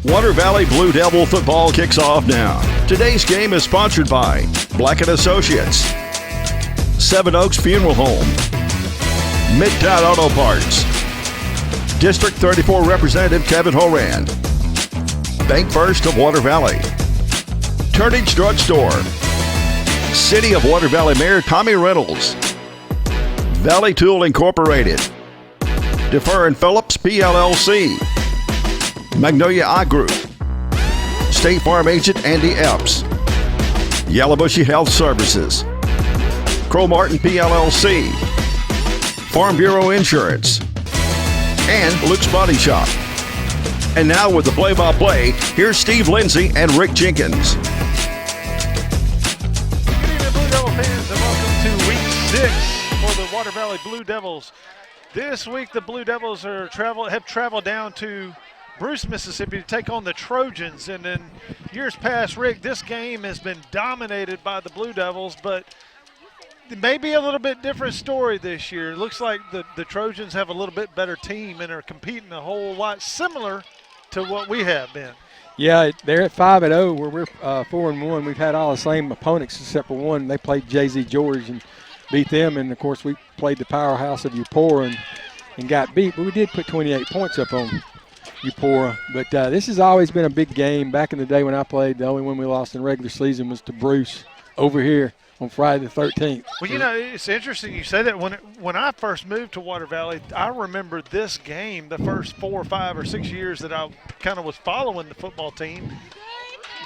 Water Valley Blue Devil football kicks off now. Today's game is sponsored by Black & Associates, Seven Oaks Funeral Home, Midtown Auto Parts, District 34 Representative Kevin Horan, Bank First of Water Valley, Turnage Drug Store, City of Water Valley Mayor Tommy Reynolds, Valley Tool Incorporated, Defer and Phillips PLLC, Magnolia Eye Group, State Farm Agent Andy Epps, Yellowbushy Health Services, Crow Martin PLLC, Farm Bureau Insurance, and Luke's Body Shop. And now with the play-by-play, here's Steve Lindsay and Rick Jenkins. Good evening, Blue Devil fans, and welcome to Week 6 for the Water Valley Blue Devils. This week, the Blue Devils have traveled down to Bruce, Mississippi to take on the Trojans. And in years past, Rick, this game has been dominated by the Blue Devils, but maybe a little bit different story this year. It looks like the Trojans have a little bit better team and are competing a whole lot similar to what we have been. Yeah, they're at 5-0 where we're 4-1. We've had all the same opponents except for one. They played Jay-Z George and beat them, and of course we played the powerhouse of Eupora and got beat. But we did put 28 points up on Eupora. But this has always been a big game. Back in the day when I played, the only one we lost in regular season was to Bruce over here on Friday the 13th. Well, you know, it's interesting you say that. When I first moved to Water Valley, I remember this game the first 4 or 5 or 6 years that I kind of was following the football team.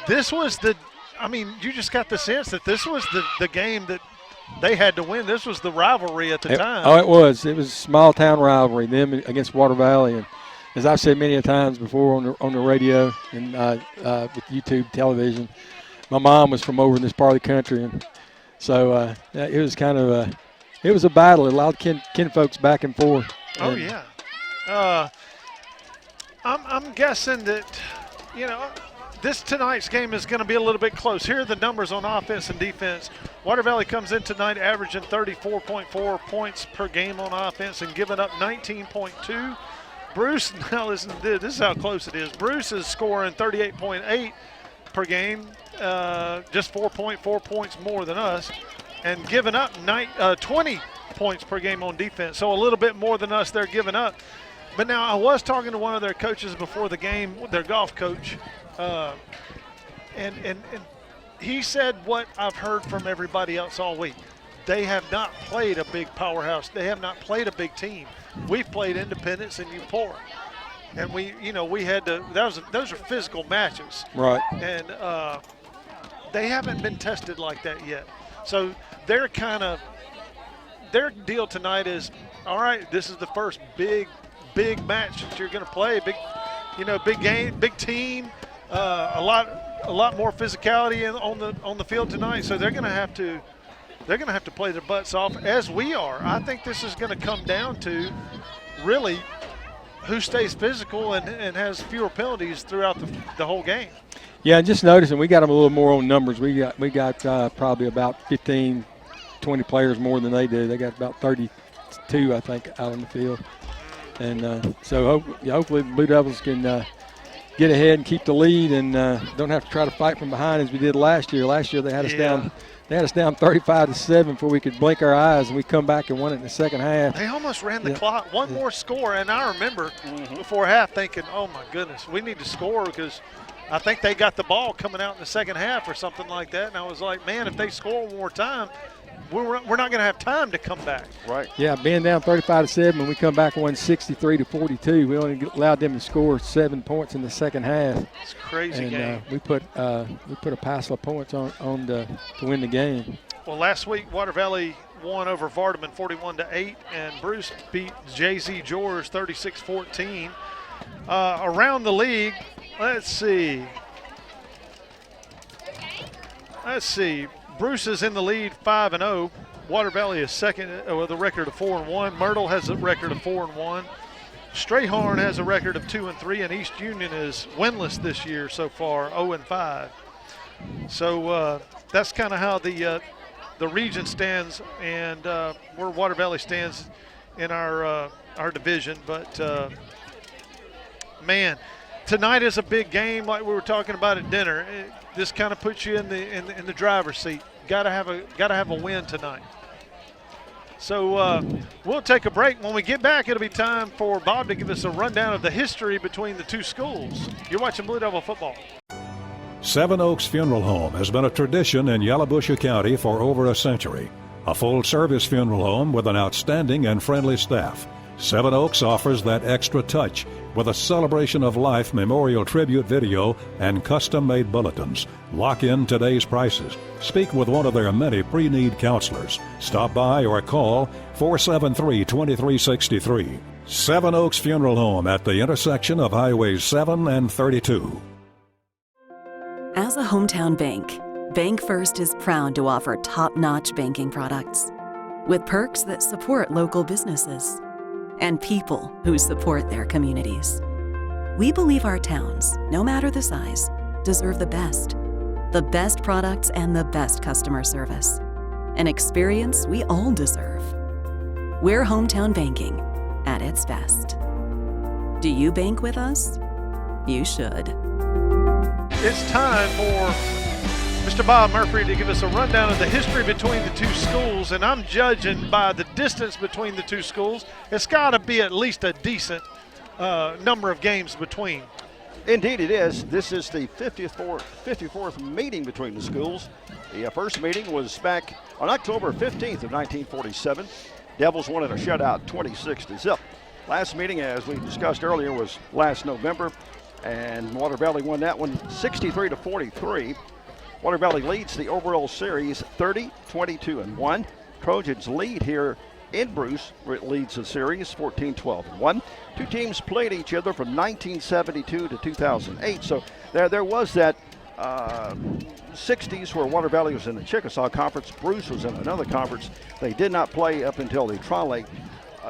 This was you just got the sense that this was the game that they had to win. This was the rivalry at the time. Oh, it was. It was a small-town rivalry, them against Water Valley. And as I've said many times before on the radio and with YouTube television, my mom was from over in this part of the country, and so it was kind of it was a battle. A lot of kin folks back and forth. Oh yeah, I'm guessing that tonight's game is going to be a little bit close. Here are the numbers on offense and defense. Water Valley comes in tonight averaging 34.4 points per game on offense and giving up 19.2. Bruce, now listen, this is how close it is. Bruce is scoring 38.8 per game, just 4.4 points more than us, and giving up 20 points per game on defense. So a little bit more than us they're giving up. But now I was talking to one of their coaches before the game, their golf coach, and he said what I've heard from everybody else all week. They have not played a big powerhouse. They have not played a big team. We've played Independence and Eupora. And we had to. Those are physical matches, right? And they haven't been tested like that yet. So their deal tonight is, all right, this is the first big match that you're going to play. Big game, big team, a lot more physicality on the field tonight. So they're going to have to play their butts off, as we are. I think this is going to come down to really who stays physical and has fewer penalties throughout the whole game. Yeah, just noticing we got them a little more on numbers. We got probably about 15, 20 players more than they do. They got about 32, I think, out on the field. And so hopefully the Blue Devils can get ahead and keep the lead and don't have to try to fight from behind as we did last year. Last year they had us down. They had us down 35-7 before we could blink our eyes, and we come back and won it in the second half. They almost ran the clock. One more score, and I remember before half thinking, oh, my goodness, we need to score because I think they got the ball coming out in the second half or something like that. And I was like, man, if they score one more time, we're not going to have time to come back. Right. Yeah, being down 35-7, when we come back and win 63-42, we only allowed them to score 7 points in the second half. It's a crazy game. We put a passel of points on to win the game. Well, last week Water Valley won over Vardaman 41-8, and Bruce beat Jay-Z George 36-14. Around the league, let's see. Bruce is in the lead 5-0. Water Valley is second with a record of 4-1. Myrtle has a record of 4-1. Strayhorn has a record of 2-3, and East Union is winless this year so far, 0-5. So that's kind of how the region stands and where Water Valley stands in our division. But man, tonight is a big game, like we were talking about at dinner. This kind of puts you in the driver's seat. Got to have a win tonight. So we'll take a break. When we get back, it'll be time for Bob to give us a rundown of the history between the two schools. You're watching Blue Devil football. Seven Oaks Funeral Home has been a tradition in Yalobusha County for over a century. A full-service funeral home with an outstanding and friendly staff. Seven Oaks offers that extra touch with a celebration of life memorial tribute video and custom-made bulletins. Lock in today's prices. Speak with one of their many pre-need counselors. Stop by or call 473-2363. Seven Oaks Funeral Home at the intersection of Highways 7 and 32. As a hometown bank, Bank First is proud to offer top-notch banking products with perks that support local businesses and people who support their communities. We believe our towns, no matter the size, deserve the best products and the best customer service, an experience we all deserve. We're hometown banking at its best. Do you bank with us? You should. It's time for Mr. Bob Murphy to give us a rundown of the history between the two schools, and I'm judging by the distance between the two schools. It's got to be at least a decent number of games between. Indeed it is. This is the 54th meeting between the schools. The first meeting was back on October 15th of 1947. Devils won in a shutout 26-0. Last meeting, as we discussed earlier, was last November, and Water Valley won that one 63-43. Water Valley leads the overall series 30-22-1. Trojans lead here in Bruce, where it leads the series 14-12-1. Two teams played each other from 1972 to 2008. So there was that 60s where Water Valley was in the Chickasaw Conference. Bruce was in another conference. They did not play up until the Tri-Lake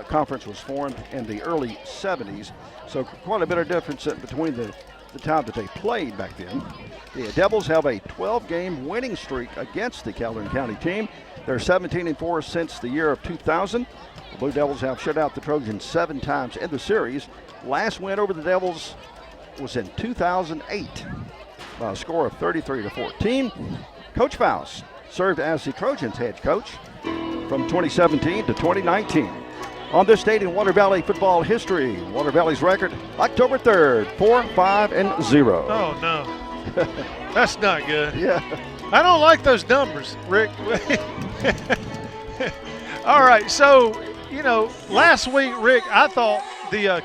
Conference was formed in the early 70s. So quite a bit of difference between the time that they played back then. The Devils have a 12-game winning streak against the Calhoun County team. They're 17-4 since the year of 2000. The Blue Devils have shut out the Trojans 7 times in the series. Last win over the Devils was in 2008 by a score of 33-14. Coach Faust served as the Trojans head coach from 2017 to 2019. On this date in Water Valley football history, Water Valley's record, October 3rd, 4-5-0. Oh, no. That's not good. Yeah. I don't like those numbers, Rick. All right, so, last week, Rick, I thought the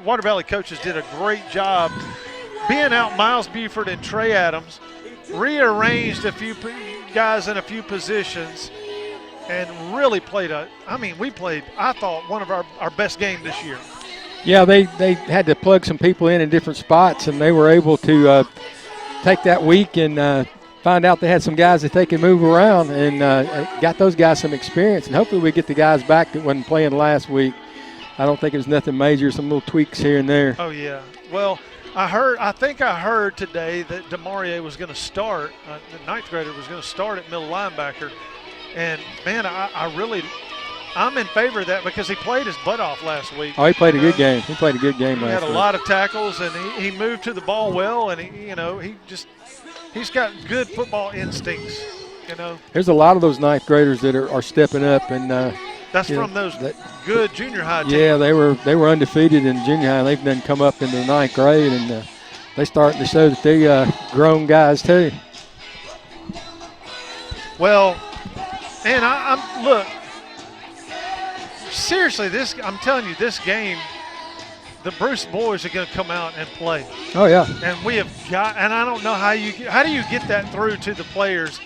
Water Valley coaches did a great job being out Miles Buford and Trey Adams, rearranged a few guys in a few positions, and really we played, I thought, one of our best game this year. Yeah, they had to plug some people in different spots, and they were able to take that week and find out they had some guys that they could move around, and got those guys some experience. And hopefully we get the guys back that wasn't playing last week. I don't think it was nothing major, some little tweaks here and there. Oh, yeah. Well, I think I heard today that DeMaurier was going to start, the ninth grader was going to start at middle linebacker. And, man, I'm in favor of that because he played his butt off last week. Oh, he played a good game. He played a good game last week. He had a lot of tackles, and he moved to the ball well, and he's got good football instincts, There's a lot of those ninth graders that are stepping up, and that's from those good junior high teams. Yeah, they were undefeated in junior high, and they've then come up into the ninth grade, and they starting to show that they grown guys too. Well, and look, seriously, I'm telling you, this game, the Bruce boys are going to come out and play. Oh yeah. And and I don't know how do you get that through to the players?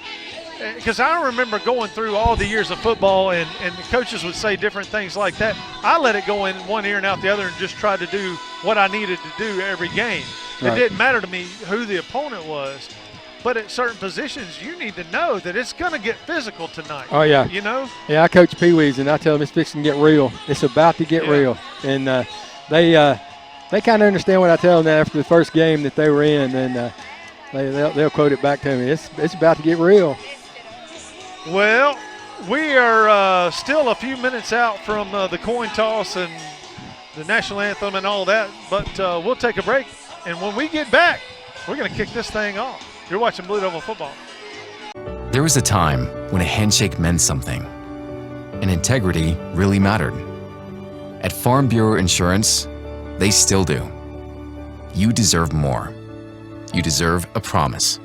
Because I remember going through all the years of football, and the coaches would say different things like that. I let it go in one ear and out the other and just tried to do what I needed to do every game. Right. It didn't matter to me who the opponent was. But at certain positions, you need to know that it's going to get physical tonight. Oh, yeah. Yeah, I coach Pee-wees, and I tell them it's fixing to get real. It's about to get real. And they kind of understand what I tell them after the first game that they were in, and they'll quote it back to me. It's about to get real. Well, we are still a few minutes out from the coin toss and the national anthem and all that, but we'll take a break. And when we get back, we're going to kick this thing off. You're watching Blue Devil football. There was a time when a handshake meant something, and integrity really mattered. At Farm Bureau Insurance, they still do. You deserve more. You deserve a promise.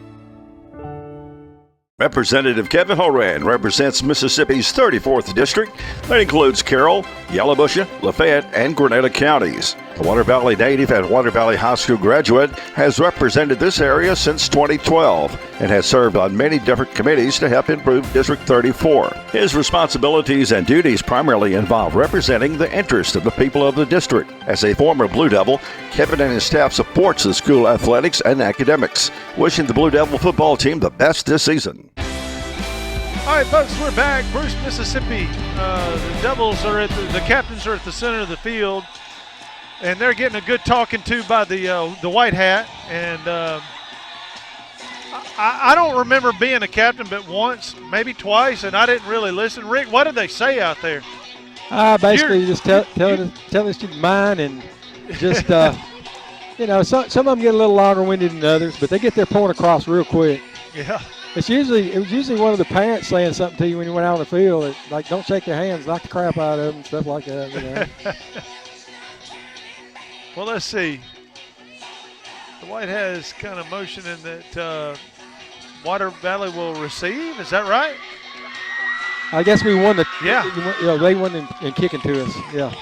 Representative Kevin Horan represents Mississippi's 34th District. That includes Carroll, Yalobusha, Lafayette, and Grenada counties. The Water Valley native and Water Valley High School graduate has represented this area since 2012 and has served on many different committees to help improve District 34. His responsibilities and duties primarily involve representing the interests of the people of the district. As a former Blue Devil, Kevin and his staff supports the school athletics and academics, wishing the Blue Devil football team the best this season. All right, folks, we're back. Bruce, Mississippi. The Devils are the captains are at the center of the field, and they're getting a good talking to by the white hat. And I don't remember being a captain but once, maybe twice, and I didn't really listen. Rick, what did they say out there? Basically, just tell us your mind, and just some of them get a little longer-winded than others, but they get their point across real quick. Yeah. It was usually one of the parents saying something to you when you went out on the field, like don't shake their hands, knock the crap out of them, stuff like that. You know. Well, let's see. The White hat is kind of motioning that Water Valley will receive. Is that right? I guess we won they won in kicking to us. Yeah.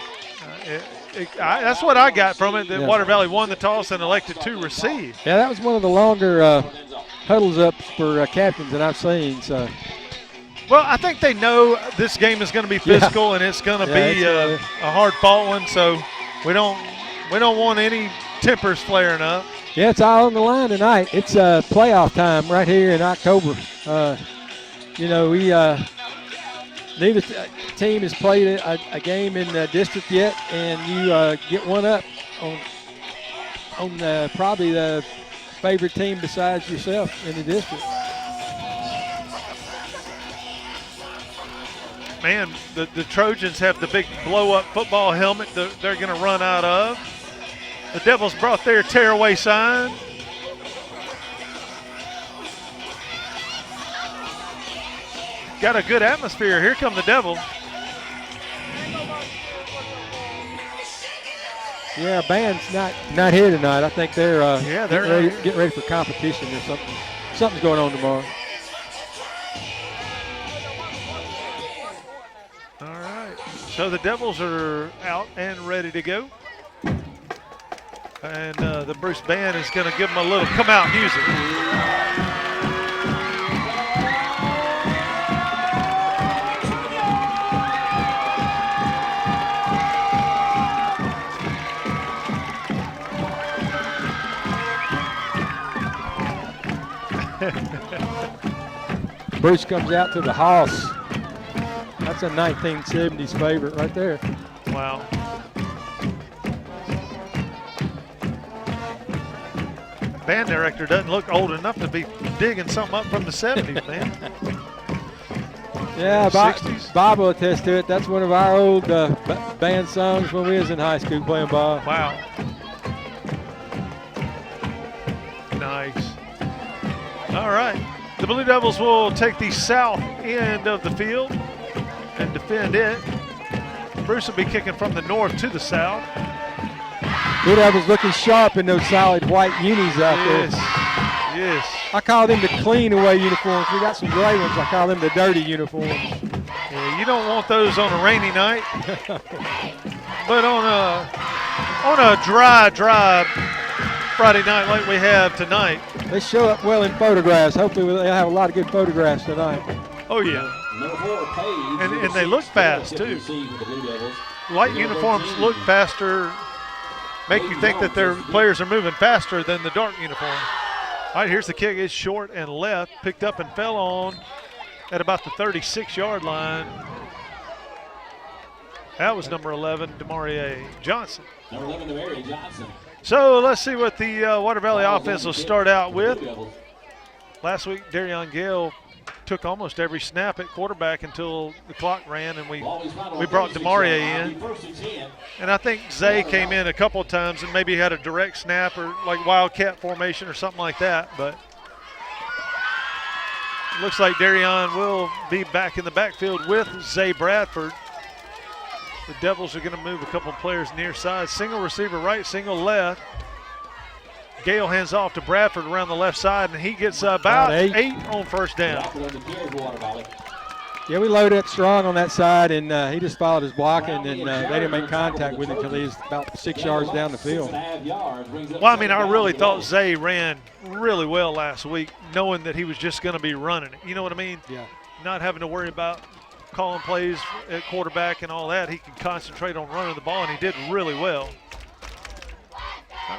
That's what I got from it. That Water Valley won the toss and elected to receive. Yeah, that was one of the longer huddles up for captains that I've seen. So. Well, I think they know this game is going to be physical and it's going to be a hard fought one. So we don't want any tempers flaring up. Yeah, it's all on the line tonight. It's playoff time right here in October. Neither team has played a game in the district yet, and you get one up on probably the favorite team besides yourself in the district. Man, the Trojans have the big blow-up football helmet that they're going to run out of. The Devils brought their tearaway sign. Got a good atmosphere. Here come the Devils. Yeah, band's not here tonight. I think they're getting ready for competition or something. Something's going on tomorrow. All right. So the Devils are out and ready to go. And the Bruce Band is going to give them a little come-out music. Bruce comes out to the house. That's a 1970s favorite right there. Wow. Band director doesn't look old enough to be digging something up from the 70s, man. Yeah, 60s. Bob will attest to it. That's one of our old band songs when we was in high school playing ball. Wow. Nice. All right. The Blue Devils will take the south end of the field and defend it. Bruce will be kicking from the north to the south. Blue Devils looking sharp in those solid white unis out there. Yes. I call them the clean away uniforms. We got some gray ones. I call them the dirty uniforms. Yeah, you don't want those on a rainy night. But on a dry Friday night like we have tonight. They show up well in photographs. Hopefully they'll have a lot of good photographs tonight. Oh, yeah. And they look fast, too. Light uniforms look faster, make you think that their players are moving faster than the dark uniform. All right, here's the kick. It's short and left, picked up and fell on at about the 36-yard line. That was number 11, Demarie Johnson. Number 11, Demarie Johnson. So let's see what the Water Valley offense will start out with. Last week, Darion Gale took almost every snap at quarterback until the clock ran, and we brought DeMaria in. And I think Zay came in a couple of times and maybe had a direct snap or like wildcat formation or something like that. But it looks like Darion will be back in the backfield with Zay Bradford. The Devils are going to move a couple of players near side. Single receiver right, single left. Gale hands off to Bradford around the left side, and he gets about 8 on first down. Yeah, we loaded up strong on that side, and he just followed his blocking, and they didn't make contact with him until he was about 6 yards down the field. Well, I mean, I really thought Zay ran really well last week, knowing that he was just going to be running it. You know what I mean? Yeah. Not having to worry about calling plays at quarterback and all that. He could concentrate on running the ball, and he did really well.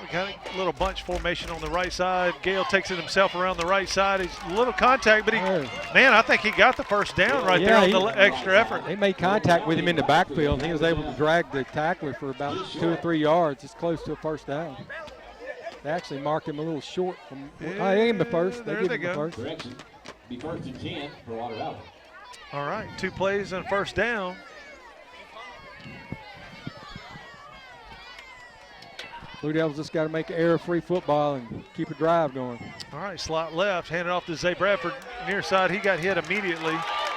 We got a little bunch formation on the right side. Gale takes it himself around the right side. He's a little contact, but man, I think he got the first down right there on the extra effort. They made contact with him in the backfield, and he was able to drag the tackler for about 2 or 3 yards. It's close to a first down. They actually marked him a little short. They gave him the first. There they go. Correction. Be first and 10 for Water Valley. All right, 2 plays and first down. Blue Devils just got to make an error-free football and keep a drive going. All right, slot left, handed off to Zay Bradford. Near side, he got hit immediately.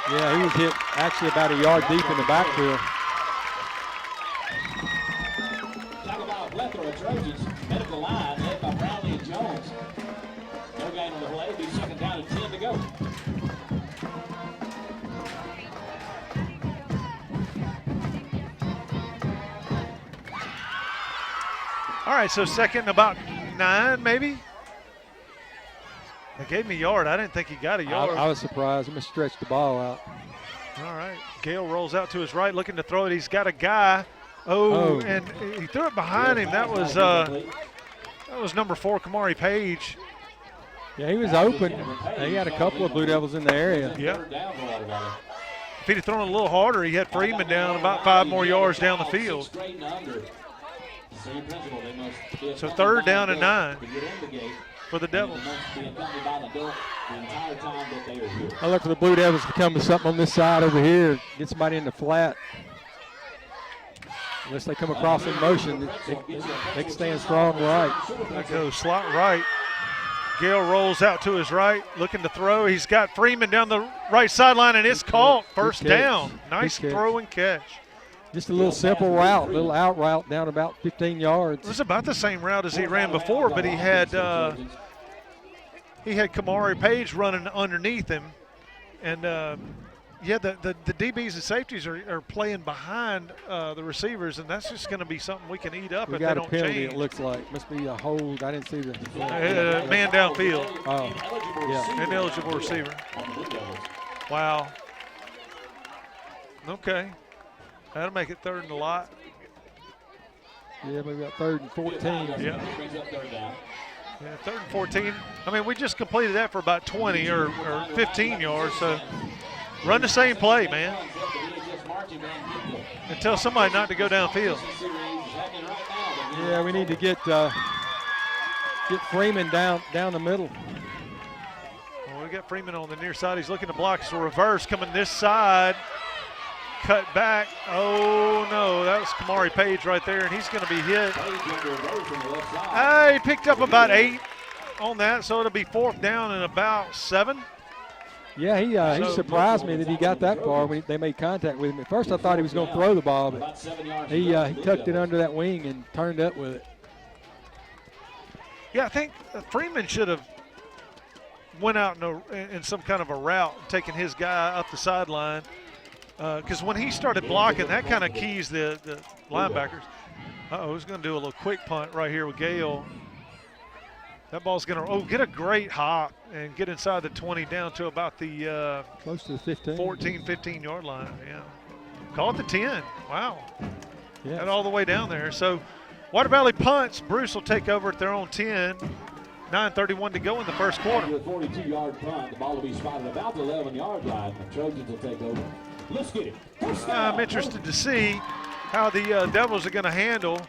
Yeah, he was hit actually about a yard deep in the backfield. Talk about a plethora of Trojans. Medical line led by Brownlee and Jones. No gain on the play. Be second down and 10 to go. All right, so second and about 9 maybe. They gave me a yard. I didn't think he got a yard. I was surprised. He must stretch the ball out. All right, Gale rolls out to his right, looking to throw it. He's got a guy. Oh, and he threw it behind him. That was number 4, Kamari Page. Yeah, he was open. He had a couple of Blue Devils in the area. Yep. If he'd have thrown a little harder, he had Freeman down about 5 more yards down the field. So third down and 9 for the Devils. I look for the Blue Devils to come with something on this side over here, get somebody in the flat. Unless they come across in motion, they can stand strong right. That goes slot right. Gale rolls out to his right, looking to throw. He's got Freeman down the right sideline, and it's caught. First down. Nice throw and catch. Just a little simple route, little out route down about 15 yards. It was about the same route as he ran before, but he had Kamari Page running underneath him. And, yeah, the DBs and safeties are playing behind the receivers, and that's just going to be something we can eat up if they don't change. We got a penalty, it looks like. Must be a hold. I didn't see the man downfield. Oh, yeah. Ineligible receiver. Wow. Okay. That'll make it third and a lot. Yeah, we got 3rd and 14. Yeah. Yeah, 3rd and 14. I mean, we just completed that for about 20 or 15 yards. So run the same play, man. And tell somebody not to go downfield. Yeah, we need to get Freeman down the middle. Well, we got Freeman on the near side. He's looking to block. It's a reverse coming this side. Cut back. Oh, no, that was Kamari Page right there, and he's going to be hit. He picked up about 8 on that, so it'll be 4th down and about 7. Yeah, he surprised me that he got that far when they made contact with him. At first I thought he was going to throw the ball, but he tucked it under that wing and turned up with it. Yeah, I think Freeman should have went out in some kind of a route, taking his guy up the sideline. Because when he started blocking, that kind of keys the linebackers. He's going to do a little quick punt right here with Gale. That ball's going to get a great hop and get inside the 20 down to about the close to the 15. 14, 15-yard line. Yeah, call it the 10. Wow. Yeah. Got all the way down there. So Water Valley punts. Bruce will take over at their own 10. 9:31 to go in the first quarter. A 42-yard punt. The ball will be spotted about the 11-yard line. The Trojans will take over. Let's get it. I'm interested to see how the Devils are going to handle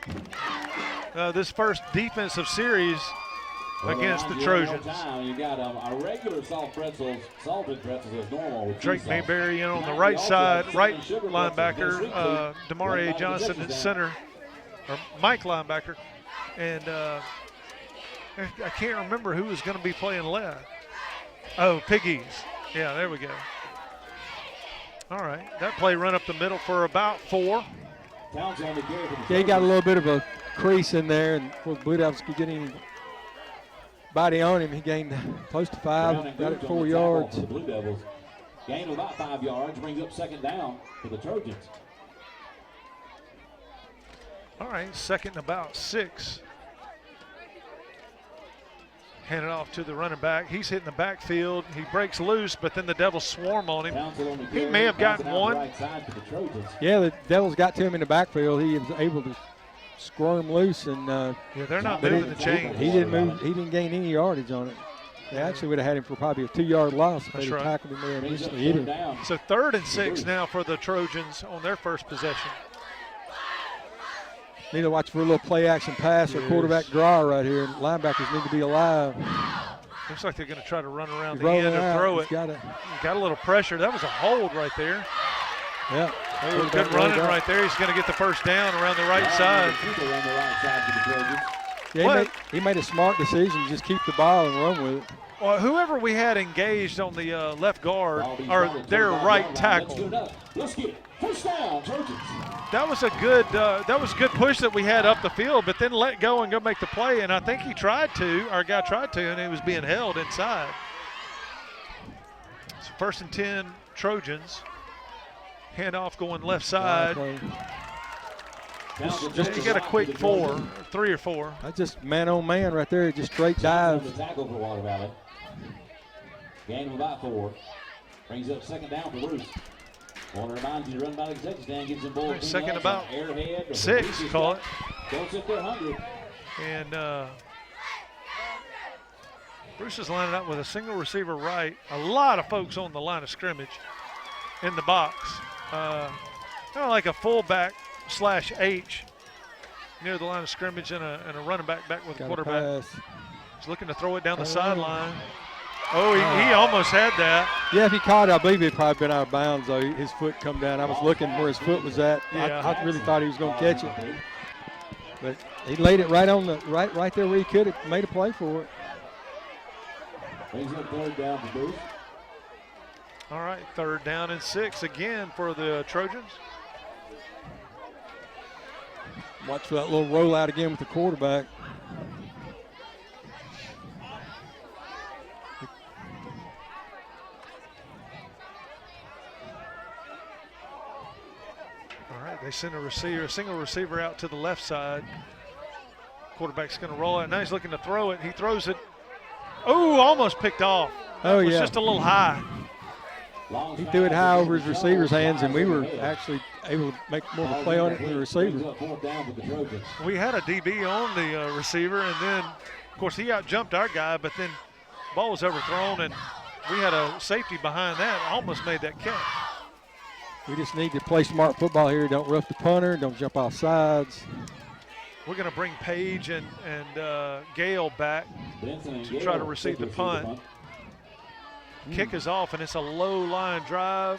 this first defensive series against the Trojans. You got a regular salted pretzels as normal. With Drake cheese sauce. Mayberry in on the Tonight, right we also side, have right sugar linebacker, pretzels. Demarie Right Johnson at down. center, or Mike linebacker, and I can't remember who was going to be playing left. Oh, Piggies. Yeah, there we go. All right, that play run up the middle for about 4. Towns on the carry for the Yeah, he got a little bit of a crease in there, and before the Blue Devils could get any body on him, he gained close to 5, got it 4 yards. For the Blue Devils. Gain of about 5 yards, brings up second down for the Trojans. All right, second and about 6. Hand it off to the running back. He's hitting the backfield. He breaks loose, but then the Devils swarm on him. Townsend on the He carry, may have gotten Townsend out one. the right side for the Trojans. Yeah, the Devils got to him in the backfield. He was able to squirm loose, and Yeah, they're not but moving the chain. he didn't move. He didn't gain any yardage on it. They actually would have had him for probably a 2-yard loss if That's they had right. tackled him there and Brings up initially hit third him. down. So 3rd and 6 now for the Trojans on their first possession. Need to watch for a little play action pass or Yes. quarterback draw right here. Linebackers need to be alive. Looks like they're going to try to run around He's the rolling end or out. throw He's it. got it. Got a little pressure. That was a hold right there. Yeah. Good running right there. He's going to get the first down around the right side. People on the right side for the Trojans. Yeah, he made a smart decision. Just keep the ball and run with it. Well, whoever we had engaged on the left guard Ball being or spotted, their 25 right yard line. That's tackle, good enough. Let's get it. First down, Trojans. that was a good push that we had up the field, but then let go and go make the play. And I think our guy tried to, and he was being held inside. So 1st and 10, Trojans. Handoff going left side. Townsend You got a quick for the 4, Trojans. 3 or 4. That's just man on man right there. Just straight Townsend dive. on the tackle for Water Valley. Gain of about 4. Brings up second down for Bruce. Want to remind you to run by the executive stand, gives them both. Second about Airhead or 6, Bruce's call got- it. Don't sit there hungry. And Bruce is lining up with a single receiver right. A lot of folks on the line of scrimmage in the box. Kind of like a fullback / H near the line of scrimmage and a running back with a Got a quarterback. pass. He's looking to throw it down the sideline. Oh, he almost had that. Yeah, if he caught it, I believe he'd probably been out of bounds, though. His foot come down. I was looking where his foot was at. Yeah. I really thought he was going to catch it. But he laid it right on the right there where he could have made a play for it. Brings up third down for Bruce. All right, 3rd down and 6 again for the Trojans. Watch for that little rollout again with the quarterback. All right, they send a single receiver out to the left side. Quarterback's going to roll it. Now he's looking to throw it. He throws it. Oh, almost picked off. Oh, It was yeah. just a little high. He threw it high over his receiver's hands, and we were actually able to make more of a play on it than the receiver. Brings up fourth down for the Trojans. We had a DB on the receiver, and then, of course, he out-jumped our guy, but then ball was overthrown, and we had a safety behind that. Almost made that catch. We just need to play smart football here. Don't rough the punter. Don't jump off sides. We're going to bring Page and Gale back. Benson and To Gale try to receive the punt. Kick is off, and it's a low-line drive.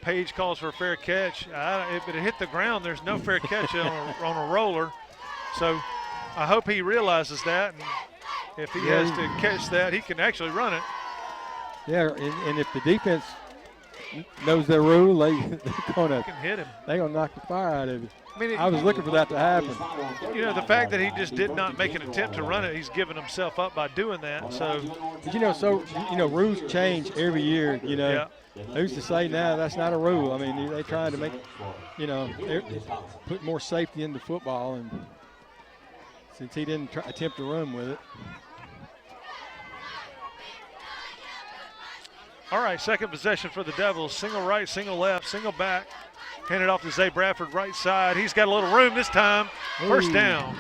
Page calls for a fair catch. If it hit the ground, there's no fair catch on a roller. So I hope he realizes that. And if he has to catch that, he can actually run it. Yeah, and if the defense knows their rule, they're gonna Hit him. knock the fire out of it. I mean, I was looking for that to happen. you know, the fact that he just did not make an attempt to run it, he's giving himself up by doing that. So, But rules change every year. yeah. Who's to say now that's not a rule? I mean, they trying to make, put more safety into football, and since he didn't attempt to run with it. All right, second possession for the Devils. Single right, single left, single back. Handed off to Zay Bradford, right side. He's got a little room this time. First Ooh. down.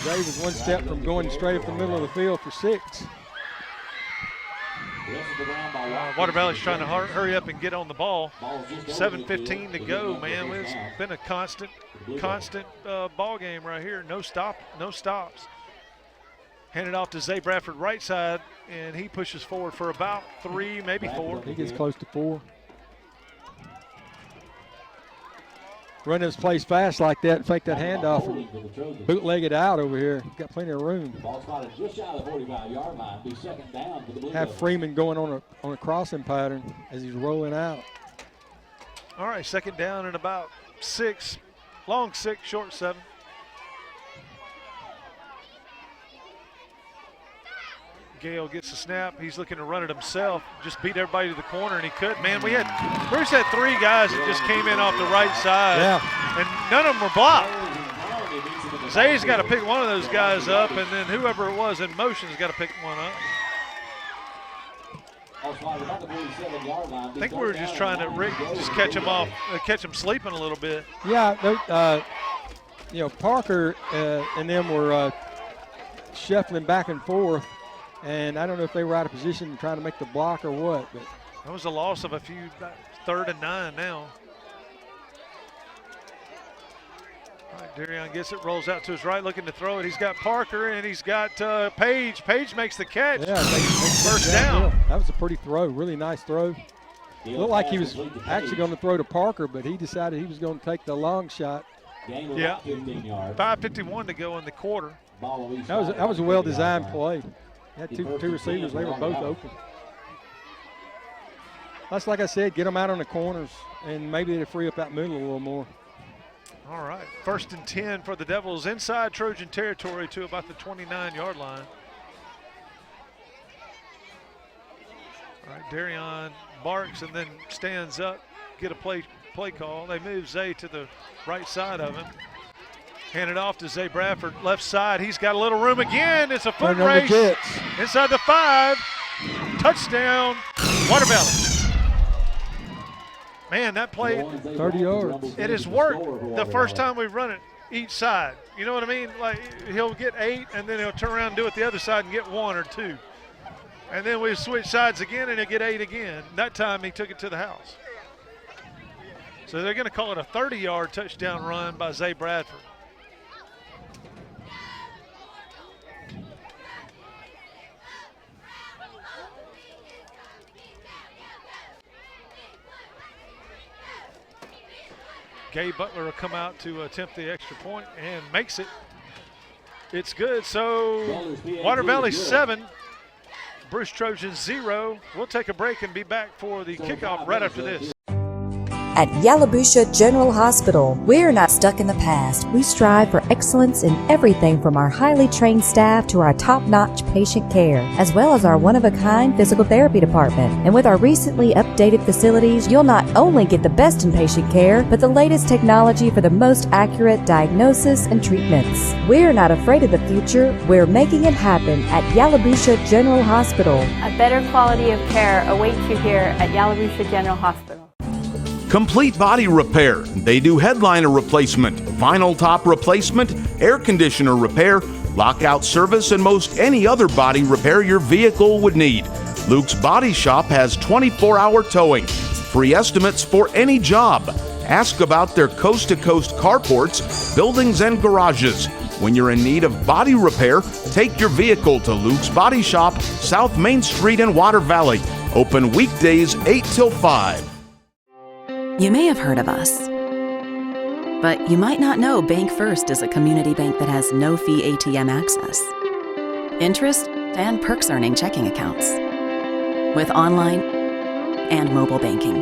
Zay was one step from going straight up the middle of the field for 6. Water Valley's trying to hurry up and get on the ball. 7:15 to go, man. It's been a constant ball game right here. No stops. Handed off to Zay Bradford right side, and he pushes forward for about 3, maybe 4. He gets close to 4. Running this place fast like that and fake that handoff and bootleg it out over here. Got plenty of room. Ball spotted just shy of the 45-yard line. Be second down for the Blue Have Devils. Freeman going on a crossing pattern as he's rolling out. All right, second down and about 6. Long 6, short 7. Gale gets the snap. He's looking to run it himself. Just beat everybody to the corner, and he could. Man, Bruce had 3 guys that just came in off the right side, and none of them were blocked. Zay's got to pick one of those guys up, and then whoever it was in motion's got to pick one up. I think we were just trying to just catch him off, catch him sleeping a little bit. Yeah, Parker and them were shuffling back and forth. And I don't know if they were out of position trying to make the block or what. But that was a loss of a few, 3rd and 9 now. All right, Darion gets it, rolls out to his right, looking to throw it. He's got Parker and he's got Page. Page makes the catch. Yeah, first down. Yeah. That was a pretty throw, really nice throw. Looked like he was actually going to throw to Parker, but he decided he was going to take the long shot. Yeah, 5:51 to go in the quarter. That was a well-designed play. Had two receivers, they were both open. That's like I said, get them out on the corners, and maybe they free up that middle a little more. All right, 1st and 10 for the Devils inside Trojan territory to about the 29-yard line. All right, Darion barks and then stands up, get a play call. They move Zay to the right side of him. Hand it off to Zay Bradford, left side. He's got a little room again. It's a foot race. Inside the 5. Touchdown, Water Valley. Man, that play, 30 yards. it has worked the first time we've run it each side. You know what I mean? Like, he'll get 8, and then he'll turn around and do it the other side and get 1 or 2. And then we switch sides again, and he'll get 8 again. That time he took it to the house. So they're going to call it a 30-yard touchdown run by Zay Bradford. Gabe Butler will come out to attempt the extra point and makes it. It's good. So Water Valley 7, Bruce Trojan 0. We'll take a break and be back for the kickoff right after this. At Yalobusha General Hospital, we're not stuck in the past. We strive for excellence in everything from our highly trained staff to our top-notch patient care, as well as our one-of-a-kind physical therapy department. And with our recently updated facilities, you'll not only get the best in patient care, but the latest technology for the most accurate diagnosis and treatments. We're not afraid of the future. We're making it happen at Yalobusha General Hospital. A better quality of care awaits you here at Yalobusha General Hospital. Complete body repair. They do headliner replacement, vinyl top replacement, air conditioner repair, lockout service, and most any other body repair your vehicle would need. Luke's Body Shop has 24-hour towing, free estimates for any job. Ask about their coast-to-coast carports, buildings, and garages. When you're in need of body repair, take your vehicle to Luke's Body Shop, South Main Street in Water Valley. Open weekdays 8 till 5. You may have heard of us, but you might not know Bank First is a community bank that has no-fee ATM access, interest, and perks earning checking accounts, with online and mobile banking,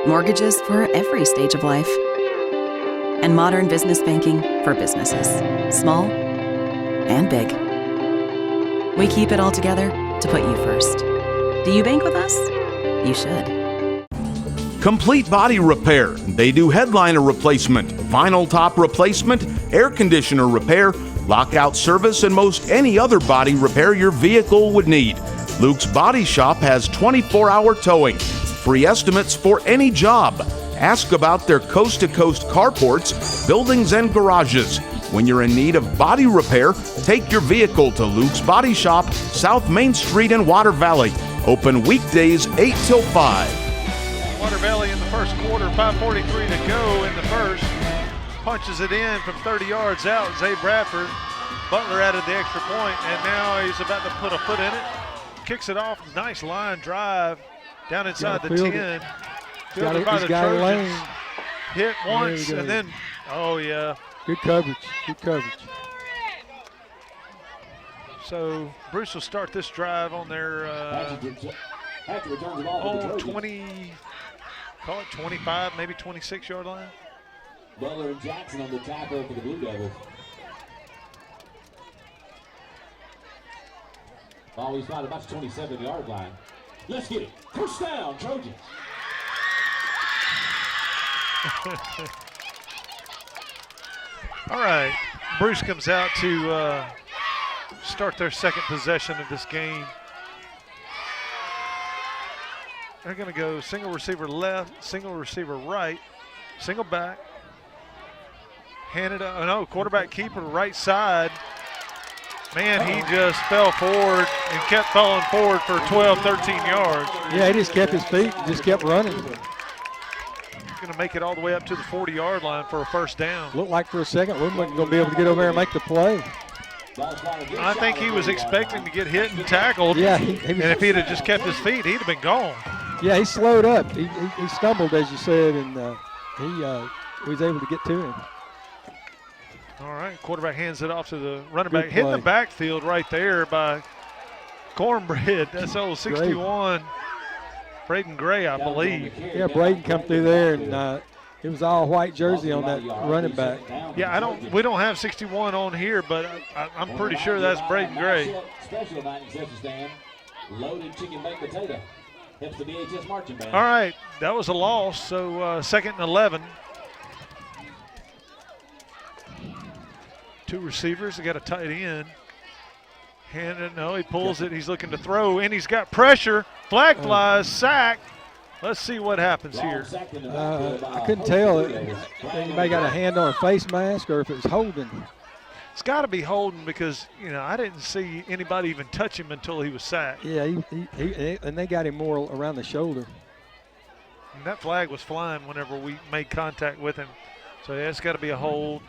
mortgages for every stage of life, and modern business banking for businesses, small and big. We keep it all together to put you first. Do you bank with us? You should. Complete body repair. They do headliner replacement, vinyl top replacement, air conditioner repair, lockout service, and most any other body repair your vehicle would need. Luke's Body Shop has 24-hour towing, free estimates for any job. Ask about their coast-to-coast carports, buildings, and garages. When you're in need of body repair, take your vehicle to Luke's Body Shop, South Main Street in Water Valley. Open weekdays 8 till 5. Water Valley in the first quarter, 5:43 to go in the first. Punches it in from 30 yards out. Zay Bradford Butler added the extra point, and now he's about to put a foot in it. Kicks it off. Nice line drive down inside the 10. Fielded by the Trojans. Hit once, and then, oh, yeah. Good coverage. Good coverage. So Bruce will start this drive on their own 20, call it 25, maybe 26-yard line. Butler and Jackson on the tackle for the Blue Devils. Always found about the 27-yard line. Let's get it. First down, Trojans. All right, Bruce comes out to start their second possession of this game. They're going to go single receiver left, single receiver right, single back. Hand it up. Oh, no, quarterback keeper right side. Man, he just fell forward and kept falling forward for 12, 13 yards. Yeah, he just kept his feet and just kept running. Going to make it all the way up to the 40-yard line for a first down. Looked like for a second we weren't going to be able to get over there and make the play. I think he was expecting to get hit and tackled. Yeah, and if he'd have just kept his feet, he'd have been gone. Yeah, he slowed up. He stumbled, as you said, and he was able to get to him. All right, quarterback hands it off to the running back. Hitting the backfield right there by Cornbread. That's old 61, Braden Gray, I believe. Yeah, Braden come through there, and it was all white jersey on that running back. Yeah, we don't have 61 on here, but I'm pretty sure that's Braden Gray. Special tonight in concession stand. Loaded chicken baked potato. Helps the BHS marching band. All right, that was a loss, so second and 11. Two receivers, they got a tight end. No, he pulls it, he's looking to throw, and he's got pressure. Flag flies, sack. Let's see what happens here. I couldn't tell if anybody got a hand on a face mask or if it was holding. It's got to be holding because, I didn't see anybody even touch him until he was sacked. Yeah, and they got him more around the shoulder. And that flag was flying whenever we made contact with him. So, yeah, it's got to be a hold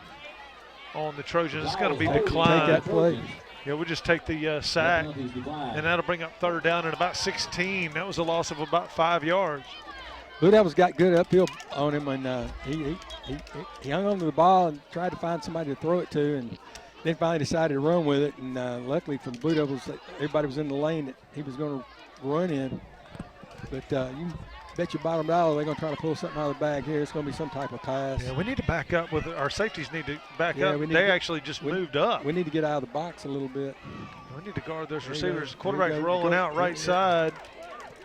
on the Trojans. It's going to be declined. Take that play. Yeah, we'll just take the sack, and that'll bring up third down at about 16. That was a loss of about 5 yards. Blue Devils got good uphill on him, and he hung on to the ball and tried to find somebody to throw it to, and then finally decided to run with it. And luckily for the Blue Devils, everybody was in the lane that he was going to run in. But you bet your bottom dollar they're going to try to pull something out of the bag here. It's going to be some type of pass. Yeah, we need to back up with our safeties. Need to back up. They actually just moved up. We need to get out of the box a little bit. We need to guard those receivers. Quarterback's rolling out right side,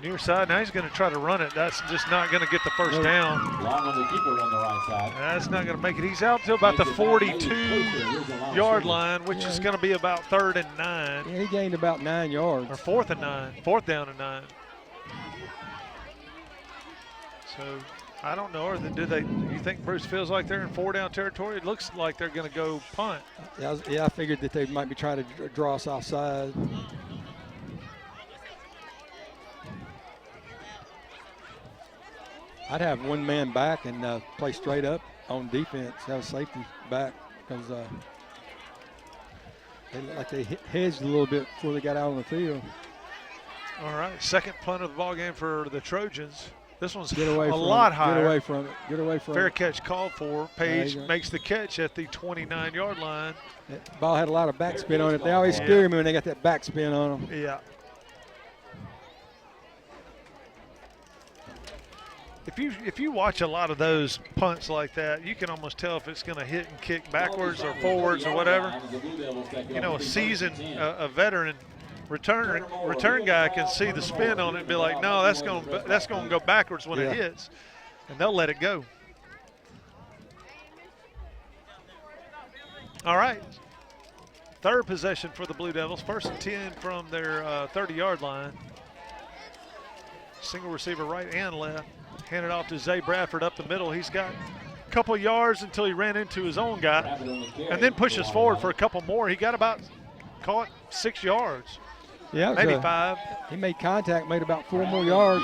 near side. Now he's going to try to run it. That's just not going to get the first down. Long on the keeper on the right side. That's not going to make it. He's out to about the 42-yard line, which is going to be about 3rd and 9. Yeah, he gained about 9 yards. Or 4th and 9. 4th down and 9. So I don't know. Or do you think Bruce feels like they're in 4-down territory? It looks like they're going to go punt. Yeah, I figured that they might be trying to draw us offside. I'd have one man back and play straight up on defense. Have a safety back because they look like they hedged a little bit before they got out on the field. All right, second punt of the ball game for the Trojans. This one's a lot higher. Get away from it. Get away from it. Fair catch called for. Page makes the catch at the 29-yard line. That ball had a lot of backspin on it. They always scare me when they got that backspin on them. Yeah. If you watch a lot of those punts like that, you can almost tell if it's going to hit and kick backwards or forwards or whatever. A seasoned, a veteran return guy can see the spin on it and be like, no, that's going to go backwards when it hits, and they'll let it go. All right, third possession for the Blue Devils. 1st and 10 from their 30-yard line. Single receiver right and left. Hand it off to Zay Bradford up the middle. He's got a couple yards until he ran into his own guy, and then pushes forward for a couple more. He got about, call it 6 yards. Yeah, maybe 5. He made contact, made about 4 more yards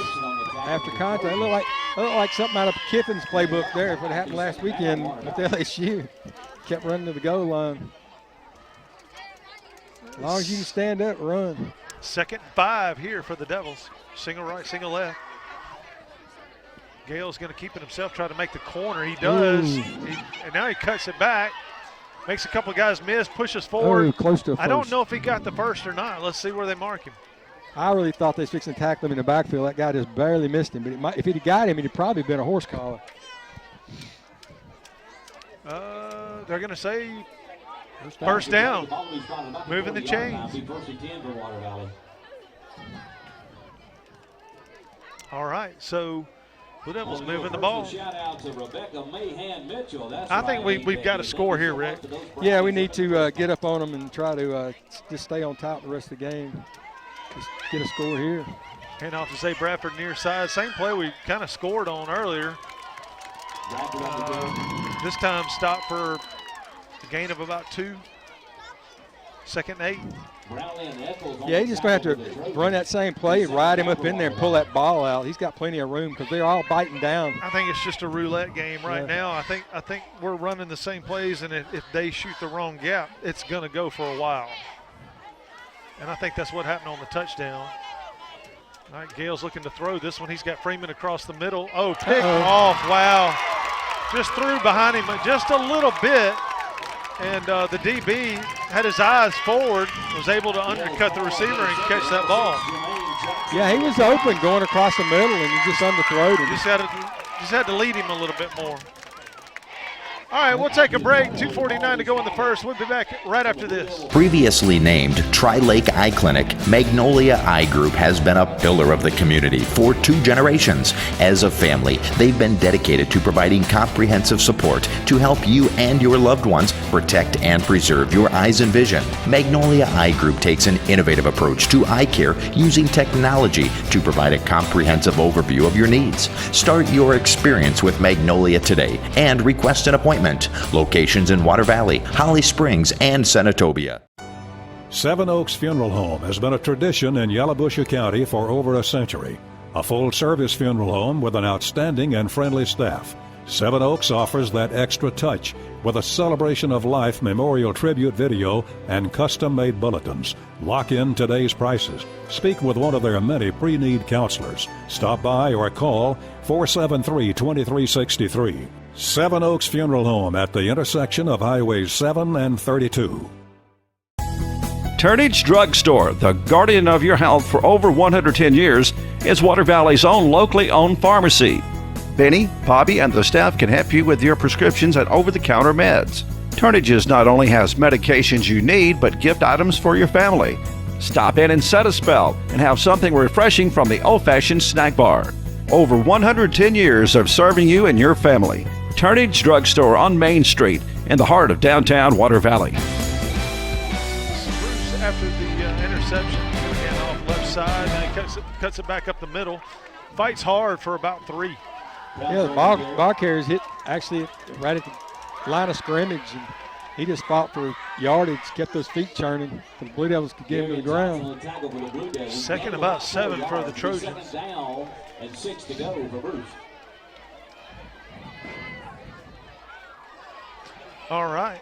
after contact. It looked like something out of Kiffin's playbook there if it happened last weekend with LSU. Kept running to the goal line. As long as you can stand up, run. 2nd and 5 here for the Devils. Single right, single left. Gale's going to keep it himself, try to make the corner. He does. And now he cuts it back. Makes a couple of guys miss, pushes forward. Close to a first. I don't know if he got the first or not. Let's see where they mark him. I really thought they was fixing to tackle him in the backfield. That guy just barely missed him. But if he'd have got him, he'd have probably been a horse collar. They're going to say first down. Moving the chains. All right, so Blue Devils moving the ball. I think we've got a score here, Rick. Yeah, we need to get up on them and try to just stay on top the rest of the game. Just get a score here. Hand off to Zay Bradford near side. Same play we kind of scored on earlier. This time stopped for a gain of about 2. 2nd and 8. Yeah, he's just going to have to run that same play and ride him up in there and pull that ball out. He's got plenty of room because they're all biting down. I think it's just a roulette game right now. I think we're running the same plays, and if they shoot the wrong gap, it's going to go for a while. And I think that's what happened on the touchdown. All right, Gale's looking to throw this one. He's got Freeman across the middle. Oh, pick off. Wow. Just threw behind him just a little bit. And the DB had his eyes forward, was able to undercut the receiver and catch that ball. Yeah, he was open going across the middle, and he just underthrowed him. Just had to lead him a little bit more. All right, we'll take a break. 2:49 to go in the first. We'll be back right after this. Previously named Tri-Lake Eye Clinic, Magnolia Eye Group has been a pillar of the community for 2 generations. As a family, they've been dedicated to providing comprehensive support to help you and your loved ones protect and preserve your eyes and vision. Magnolia Eye Group takes an innovative approach to eye care using technology to provide a comprehensive overview of your needs. Start your experience with Magnolia today and request an appointment. Locations in Water Valley, Holly Springs, and Senatobia. Seven Oaks Funeral Home has been a tradition in Yalobusha County for over a century. A full-service funeral home with an outstanding and friendly staff. Seven Oaks offers that extra touch with a celebration of life memorial tribute video and custom-made bulletins. Lock in today's prices. Speak with one of their many pre-need counselors. Stop by or call 473-2363. Seven Oaks Funeral Home at the intersection of Highways 7 and 32. Turnage Drug Store, the guardian of your health for over 110 years, is Water Valley's own locally owned pharmacy. Benny, Bobby, and the staff can help you with your prescriptions and over-the-counter meds. Turnages not only has medications you need, but gift items for your family. Stop in and set a spell and have something refreshing from the old-fashioned snack bar. Over 110 years of serving you and your family. Turnage Drug Store on Main Street in the heart of downtown Water Valley. Bruce, after the interception, again off left side, and he cuts it back up the middle. Fights hard for about 3. Yeah, the ball carriers hit actually right at the line of scrimmage, and he just fought for yardage, kept those feet churning so the Blue Devils could get him to the ground. 2nd about 7 for the Trojans. And 6 to go for Bruce. All right.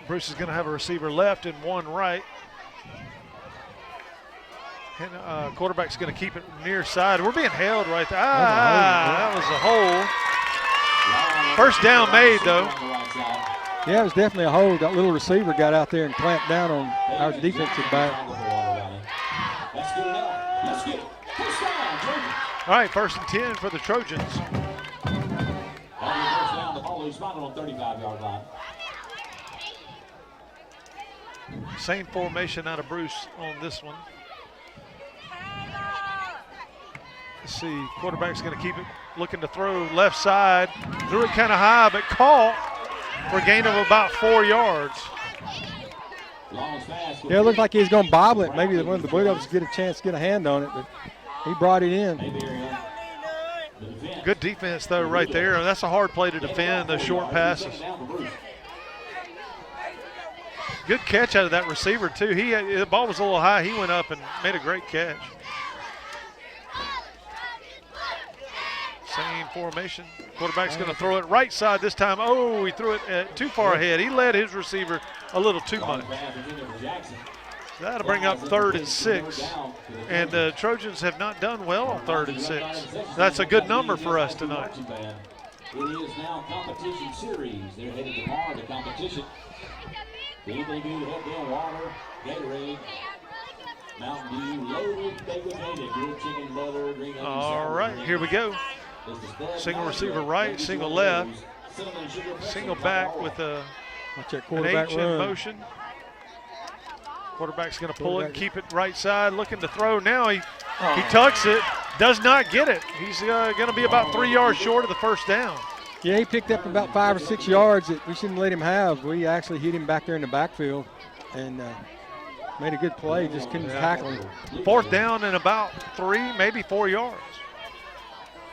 Bruce is going to have a receiver left and one right. And quarterback's going to keep it near side. We're being held right there. That was a hold. First down made, though. Yeah, it was definitely a hold. That little receiver got out there and clamped down on our defensive back. That's good enough. Let's get it. First down, Trojan. All right, 1st and 10 for the Trojans. First down, the ball is spotted on 35-yard line. Same formation out of Bruce on this one. Let's see, quarterback's going to keep it, looking to throw left side. Threw it kind of high, but caught for a gain of about 4 yards. Yeah, it looked like he was going to bobble it. Maybe one of the Blue Devils get a chance to get a hand on it, but he brought it in. Good defense, though, right there. That's a hard play to defend, those short passes. Good catch out of that receiver, too. The ball was a little high. He went up and made a great catch. Same formation. Quarterback's going to throw it right side this time. Oh, he threw it too far ahead. He led his receiver a little too much. So that'll bring up 3rd and 6. And the Trojans have not done well on 3rd and 6. That's a good number for us tonight. It is now competition series. They're headed to bar the competition. Anything you head down, water, Gatorade, Mountain Dew, loaded baked potato, grilled chicken, butter, green onion. All right, here we go. Single receiver right, single left, single back with an H in motion. Quarterback's going to pull it and keep it right side, looking to throw. Now he tucks it, does not get it. He's going to be about 3 yards short of the first down. Yeah, he picked up about 5 or 6 yards that we shouldn't let him have. We actually hit him back there in the backfield and made a good play, just couldn't tackle him. 4th down and about 3, maybe 4 yards.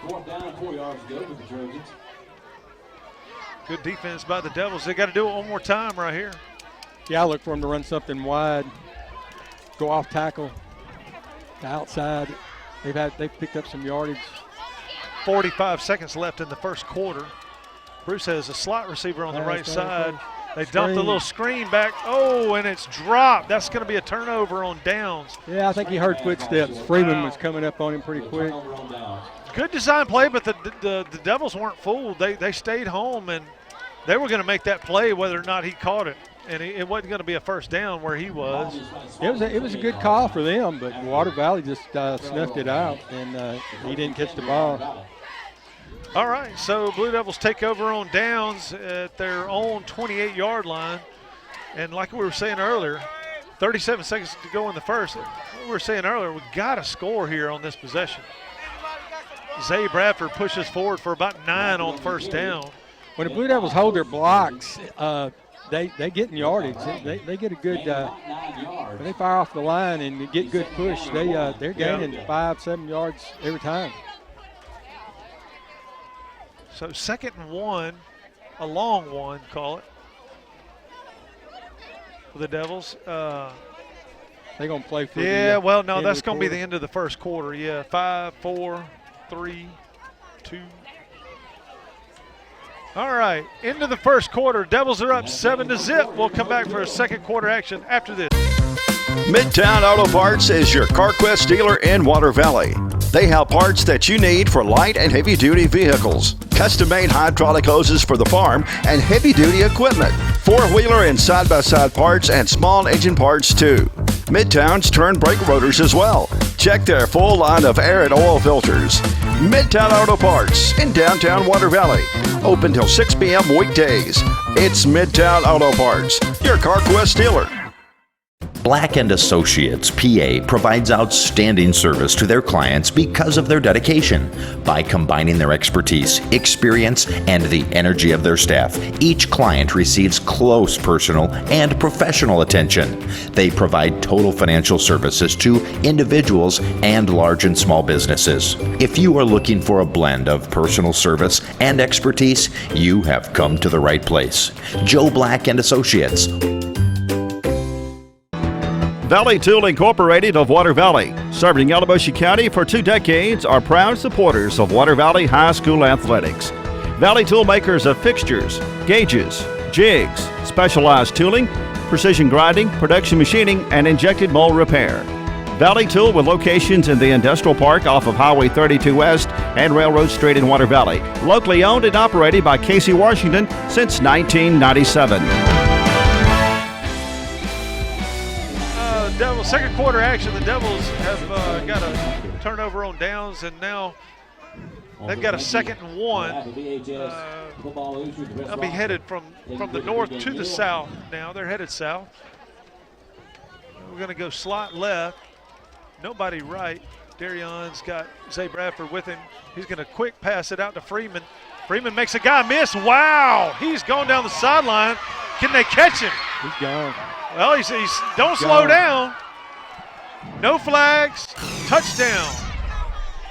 4th down and 4 yards to go with the Trojans. Good defense by the Devils. They got to do it one more time right here. Yeah, I look for him to run something wide, go off tackle, to outside. They've picked up some yardage. 45 seconds left in the first quarter. Bruce has a slot receiver on the right side. They dumped a little screen back. Oh, and it's dropped. That's going to be a turnover on downs. Yeah, I think he heard footsteps. Freeman was coming up on him pretty quick. Good design play, but the Devils weren't fooled. They stayed home, and they were going to make that play whether or not he caught it. And it wasn't going to be a first down where he was. It was a good call for them, but Water Valley just snuffed it out, and he didn't catch the ball. All right, so Blue Devils take over on downs at their own 28-yard line. And like we were saying earlier, 37 seconds to go in the first. Like we were saying earlier, we got to score here on this possession. Zay Bradford pushes forward for about 9 on first down. When the Blue Devils hold their blocks, they get in yardage. They get a good when they fire off the line and get good push. They're gaining 5-7 yards every time. So 2nd and 1, a long one, call it, for the Devils. They're going to play for well, no, that's going to be the end of the first quarter. Yeah, 5, 4, 3, 2. All right, into the first quarter. Devils are up 7-0. We'll come back for a second quarter action after this. Midtown Auto Parts is your CarQuest dealer in Water Valley. They have parts that you need for light and heavy-duty vehicles, custom-made hydraulic hoses for the farm, and heavy-duty equipment, four-wheeler and side-by-side parts, and small engine parts too. Midtown's turn brake rotors as well. Check their full line of air and oil filters. Midtown Auto Parts in downtown Water Valley. Open till 6 p.m. weekdays. It's Midtown Auto Parts, your CarQuest dealer. Black & Associates, PA, provides outstanding service to their clients because of their dedication. By combining their expertise, experience, and the energy of their staff, each client receives close personal and professional attention. They provide total financial services to individuals and large and small businesses. If you are looking for a blend of personal service and expertise, you have come to the right place. Joe Black & Associates. Valley Tool Incorporated of Water Valley, serving Yalobusha County for 2 decades, are proud supporters of Water Valley High School athletics. Valley Tool makers of fixtures, gauges, jigs, specialized tooling, precision grinding, production machining, and injected mold repair. Valley Tool with locations in the Industrial Park off of Highway 32 West and Railroad Street in Water Valley. Locally owned and operated by Casey Washington since 1997. Devils, second quarter action. The Devils have got a turnover on downs, and now they've got a 2nd and 1. They'll be headed from the north to the south now. They're headed south. We're going to go slot left. Nobody right. Darion's got Zay Bradford with him. He's going to quick pass it out to Freeman. Freeman makes a guy miss. Wow, he's going down the sideline. Can they catch him? He's gone. Well, he's don't slow down. No flags. Touchdown.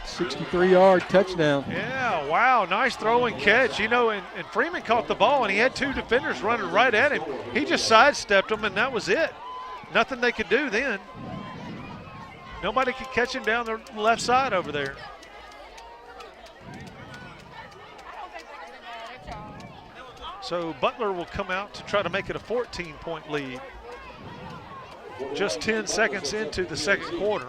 63-yard touchdown. Yeah, wow, nice throw and catch. You know, and Freeman caught the ball, and he had 2 defenders running right at him. He just sidestepped them, and that was it. Nothing they could do then. Nobody could catch him down the left side over there. So Butler will come out to try to make it a 14-point lead. just 10 seconds into the second quarter.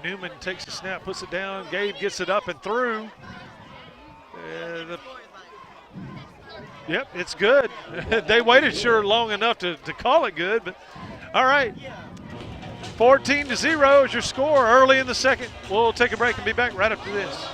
Newman takes the snap, puts it down. Gabe gets it up and through. Yep, it's good. They waited sure long enough to call it good, but all right. 14-0 is your score early in the second. We'll take a break and be back right after this.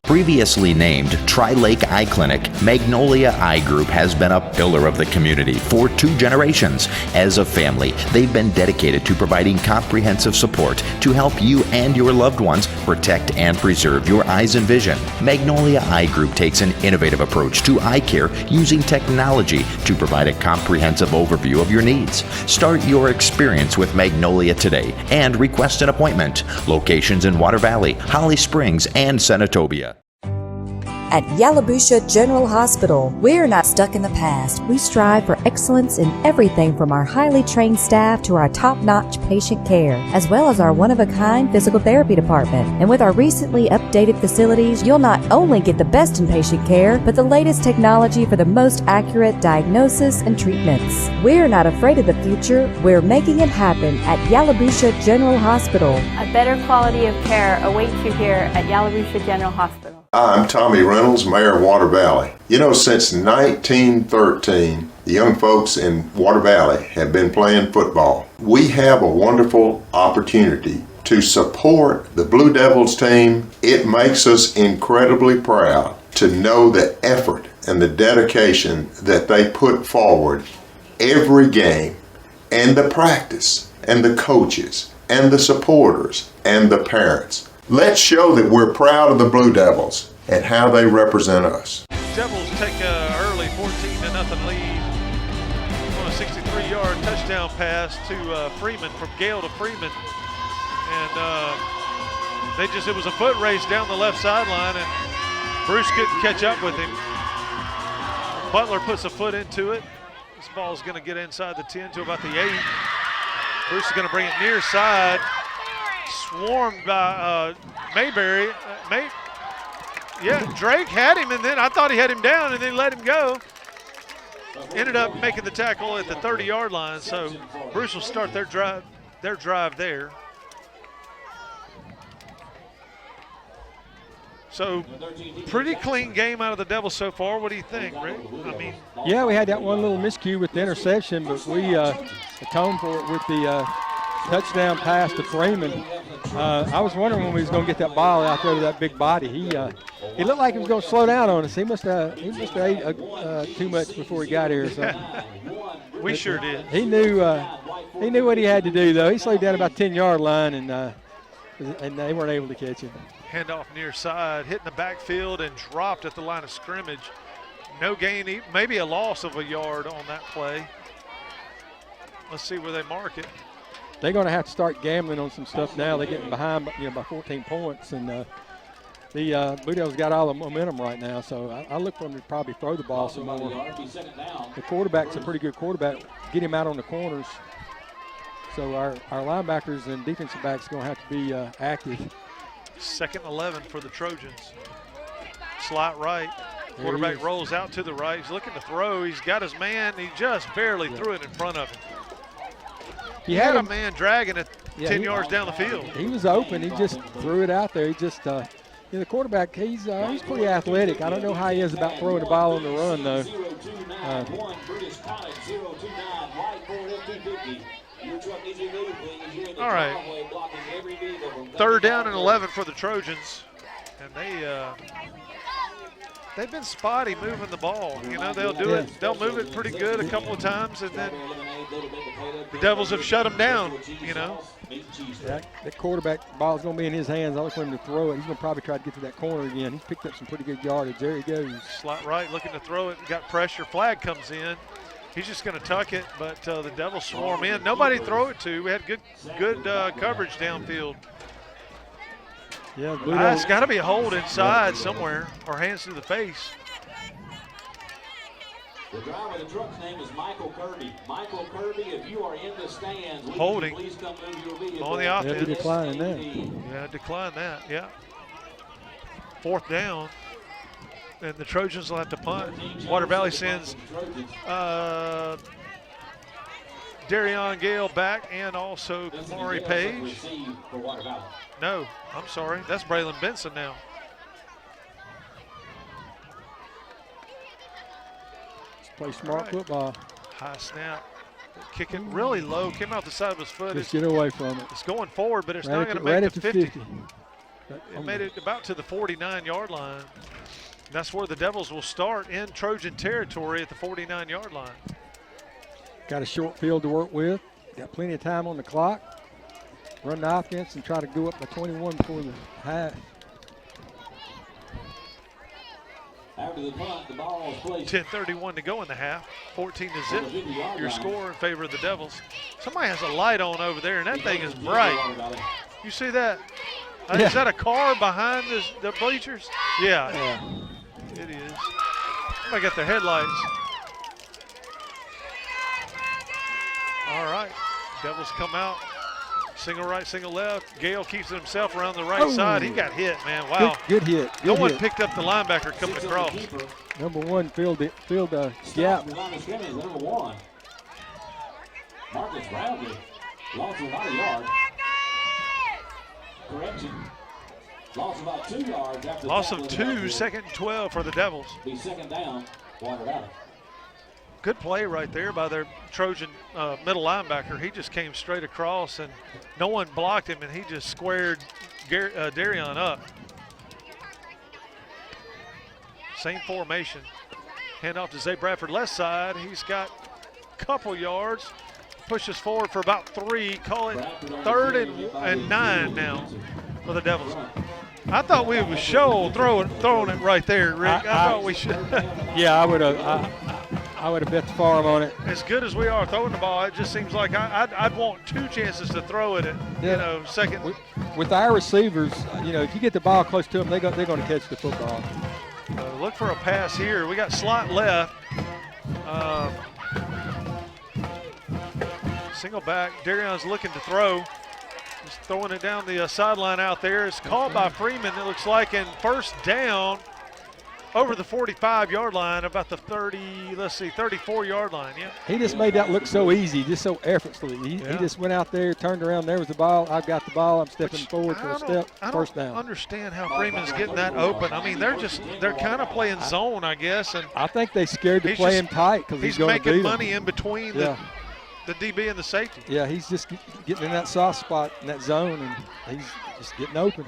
Previously named Tri-Lake Eye Clinic, Magnolia Eye Group has been a pillar of the community for 2 generations. As a family, they've been dedicated to providing comprehensive support to help you and your loved ones protect and preserve your eyes and vision. Magnolia Eye Group takes an innovative approach to eye care using technology to provide a comprehensive overview of your needs. Start your experience with Magnolia today and request an appointment. Locations in Water Valley, Holly Springs, and Senatobia. At Yalabusha General Hospital, we're not stuck in the past. We strive for excellence in everything from our highly trained staff to our top-notch patient care, as well as our one-of-a-kind physical therapy department. And with our recently updated facilities, you'll not only get the best in patient care, but the latest technology for the most accurate diagnosis and treatments. We're not afraid of the future. We're making it happen at Yalabusha General Hospital. A better quality of care awaits you here at Yalabusha General Hospital. I'm Tommy Reynolds, Mayor of Water Valley. You know, since 1913, the young folks in Water Valley have been playing football. We have a wonderful opportunity to support the Blue Devils team. It makes us incredibly proud to know the effort and the dedication that they put forward every game, and the practice, and the coaches, and the supporters, and the parents. Let's show that we're proud of the Blue Devils and how they represent us. Devils take an early 14-0 lead on a 63-yard touchdown pass to Freeman, from Gale to Freeman. And it was a foot race down the left sideline, and Bruce couldn't catch up with him. Butler puts a foot into it. This ball is going to get inside the 10 to about the 8. Bruce is going to bring it near side. Swarmed by Mayberry. Drake had him, and then I thought he had him down, and then let him go. Ended up making the tackle at the 30-yard line, so Bruce will start their drive there. So pretty clean game out of the Devils so far. What do you think, Rick? I mean, yeah, we had that one little miscue with the interception, but we atoned for it with the touchdown pass to Freeman. I was wondering when we was going to get that ball out there to that big body. He looked like he was going to slow down on us. He must have ate too much before he got here. So. We sure did. He knew what he had to do, though. He slowed down about 10-yard line, and they weren't able to catch him. Handoff near side, hitting the backfield and dropped at the line of scrimmage. No gain, maybe a loss of a yard on that play. Let's see where they mark it. They're going to have to start gambling on some stuff now. They're getting behind, by 14 points, and the Blue Devils got all the momentum right now. So I look for them to probably throw the ball some more. The quarterback's a pretty good quarterback. Get him out on the corners. So our linebackers and defensive backs are going to have to be active. 2nd and 11 for the Trojans. Slot right. Quarterback rolls out to the right. He's looking to throw. He's got his man. He just barely threw it in front of him. He had a man dragging it 10 yards down the field. He was open. He just threw it out there. He just, the quarterback, he's pretty athletic. I don't know how he is about throwing the ball on the run, though. All right. 3rd down and 11 for the Trojans. And they've been spotty moving the ball. They'll do it. They'll move it pretty good a couple of times, and then the Devils have shut them down, That quarterback ball's going to be in his hands. I look for him to throw it. He's going to probably try to get to that corner again. He's picked up some pretty good yardage. There he goes. Slot right, looking to throw it. Got pressure. Flag comes in. He's just going to tuck it, but the Devils swarm in. Nobody to throw it to. We had good coverage downfield. Yeah, It's got to be a hold inside somewhere, or hands to the face. The driver of the truck's name is Michael Kirby. Michael Kirby, if you are in the stands, holding please come move your vehicle. on the offense. Decline that. Yeah, decline that. Yeah. 4th down. And the Trojans will have to punt. Water Valley sends Darion Gale back and also Kamari Page. No, I'm sorry. That's Braylon Benson now. Play smart football. High snap. Kick it really low. Came out the side of his foot. Just get away from it. It's going forward, but it's Right not at going to the- right make at the the 50. 50. It made it about to the 49-yard line. That's where the Devils will start in Trojan territory at the 49-yard line. Got a short field to work with. Got plenty of time on the clock. Run the offense and try to go up by 21 before the half. After the punt, the ball is placed. 10:31 to go in the half. 14 to zip. Your score in favor of the Devils. Somebody has a light on over there, and that thing is bright. You see that? Yeah. Is that a car behind the bleachers? Yeah, it is. Somebody got their headlights. All right, Devils come out. Single right, single left. Gale keeps it himself around the right side. He got hit, man. Wow. Good hit. No Good one hit. picked up the linebacker coming across. Number one filled a gap. Line of scrimmage, number 1. Marcus Brownlee lost about a yard. Correction. Lost about 2 yards after Loss the of tackle. 2, second and 12 for the Devils. Be second down, Water Valley. Good play right there by their Trojan middle linebacker. He just came straight across, and no one blocked him, and he just squared Darion up. Same formation. Hand off to Zay Bradford, left side. He's got a couple yards. Pushes forward for about 3. Call it 3rd and 9 now for the Devils. I thought we would show throwing it right there, Rick. I thought we should. Yeah, I would have bet the farm on it. As good as we are throwing the ball, it just seems like I'd want 2 chances to throw it at, second. With our receivers, if you get the ball close to them, they're going to catch the football. Look for a pass here. We got slot left. Single back. Darion's looking to throw. Just throwing it down the sideline out there. It's called by Freeman, it looks like, and first down over the 45-yard line, about the 34-yard line. Yeah. He just made that look so easy, just so effortlessly. He just went out there, turned around, there was the ball. I've got the ball. I'm stepping forward for a step. First down. I don't understand how Freeman's getting that open. I mean, they're kind of playing zone, I guess. And I think they scared to play him tight because he's going to beat making them. money in between the DB and the safety. Yeah, he's just getting in that soft spot in that zone, and he's just getting open.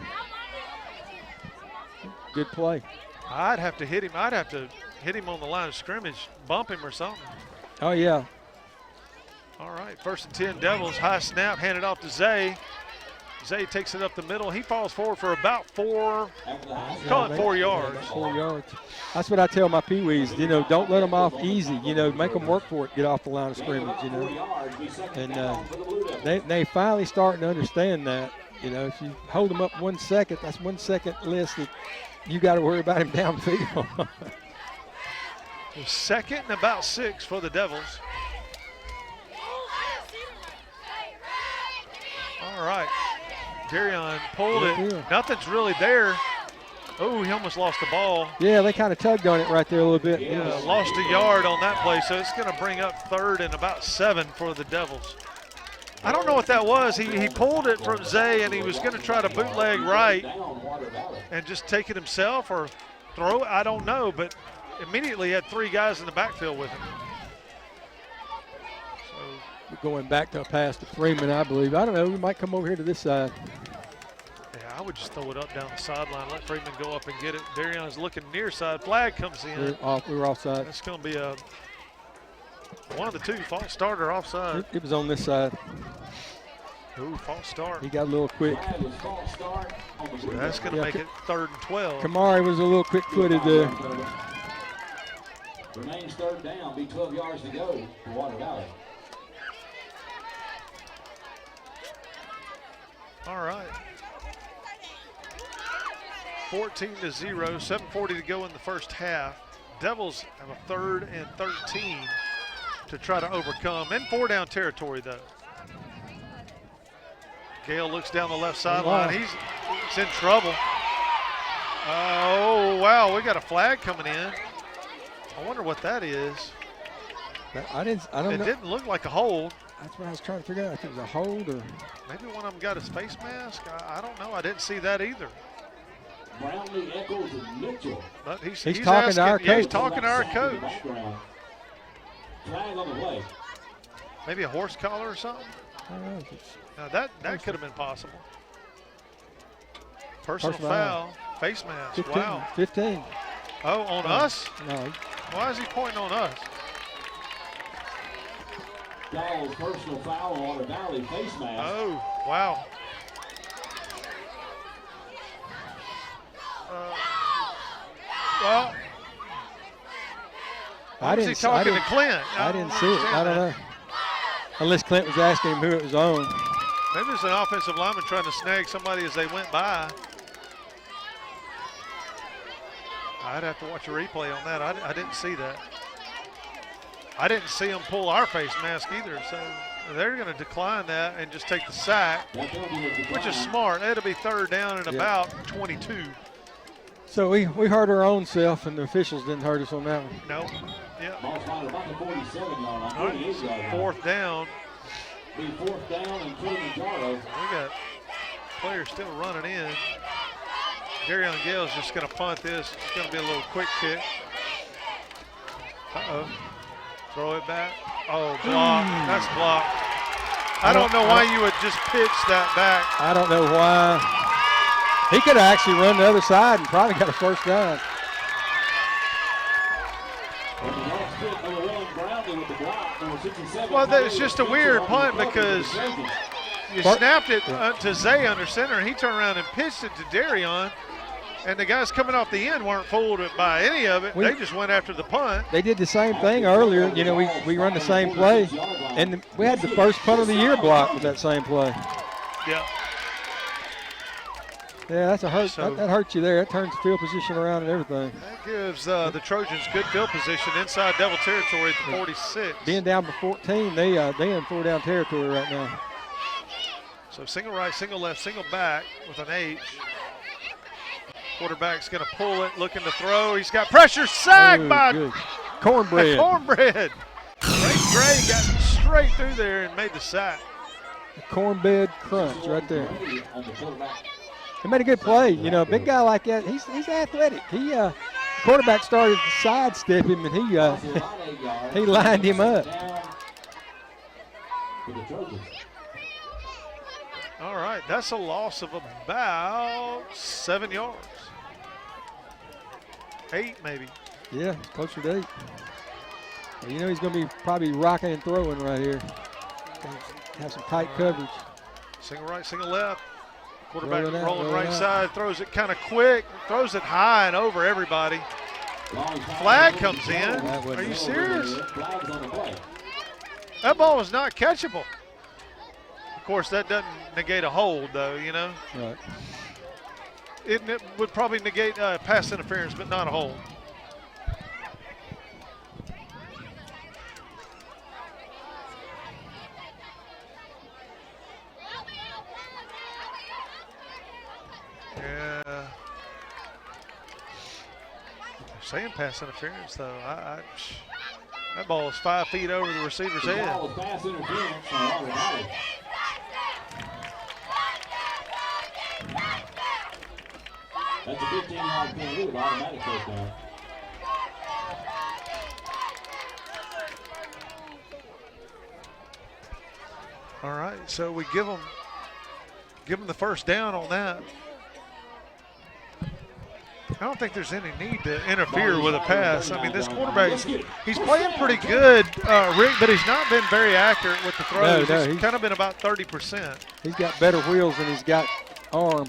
Good play. I'd have to hit him. I'd have to hit him on the line of scrimmage, bump him or something. Oh, yeah. All right, 1st and 10 Devils. High snap, handed off to Zay. Zay takes it up the middle. He falls forward for about 4 yards. 4 yards. That's what I tell my peewees, don't let them off easy. Make them work for it, get off the line of scrimmage, And they finally starting to understand that. If you hold them up 1 second, that's 1 second less that you got to worry about him downfield. Second and about 6 for the Devils. All right. Darion pulled it. Nothing's really there. Oh, he almost lost the ball. Yeah, they kind of tugged on it right there a little bit. Yeah, lost a yard on that play, so it's going to bring up 3rd and about 7 for the Devils. I don't know what that was. He pulled it from Zay, and he was going to try to bootleg right and just take it himself or throw it. I don't know, but immediately had 3 guys in the backfield with him. So going back to a pass to Freeman, I believe. I don't know. We might come over here to this side. Yeah, I would just throw it up down the sideline, let Freeman go up and get it. Darion's looking near side. Flag comes in. We were offside. It's going to be one of the 2, false start or offside. It was on this side. Ooh, false start. He got a little quick. So that's going to make it 3rd and 12. Kamari was a little quick-footed there. Remains 3rd down, be 12 yards to go for Water Valley. All right. 14-0, 7:40 to go in the first half. Devils have a 3rd and 13 to try to overcome. In 4-down territory, though. Gale looks down the left sideline. He's in trouble. Oh, wow, we got a flag coming in. I wonder what that is. I don't know. It didn't look like a hold. That's what I was trying to figure out, if it was a hold or. Maybe one of them got his face mask. I don't know. I didn't see that either. Brownlee, Eccles, and Mitchell. But he's talking asking, to our coach. Yeah, he's talking to our coach. Flag on the way. Maybe a horse collar or something. I don't know if it's Now that could have been possible. Personal foul. Face mask. 15. Wow. 15. Oh, on us? No. Why is he pointing on us? Gall's personal foul on Water Valley, face mask. Oh, wow. Well, I didn't. he talking to Clint? I didn't see it. I don't know. Unless Clint was asking him who it was on. Maybe it's an offensive lineman trying to snag somebody as they went by. I'd have to watch a replay on that. I didn't see that. I didn't see him pull our face mask either, so they're going to decline that and just take the sack, which is smart. It'll be third down and about 22. So we hurt our own self, and the officials didn't hurt us on that one. Nope. Yeah. About the 47-yard line, All right. Fourth down. Be fourth down and Kilimanjaro. We got players still running in. Darion Gale's just going to punt this. It's going to be a little quick kick. Uh-oh. Throw it back. Oh, block. That's blocked. I don't know why you would just pitch that back. I don't know why. He could have actually run the other side and probably got a first down. Well, it's just a weird punt because you snapped it to Zay under center, and he turned around and pitched it to Darion. And the guys coming off the end weren't fooled by any of it. They just went after the punt. They did the same thing earlier. You know, we run the same play. And we had the first punt of the year blocked with that same play. Yeah. Yeah, that's a hurt. That hurts you there. It turns the field position around and everything. That gives the Trojans good field position inside double territory at the 46. Being down by 14, they in 4-down territory right now. So single right, single left, single back with an H. Quarterback's going to pull it, looking to throw. He's got pressure, sacked by Cornbread. Cornbread. Gray got straight through there and made the sack. The cornbread crunch right there. He made a good play. You know, a big guy like that, he's athletic. The quarterback started to sidestep him, and he lined him up. All right, that's a loss of about 7 yards. 8 maybe. Yeah, closer to 8. Well, you know he's going to be probably rocking and throwing right here. Have some tight coverage. Single right, single left. Quarterback rolling right side, throws it kind of quick, throws it high and over everybody. Flag comes in. Are you serious? That ball was not catchable. Of course, that doesn't negate a hold, though, you know. Right. It would probably negate pass interference, but not a hold. Yeah. They're saying pass interference, though. That ball is 5 feet over the receiver's head. Pass interference from Water Valley. That's a 15-yard penalty with automatic first down. All right, so we give them the first down on that. I don't think there's any need to interfere with a pass. I mean, this quarterback, he's playing pretty good, Rick, but he's not been very accurate with the throws. No, he's kind of been about 30%. He's got better wheels than he's got arm.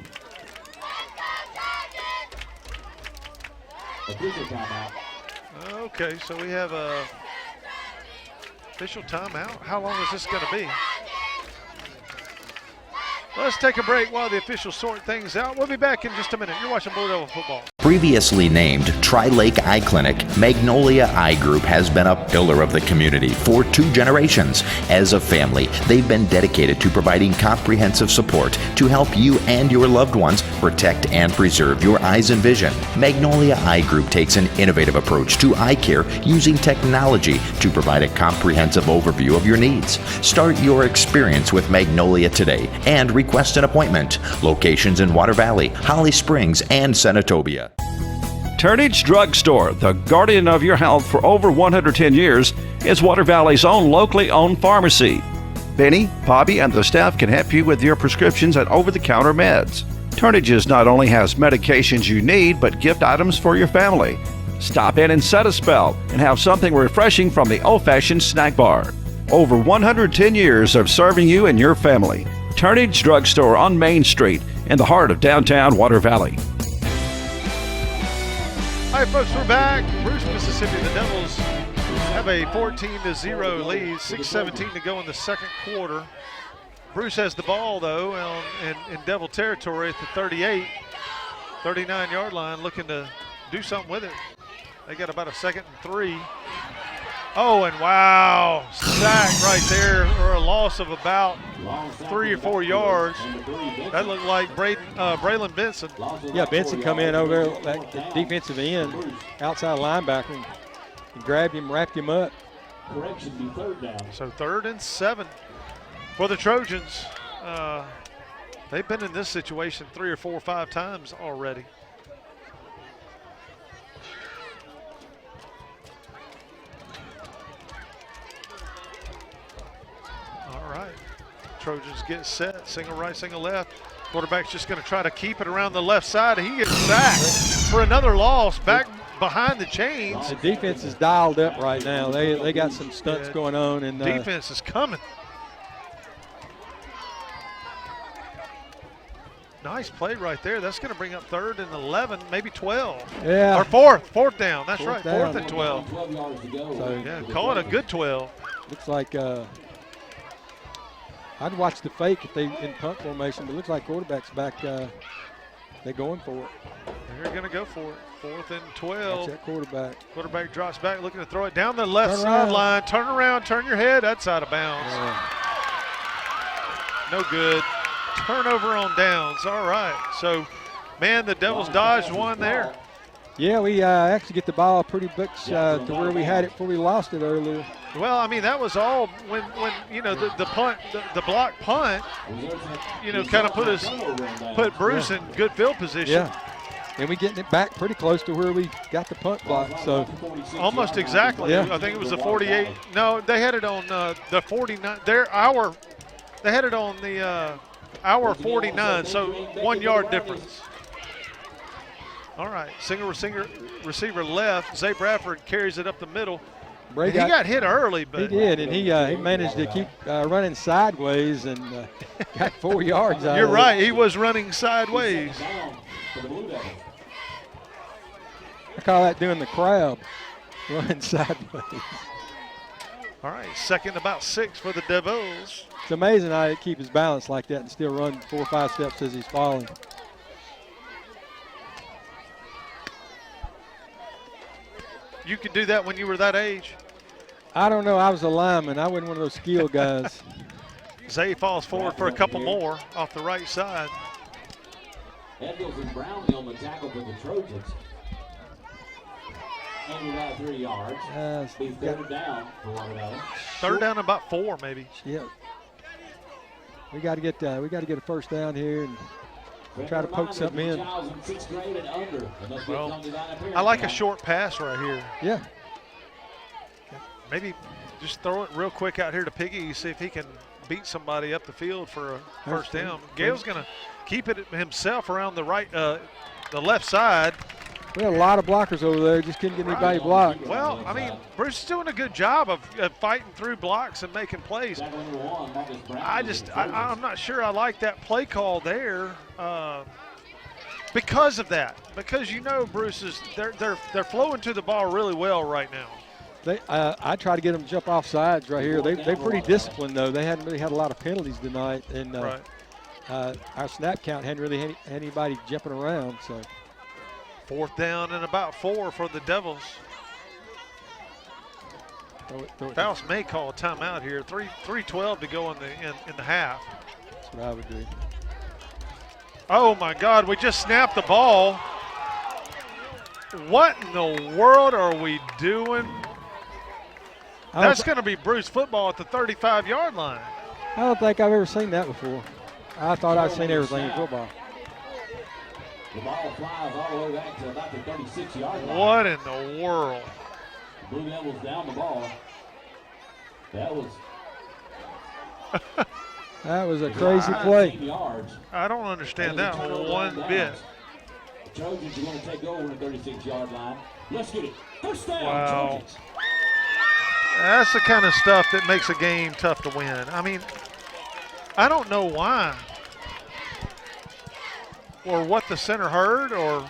Okay, so we have a official timeout. How long is this going to be? Let's take a break while the officials sort things out. We'll be back in just a minute. You're watching Blue Devil Football. Previously named Tri-Lake Eye Clinic, Magnolia Eye Group has been a pillar of the community for 2 generations. As a family, they've been dedicated to providing comprehensive support to help you and your loved ones protect and preserve your eyes and vision. Magnolia Eye Group takes an innovative approach to eye care using technology to provide a comprehensive overview of your needs. Start your experience with Magnolia today and request an appointment. Locations in Water Valley, Holly Springs, and Senatobia. Turnage Drugstore, the guardian of your health for over 110 years, is Water Valley's own locally owned pharmacy. Benny, Bobby, and the staff can help you with your prescriptions and over-the-counter meds. Turnages not only has medications you need, but gift items for your family. Stop in and set a spell and have something refreshing from the old-fashioned snack bar. Over 110 years of serving you and your family. Turnage Drugstore on Main Street in the heart of downtown Water Valley. All right, folks, we're back. Bruce, Mississippi, the Devils have a 14-0 lead, 6:17 to go in the second quarter. Bruce has the ball, though, in Devil territory at the 39-yard line, looking to do something with it. They got about a 2nd and 3. Oh, and wow, sack right there, or a loss of about 3 or 4 yards. That looked like Braylon Benson. Yeah, Benson come in over there, that defensive end, outside linebacker, and grabbed him, wrapped him up. So 3rd and 7 for the Trojans. They've been in this situation 3 or 4 or 5 times already. All right, Trojans get set, single right, single left. Quarterback's just going to try to keep it around the left side. He gets sacked for another loss back behind the chains. The defense is dialed up right now. They got some stunts going on. And defense is coming. Nice play right there. That's going to bring up 3rd and 11, maybe 12. Yeah. Or 4th down. That's right, down. 4th and 12. So, yeah, call it a good 12. Looks like I'd watch the fake if they in punt formation, but it looks like quarterback's back. They're going for it. They're going to go for it. 4th and 12. Watch that quarterback. Quarterback drops back, looking to throw it down the left sideline. Turn around, turn your head. That's out of bounds. Yeah. No good. Turnover on downs. All right. So, man, the Devils dodged one there. Yeah, we actually get the ball pretty much to where we had it before we lost it earlier. Well, I mean, that was all when you know, the punt, the block punt, you know, kind of put Bruce in good field position. Yeah. And we getting it back pretty close to where we got the punt block. So almost exactly. Yeah. I think it was the 48. No, they had it on the 49. They had it on the our 49. So 1 yard difference. All right, single receiver left. Zay Bradford carries it up the middle. He got hit early, but he did, and he managed to keep running sideways and got 4 yards out You're of it. right, he was running sideways. I call that doing the crab, running sideways. All right, 2nd about 6 for the Devils. It's amazing how he keep his balance like that and still run 4 or 5 steps as he's falling. You could do that when you were that age? I don't know. I was a lineman. I wasn't one of those skill guys. Zay falls forward for a couple more off the right side. Edwards and Brownlee on the tackle for the Trojans. And about 3 yards. Be 3rd down for Water Valley. 3rd down, about 4 maybe. Yeah. We got to get a 1st down here and try to poke something in. Well, I like a short pass right here. Yeah. Maybe just throw it real quick out here to Piggy, see if he can beat somebody up the field for a 1st down. Gale's going to keep it himself around the left side. We had a lot of blockers over there, just couldn't get anybody blocked. Well, I mean, Bruce is doing a good job of fighting through blocks and making plays. I'm not sure I like that play call there because of that. Because you know, Bruce they're flowing to the ball really well right now. I try to get them to jump off sides right here. They're pretty disciplined though. They hadn't really had a lot of penalties tonight, and our snap count hadn't really had anybody jumping around. So 4th down and about 4 for the Devils. Faust may call a timeout here. 3:12 to go in the half. That's what I would do. Oh my God, we just snapped the ball. What in the world are we doing? That's going to be Bruce football at the 35-yard line. I don't think I've ever seen that before. I thought I'd seen everything in football. The ball flies all the way back to about the 36-yard line. What in the world? Blue Devils down the ball. That was that was a crazy play. Yards. I don't understand that one bit. The Trojans are going to take over the 36-yard line. Let's get it. First down, Wow. Trojans. That's the kind of stuff that makes a game tough to win. I mean, I don't know why. Or what the center heard, or,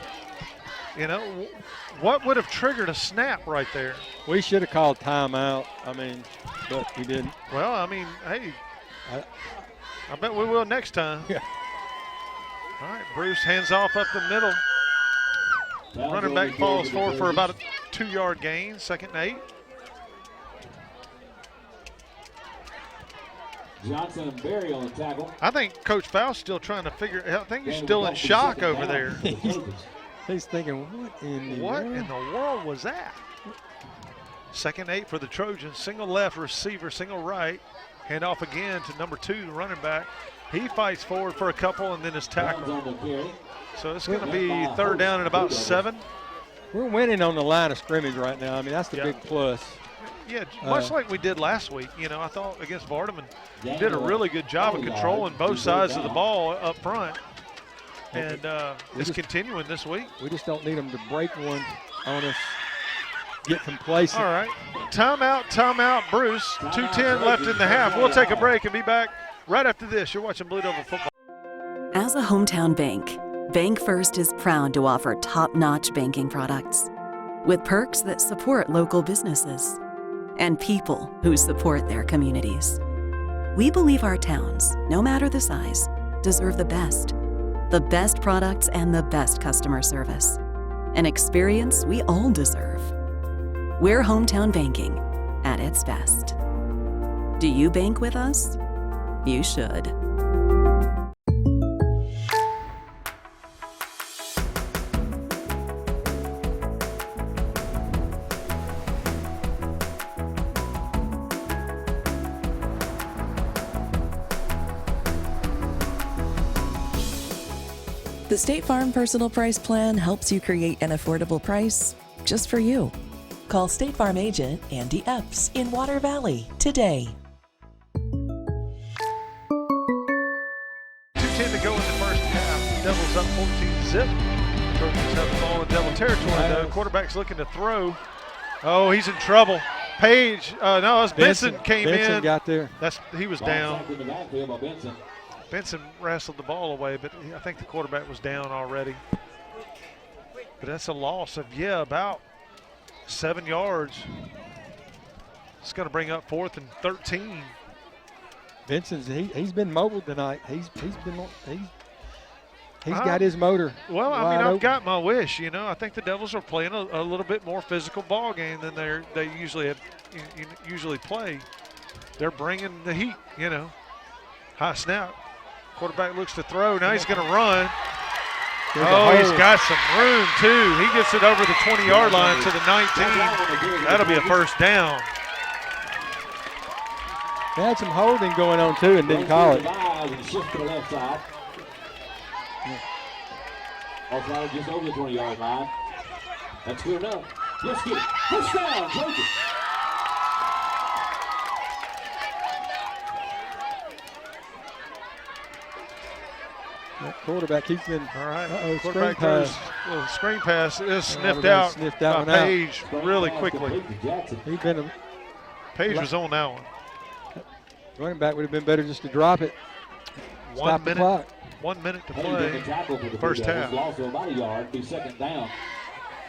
what would have triggered a snap right there? We should have called timeout. I mean, but he didn't. Well, I mean, hey, I bet we will next time. Yeah. All right, Bruce hands off up the middle. Running back falls forward for about a 2-yard gain, 2nd and 8. Johnson and Berry on the tackle. I think Coach Faust still trying to I think he's still in shock over there. He's thinking, what in the world was that? 2nd and 8 for the Trojans. Single left receiver, single right. Hand off again to number 2, the running back. He fights forward for a couple and then is tackled. So it's going to be 3rd down and about 7. We're winning on the line of scrimmage right now. I mean, that's the big plus. Yeah, much like we did last week. I thought against Vardaman, did a really good job of controlling both sides of the ball up front. And it's continuing this week. We just don't need them to break one on us, get complacent. All right, timeout, Bruce. 2:10 left in the half. We'll take a break and be back right after this. You're watching Blue Devil Football. As a hometown bank, Bank First is proud to offer top-notch banking products with perks that support local businesses and people who support their communities. We believe our towns, no matter the size, deserve the best products and the best customer service, an experience we all deserve. We're hometown banking at its best. Do you bank with us? You should. The State Farm Personal Price Plan helps you create an affordable price just for you. Call State Farm agent Andy Epps in Water Valley today. 2:10 to go in the first half. Devils up 14-zip. Trojans have the ball in Devil territory. The quarterback's looking to throw. Oh, he's in trouble. Page, no, it's Benson came Benson in. Got there. He was down. Benson wrestled the ball away, but I think the quarterback was down already. But that's a loss of, about 7 yards. It's going to bring up 4th and 13. Benson's he's been mobile tonight. He's got his motor. Well, I mean, I've open. got my wish. I think the Devils are playing a little bit more physical ball game than they usually play. They're bringing the heat. High snap. Quarterback looks to throw. Now he's going to run. He's got some room, too. He gets it over the 20-yard line to the 19. That'll be a first down. They had some holding going on, too, and didn't call it. Shift to the left side. Offside just over the 20-yard line. That's good enough. Let's get it. First down, Trojan. That quarterback, he's been all right. Quarterback throws a screen pass is sniffed out by Page really quickly. Page was on that one. Running back would have been better just to drop it. Stop the clock. 1 minute to play. First half. Lost about a yard. Be 2nd down.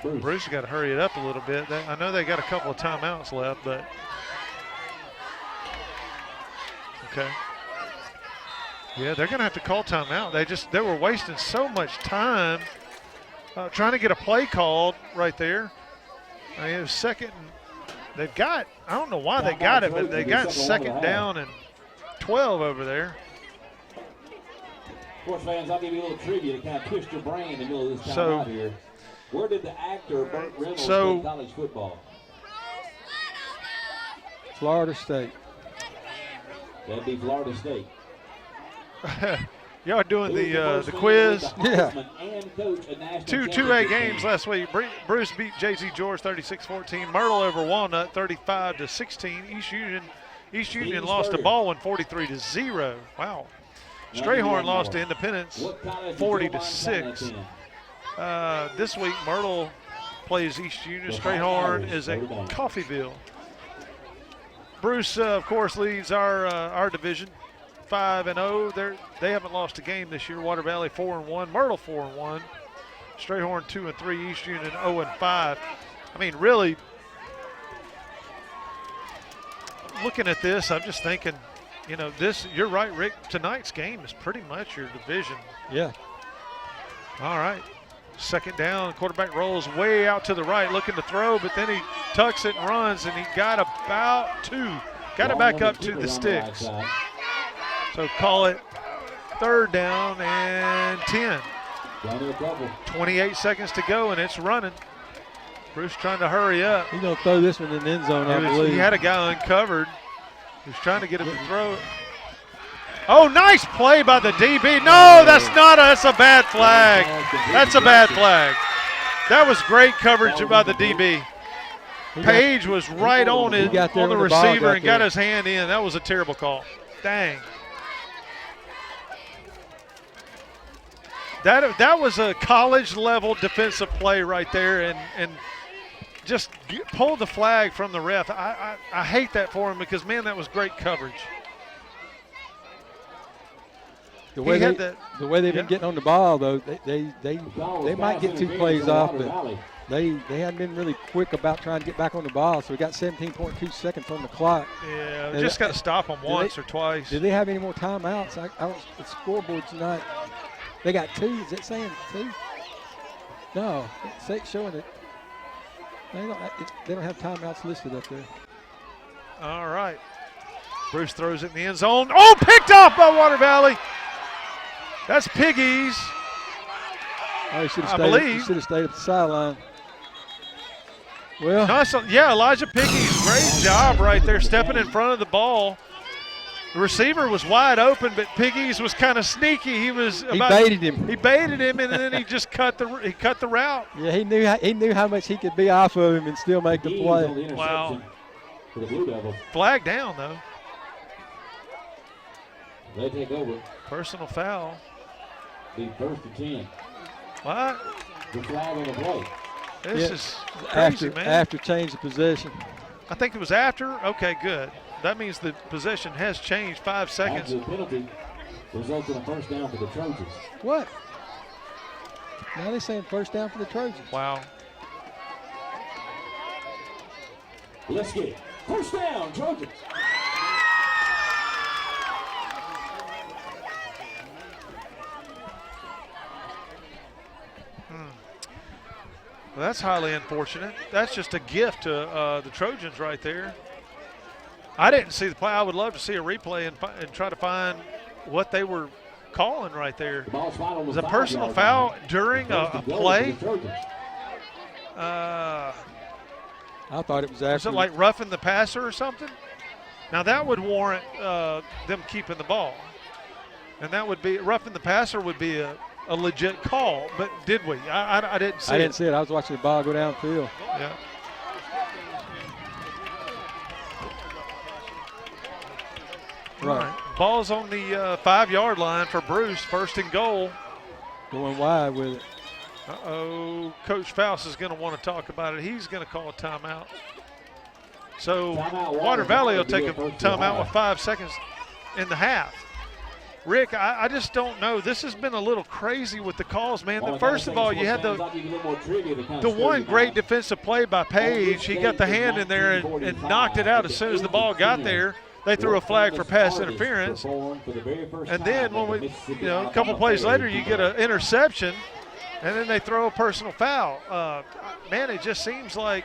Bruce has got to hurry it up a little bit. I know they got a couple of timeouts left, but okay. Yeah, they're going to have to call timeout. They were wasting so much time trying to get a play called right there. I mean, it was second. And they've got, I don't know why they got it, but they got second down and 12 over there. Sports fans, I'll give you a little trivia to kind of twist your brain in the middle of this time out here. Where did the actor Burt Reynolds play college football? Florida State. That'd be Florida State. Y'all doing the quiz? Yeah. 2A games last week. Bruce beat J.Z. George 36-14. Myrtle over Walnut 35-16. East Union lost to Baldwin 43-0. Wow. Strayhorn lost to Independence 40-6. This week Myrtle plays East Union. Strayhorn is at Coffeyville. Bruce, of course, leads our division, 5-0. They haven't lost a game this year. Water Valley 4-1, Myrtle 4-1, Strayhorn 2-3, East Union 0-5. I mean, really, looking at this, I'm just thinking, you know, this. You're right, Rick. Tonight's game is pretty much your division. Yeah. All right. Second down, quarterback rolls way out to the right, looking to throw, but then he tucks it and runs, and he got about 2. Got it back up to the sticks. So call it third down and 10. 28 seconds to go, and it's running. Bruce trying to hurry up. He's going to throw this one in the end zone, I believe. He had a guy uncovered. He was trying to get him to throw it. Oh, nice play by the DB. No, that's a bad flag. That's a bad flag. That was great coverage by the DB. Page was right on it, on the receiver and got his hand in. That was a terrible call. Dang. That was a college-level defensive play right there, and just pull the flag from the ref. I hate that for him because, man, that was great coverage. The way they've been getting on the ball, though, they might get 2 plays off, but they hadn't been really quick about trying to get back on the ball. So we got 17.2 seconds on the clock. Yeah, just got to stop them once or twice. Do they have any more timeouts? The scoreboard's not. They got 2. Is it saying 2? No, it's showing it. They don't have timeouts listed up there. All right. Bruce throws it in the end zone. Oh, picked off by Water Valley. That's Piggies. Oh, he should have stayed at the sideline. Well, yeah, Elijah Piggies, great job right there, stepping in front of the ball. The receiver was wide open, but Piggies was kind of sneaky. He baited him. He baited him, and then he just cut the route. Yeah, he knew how much he could be off of him and still make the play. Wow. Flag down though. They take over. Personal foul. Be first and 10. What? The flag on the play. This is crazy, man. After change of possession. I think it was after. Okay, good. That means the possession has changed 5 seconds. After the penalty results in a first down for the Trojans. What? Now they're saying first down for the Trojans. Wow. Let's get it. First down, Trojans. Well, that's highly unfortunate. That's just a gift to the Trojans right there. I didn't see the play. I would love to see a replay and try to find what they were calling right there. Was a personal foul during a play? I thought it was after. Was it like roughing the passer or something? Now that would warrant them keeping the ball. And that would be, roughing the passer would be a legit call, but did we? I didn't see it. I didn't see it. I was watching the ball go downfield. Yeah. Right. Ball's on the 5-yard line for Bruce, first and goal. Going wide with it. Uh-oh, Coach Faust is going to want to talk about it. He's going to call a timeout. So Water Valley will take a timeout with 5 seconds in the half. Rick, I just don't know. This has been a little crazy with the calls, man. First of all, you had the one great defensive play by Page. He got the hand in there and knocked it out as soon as the ball got there. They threw a flag for pass interference. And then when a couple plays later, you get an interception. And then they throw a personal foul. Man, it just seems like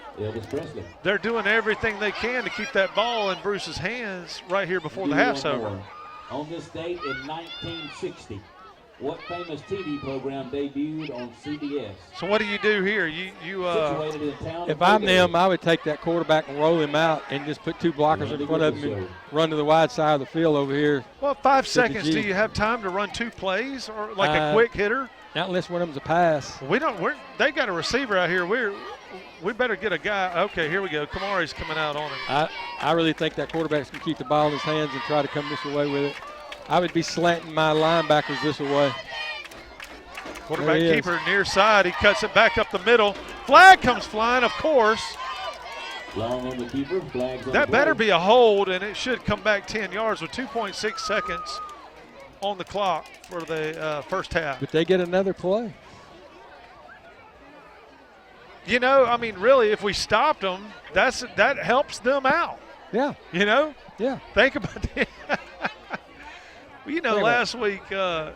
they're doing everything they can to keep that ball in Bruce's hands right here before the half's over. On this date in 1960, what famous TV program debuted on CBS? So what do you do here? If I'm them, I would take that quarterback and roll him out and just put 2 blockers in front of him and run to the wide side of the field over here. Well, 5 seconds. Do you have time to run 2 plays or like a quick hitter? Not unless one of them's a pass. They got a receiver out here. We better get a guy. Okay, here we go. Kamari's coming out on him. I really think that quarterback's going to keep the ball in his hands and try to come this way with it. I would be slanting my linebackers this way. Quarterback keeper near side. He cuts it back up the middle. Flag comes flying, of course. Long on the keeper. Flags on that the better play. be a hold, and it should come back 10 yards with 2.6 seconds on the clock for the first half. But they get another play. You know, I mean, really, if we stopped them, that helps them out. Yeah. You know? Yeah. Think about that. Well, you know, last week. The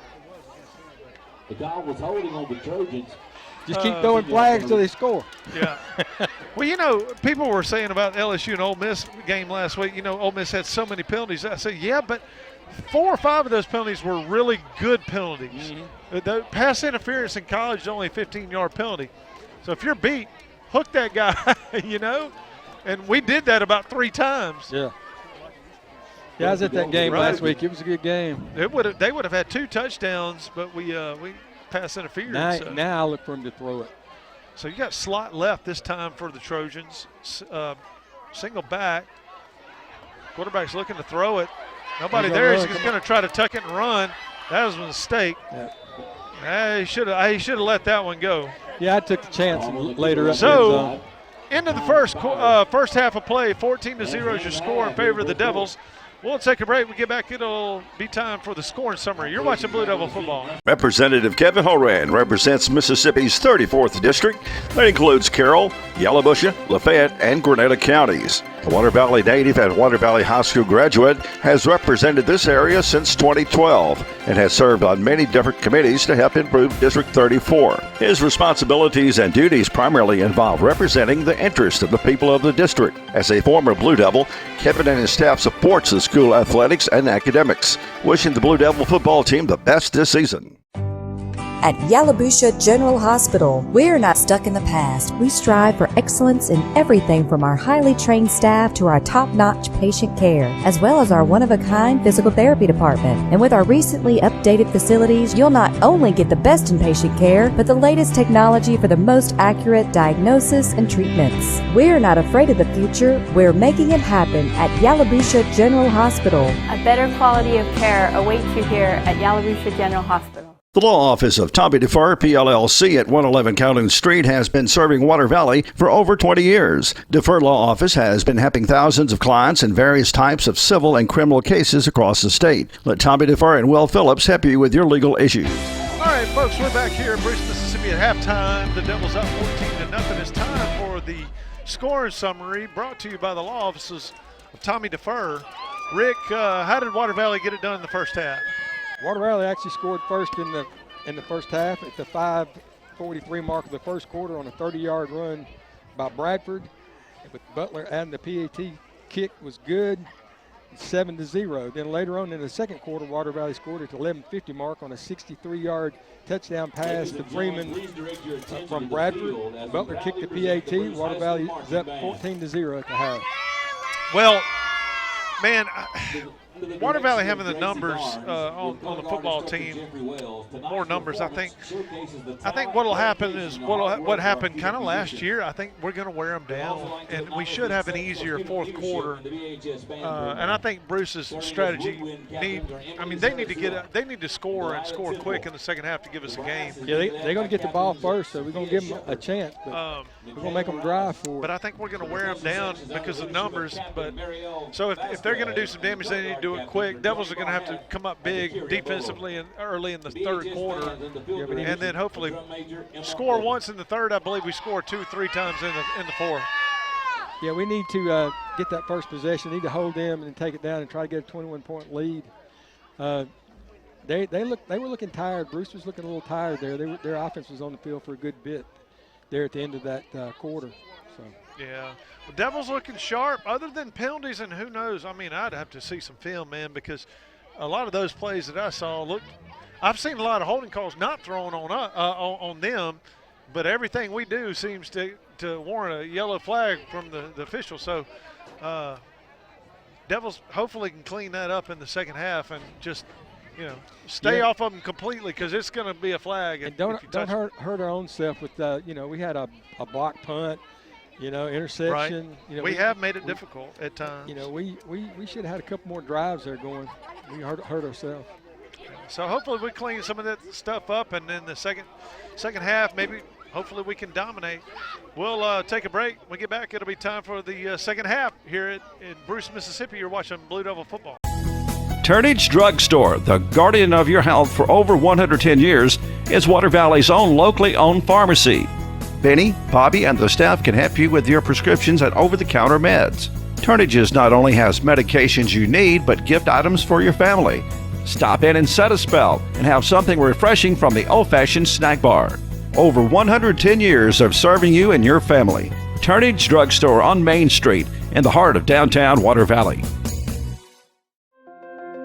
guy was holding on the Trojans. Just keep throwing flags till they score. Yeah. Well, you know, people were saying about LSU and Ole Miss game last week, you know, Ole Miss had so many penalties. I said, yeah, but 4 or 5 of those penalties were really good penalties. Mm-hmm. The pass interference in college is only a 15-yard penalty. So if you're beat, hook that guy, you know. And we did that about 3 times. Yeah. Yeah, I was at that game last week. It was a good game. They would have had 2 touchdowns, but we pass interference. Now I look for him to throw it. So you got slot left this time for the Trojans. Single back. Quarterback's looking to throw it. Nobody there. He's just going to try to tuck it and run. That was a mistake. Yeah. He should have let that one go. Yeah, I took the chance later up. So, into the first half of play, 14-0 is your score in favor of the Devils. We'll take a break. We get back. It'll be time for the scoring summary. You're watching Blue Devil football. Representative Kevin Horan represents Mississippi's 34th District. That includes Carroll, Yalobusha, Lafayette, and Grenada counties. The Water Valley native and Water Valley High School graduate has represented this area since 2012 and has served on many different committees to help improve District 34. His responsibilities and duties primarily involve representing the interests of the people of the district. As a former Blue Devil, Kevin and his staff supports the school athletics and academics, wishing the Blue Devil football team the best this season. At Yalobusha General Hospital, we're not stuck in the past. We strive for excellence in everything from our highly trained staff to our top-notch patient care, as well as our one-of-a-kind physical therapy department. And with our recently updated facilities, you'll not only get the best in patient care, but the latest technology for the most accurate diagnosis and treatments. We're not afraid of the future. We're making it happen at Yalobusha General Hospital. A better quality of care awaits you here at Yalobusha General Hospital. The law office of Tommy DeFer, PLLC at 111 Cowden Street has been serving Water Valley for over 20 years. DeFer Law Office has been helping thousands of clients in various types of civil and criminal cases across the state. Let Tommy DeFer and Will Phillips help you with your legal issues. All right, folks, we're back here in Bruce, Mississippi at halftime. The Devils up 14-0. It's time for the scoring summary brought to you by the law offices of Tommy DeFer. Rick, how did Water Valley get it done in the first half? Water Valley actually scored first in the first half at the 5:43 mark of the first quarter on a 30-yard run by Bradford. With Butler and the PAT kick was good, 7-0. Then later on in the second quarter, Water Valley scored at the 11:50 mark on a 63-yard touchdown pass to Freeman from Bradford. Butler kicked the PAT. Water Valley is up 14-0 at the half. Well, man, Water Valley having the numbers on the football team, more numbers. I think what will happen is what happened kind of last year. I think we're going to wear them down, and we should have an easier fourth quarter. And I think Bruce's strategy they need to score and score quick in the second half to give us a game. Yeah, they're going to get the ball first, so we're going to give them a chance. But we're going to make them drive for it. But I think we're going to wear them down because of numbers. But so if they're going to do some damage, they need to do it quick. Devils are going to have to come up big defensively and early in the third quarter, and then hopefully score once in the third. I believe we scored 2-3 times in the fourth. Yeah, we need to get that first possession. Need to hold them and take it down and try to get a 21-point lead. they were looking tired. Bruce was looking a little tired there. Their offense was on the field for a good bit there at the end of that quarter. So. Yeah. Well, Devils looking sharp other than penalties, and who knows. I mean, I'd have to see some film, man, because a lot of those plays that I saw looked – I've seen a lot of holding calls not thrown on them, but everything we do seems to warrant a yellow flag from the official. So Devils hopefully can clean that up in the second half and just – stay off of them completely, because it's going to be a flag. And don't hurt our own self with we had a block punt, interception. Right. We have made it difficult at times. We should have had a couple more drives there going. We hurt ourselves. So hopefully we clean some of that stuff up, and then the second half, hopefully we can dominate. We'll take a break. When we get back, it'll be time for the second half here in Bruce, Mississippi. You're watching Blue Devil football. Turnage Drugstore, the guardian of your health for over 110 years, is Water Valley's own locally owned pharmacy. Benny, Bobby, and the staff can help you with your prescriptions and over-the-counter meds. Turnage's not only has medications you need, but gift items for your family. Stop in and set a spell and have something refreshing from the old-fashioned snack bar. Over 110 years of serving you and your family. Turnage Drugstore on Main Street in the heart of downtown Water Valley.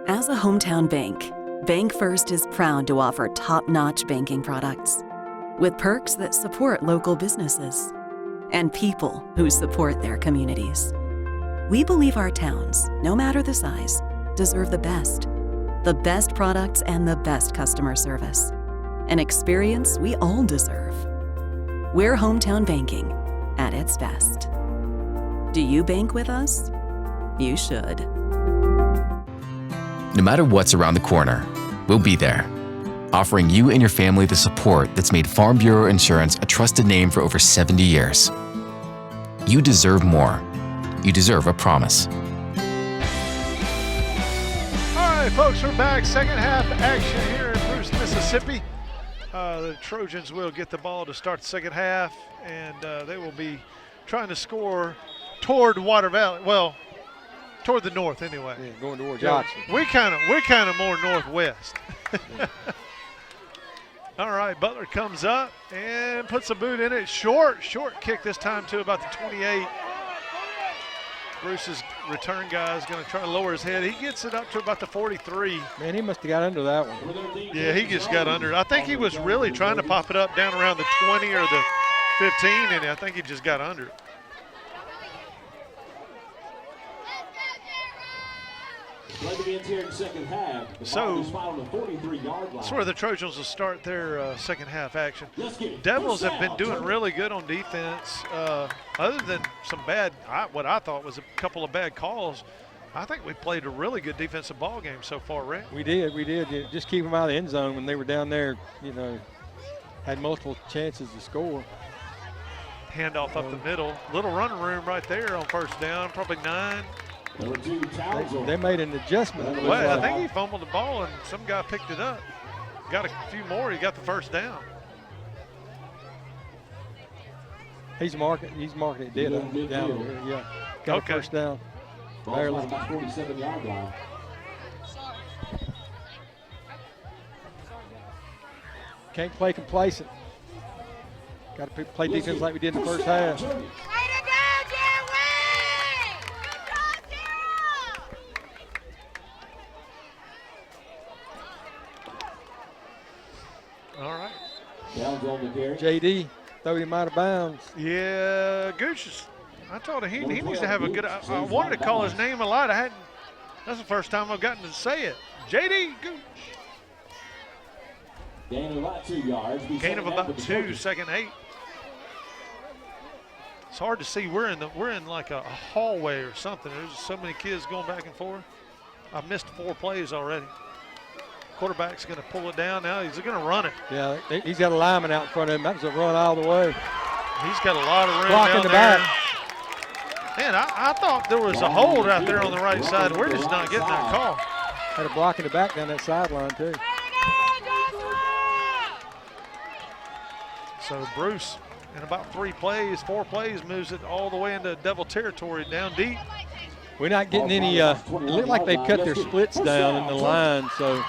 As a hometown bank, Bank First is proud to offer top-notch banking products with perks that support local businesses and people who support their communities. We believe our towns, no matter the size, deserve the best products and the best customer service, an experience we all deserve. We're hometown banking at its best. Do you bank with us? You should. No matter what's around the corner, we'll be there, offering you and your family the support that's made Farm Bureau Insurance a trusted name for over 70 years. You deserve more. You deserve a promise. All right, folks, we're back. Second half action here in Bruce, Mississippi. The Trojans will get the ball to start the second half, and they will be trying to score toward Water Valley. Well, toward the north, anyway. Yeah, going toward Jackson. We're kind of more northwest. All right, Butler comes up and puts a boot in it. Short kick this time to about the 28. Bruce's return guy is going to try to lower his head. He gets it up to about the 43. Man, he must have got under that one. Yeah, he just got under it. I think he was really trying to pop it up down around the 20 or the 15, and I think he just got under it. So that's where the Trojans will start their second half action. Devils have been doing really good on defense. Other than some what I thought was a couple of bad calls, I think we played a really good defensive ball game so far, Rick. We did. Just keep them out of the end zone when they were down there, had multiple chances to score. Handoff up the middle. Little running room right there on first down, probably 9. They made an adjustment. Well, I think he fumbled the ball and some guy picked it up. Got a few more. He got the first down. He's marking it dead down there. Yeah, got a first down. Barely. 47-yard line. Can't play complacent. Got to play defense like we did in the first half. All right. JD throwed him out of bounds. Yeah, Gooch I told him he needs to have a good. I wanted to call his name a lot. That's the first time I've gotten to say it. JD Gooch. Gain of about 2 yards. Gain of about 2, second 8. It's hard to see. We're in like a hallway or something. There's so many kids going back and forth. I've missed 4 plays already. Quarterback's going to pull it down now. He's going to run it. Yeah, he's got a lineman out in front of him. That was a run all the way. He's got a lot of room Block down in the there. back. Man, I thought there was a hold out there on the right side. We're just not getting that call. Had a block in the back down that sideline, too. So Bruce, in about 4 plays, moves it all the way into Devil territory, down deep. We're not getting any, it looked like they cut their splits down in the line, so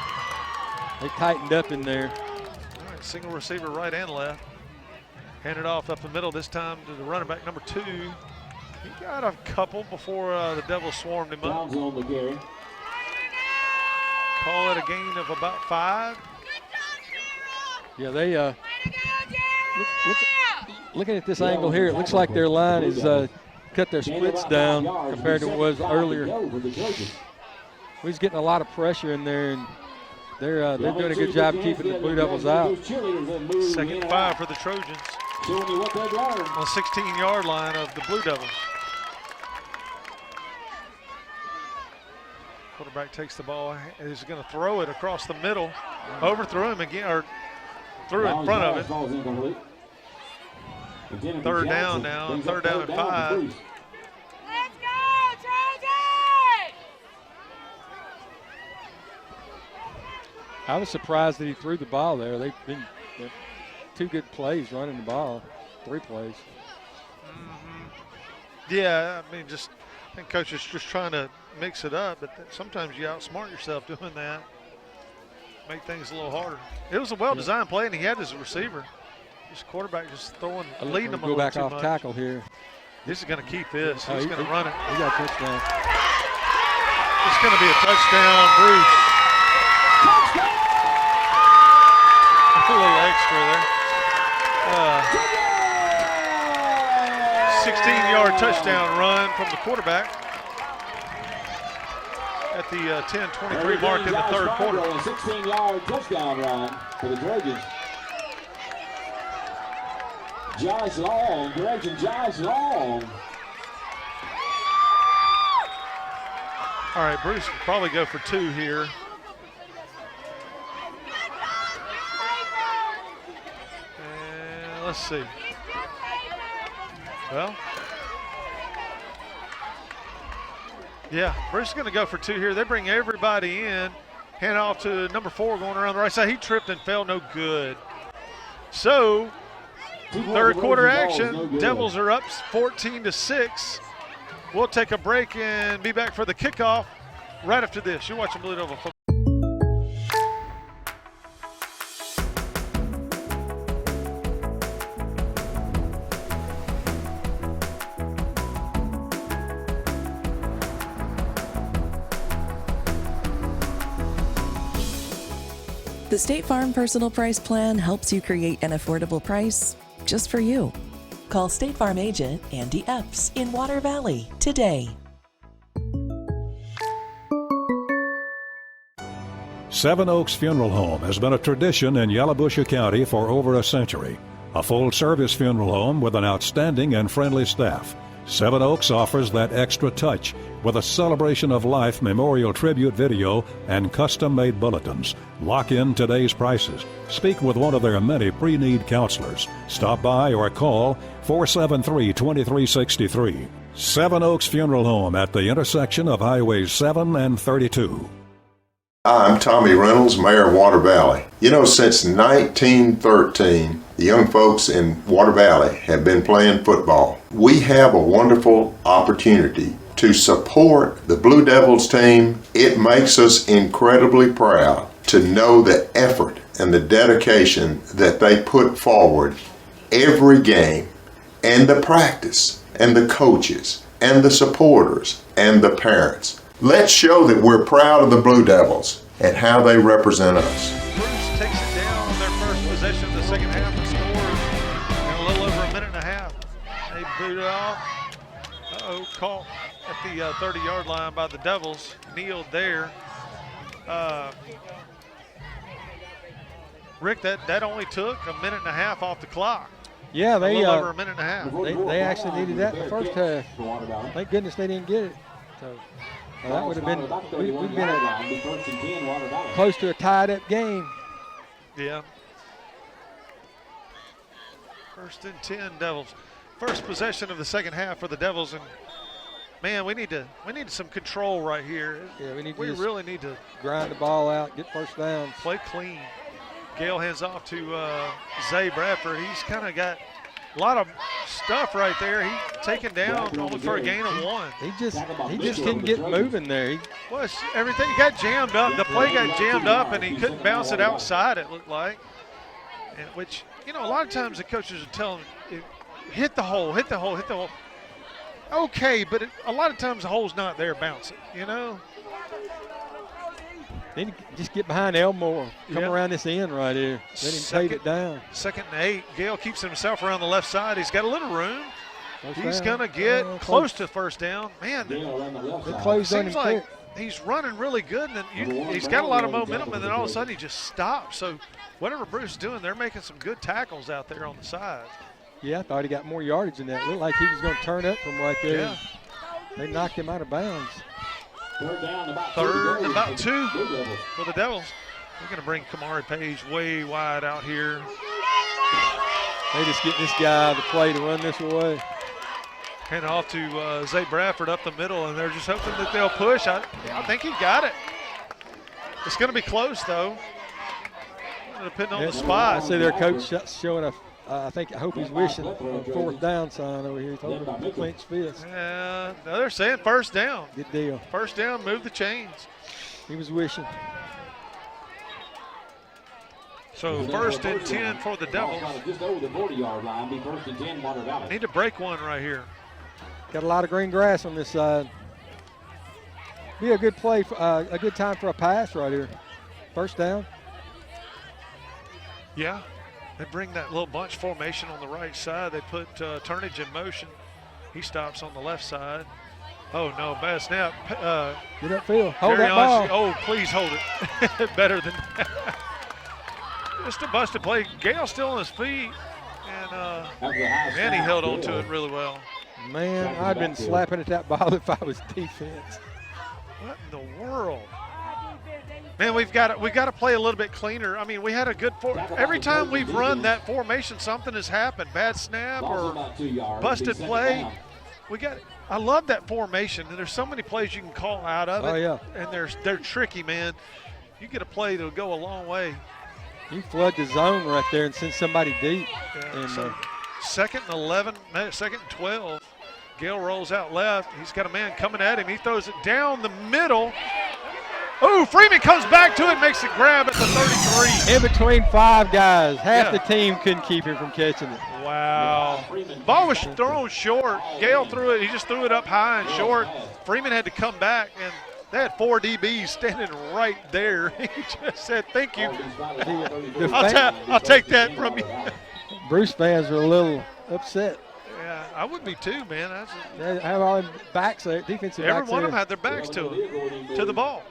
They tightened up in there. All right, single receiver right and left. Handed off up the middle this time to the running back number 2. He got a couple before the Devils swarmed him up. On the carry. Call it a gain of about 5. Yeah, they looking at this angle here, it looks like their line is cut their splits down compared to what it was earlier. We're getting a lot of pressure in there, and they're doing a good job keeping the Blue Devils out. 2nd 5 for the Trojans Showing you what they've learned. on the 16-yard line of the Blue Devils. Quarterback takes the ball. He's going to throw it across the middle. Overthrew him again, or threw it in front of it. 3rd down now, 3rd down and 5. Let's go, Trojan! I was surprised that he threw the ball there. They've been 2 good plays running the ball, 3 plays. Yeah, I mean, I think Coach is just trying to mix it up, but sometimes you outsmart yourself doing that. Make things a little harder. It was a well-designed play, and he had his receiver. His quarterback just leading him a little too much. Go back off tackle here. This is going to keep this. He's going to run it. He got a touchdown. It's going to be a touchdown, Bruce. A little extra there. 16-yard touchdown run from the quarterback at the 10:23 mark in the 3rd quarter. A 16-yard touchdown run for the Trojans. Josh Long, direction Josh Long. All right, Bruce will probably go for 2 here. And let's see. Well, yeah, Bruce is going to go for 2 here. They bring everybody in. Hand off to number 4 going around the right side. He tripped and fell, no good. So, 3rd quarter action. Devils are up 14-6. We'll take a break and be back for the kickoff right after this. You're watching Blue Devil football. The State Farm Personal Price Plan helps you create an affordable price just for you. Call State Farm agent Andy Epps in Water Valley today. Seven Oaks Funeral Home has been a tradition in Yalobusha County for over a century. A full-service funeral home with an outstanding and friendly staff. Seven Oaks offers that extra touch with a celebration of life memorial tribute video and custom-made bulletins. Lock in today's prices. Speak with one of their many pre-need counselors. Stop by or call 473-2363. Seven Oaks Funeral Home at the intersection of Highways 7 and 32. I'm Tommy Reynolds, Mayor of Water Valley. You know, since 1913, the young folks in Water Valley have been playing football. We have a wonderful opportunity to support the Blue Devils team. It makes us incredibly proud to know the effort and the dedication that they put forward every game, and the practice, and the coaches, and the supporters, and the parents. Let's show that we're proud of the Blue Devils and how they represent us. Bruce takes it down on their first possession of the second half and scores in a little over a minute and a half. They boot it off. Caught at the 30-yard line by the Devils. Kneeled there. Rick, that only took a minute and a half off the clock. Yeah, a little over a minute and a half. They actually needed that in the first half. Thank goodness they didn't get it. So that would have been we'd been close to a tied-up game. Yeah. 1st and 10 Devils. First possession of the second half for the Devils, and man, we need some control right here. Yeah, we really need to grind the ball out, get first down, play clean. Gale hands off to Zay Bradford. He's kind of got A lot of stuff right there. He taken down only for a gain of 1. He just couldn't get moving there. Everything got jammed up. The play got jammed up, and he couldn't bounce it outside, it looked like. And which, a lot of times the coaches are telling him, hit the hole, hit the hole, hit the hole. Okay, but a lot of times the hole's not there, bounce it, Then just get behind Elmore, come around this end right here. Let him take it down. 2nd and 8. Gale keeps himself around the left side. He's got a little room. He's going to get close to first down. Man, it seems like he's running really good, and then he's got a lot of momentum, and then all of a sudden he just stops. So whatever Bruce is doing, they're making some good tackles out there on the side. Yeah, I thought he got more yardage than that. It looked like he was going to turn up from right there. Yeah. They knocked him out of bounds. Third and about 2 for the Devils. They're going to bring Kamari Page way wide out here. They just get this guy the play to run this away. Hand off to Zay Bradford up the middle, and they're just hoping that they'll push. I think he got it. It's going to be close, though. Depending on the spot. I see their coach showing I hope he's wishing a 4th down sign over here. He's holding clenched fist. No, they're saying first down. Good deal. First down, move the chains. He was wishing. So 1st and 10 for the Devils. Just over the 40-yard line, be 1st and 10, Water Valley. Need to break one right here. Got a lot of green grass on this side. Be a good play, a good time for a pass right here. First down. Yeah. They bring that little bunch formation on the right side. They put Turnage in motion. He stops on the left side. Oh, no, bad snap. Get upfield. Hold that ball. Oh, please hold it. Better than that. Just a busted play. Gale's still on his feet. And he held on to it really well. Man, I'd been slapping at that ball if I was defense. What in the world? Man, we've got to play a little bit cleaner. I mean, we had a good every time we've run that formation, something has happened. Bad snap or busted play. I love that formation, and there's so many plays you can call out of it. Oh yeah. And they're tricky, man. You get a play that'll go a long way. You flood the zone right there and send somebody deep. Yeah, and, so 2nd and 11, 2nd and 12. Gale rolls out left. He's got a man coming at him. He throws it down the middle. Oh, Freeman comes back to it, makes a grab at the 33. In between 5 guys. Half the team couldn't keep him from catching it. Wow. Ball was thrown short. Gale threw it. He just threw it up high and short. Freeman had to come back, and they had 4 DBs standing right there. He just said, thank you. I'll take that from you. Bruce fans are a little upset. Yeah, I would be too, man. They have all them backs there, defensive backs. Every one of them had their backs to the ball.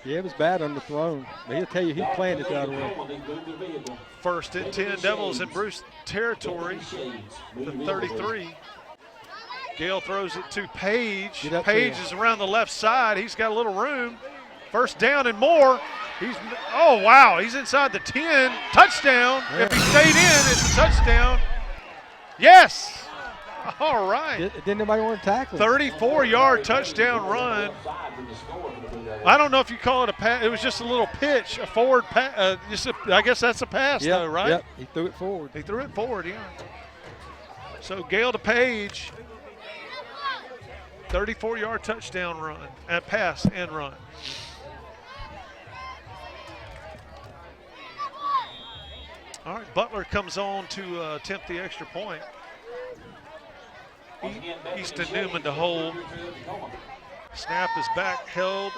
Yeah, it was bad on the throne. But he'll tell you he planned it that way. 1st and 10, Devils in Bruce territory, the 33. Gale throws it to Page. Page is around the left side. He's got a little room. First down and more. Oh, wow, he's inside the 10. Touchdown. Yeah. If he stayed in, it's a touchdown. Yes. All right. Didn't nobody want to tackle him. 34-yard touchdown run. I don't know if you call it a pass. It was just a little pitch, a forward pass. I guess that's a pass, though, right? Yep, he threw it forward. He threw it forward, yeah. So Gale to Page. 34-yard touchdown run, pass and run. All right, Butler comes on to attempt the extra point. Easton Newman to hold. Snap is back, held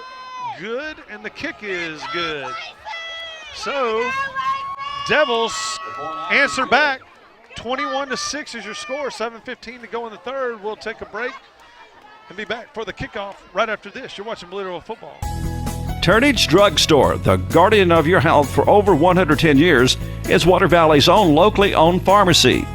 good, and the kick is good. So, Devils answer back. 21-6 is your score. 7:15 to go in the third. We'll take a break and be back for the kickoff right after this. You're watching Blue Devil Football. Turnage Drugstore, the guardian of your health for over 110 years, is Water Valley's own locally owned pharmacy.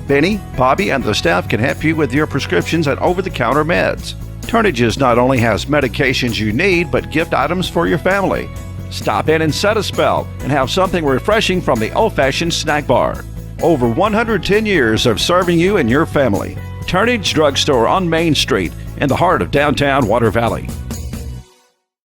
Benny, Bobby, and the staff can help you with your prescriptions and over-the-counter meds. Turnage's not only has medications you need, but gift items for your family. Stop in and set a spell and have something refreshing from the old-fashioned snack bar. Over 110 years of serving you and your family. Turnage Drugstore on Main Street in the heart of downtown Water Valley.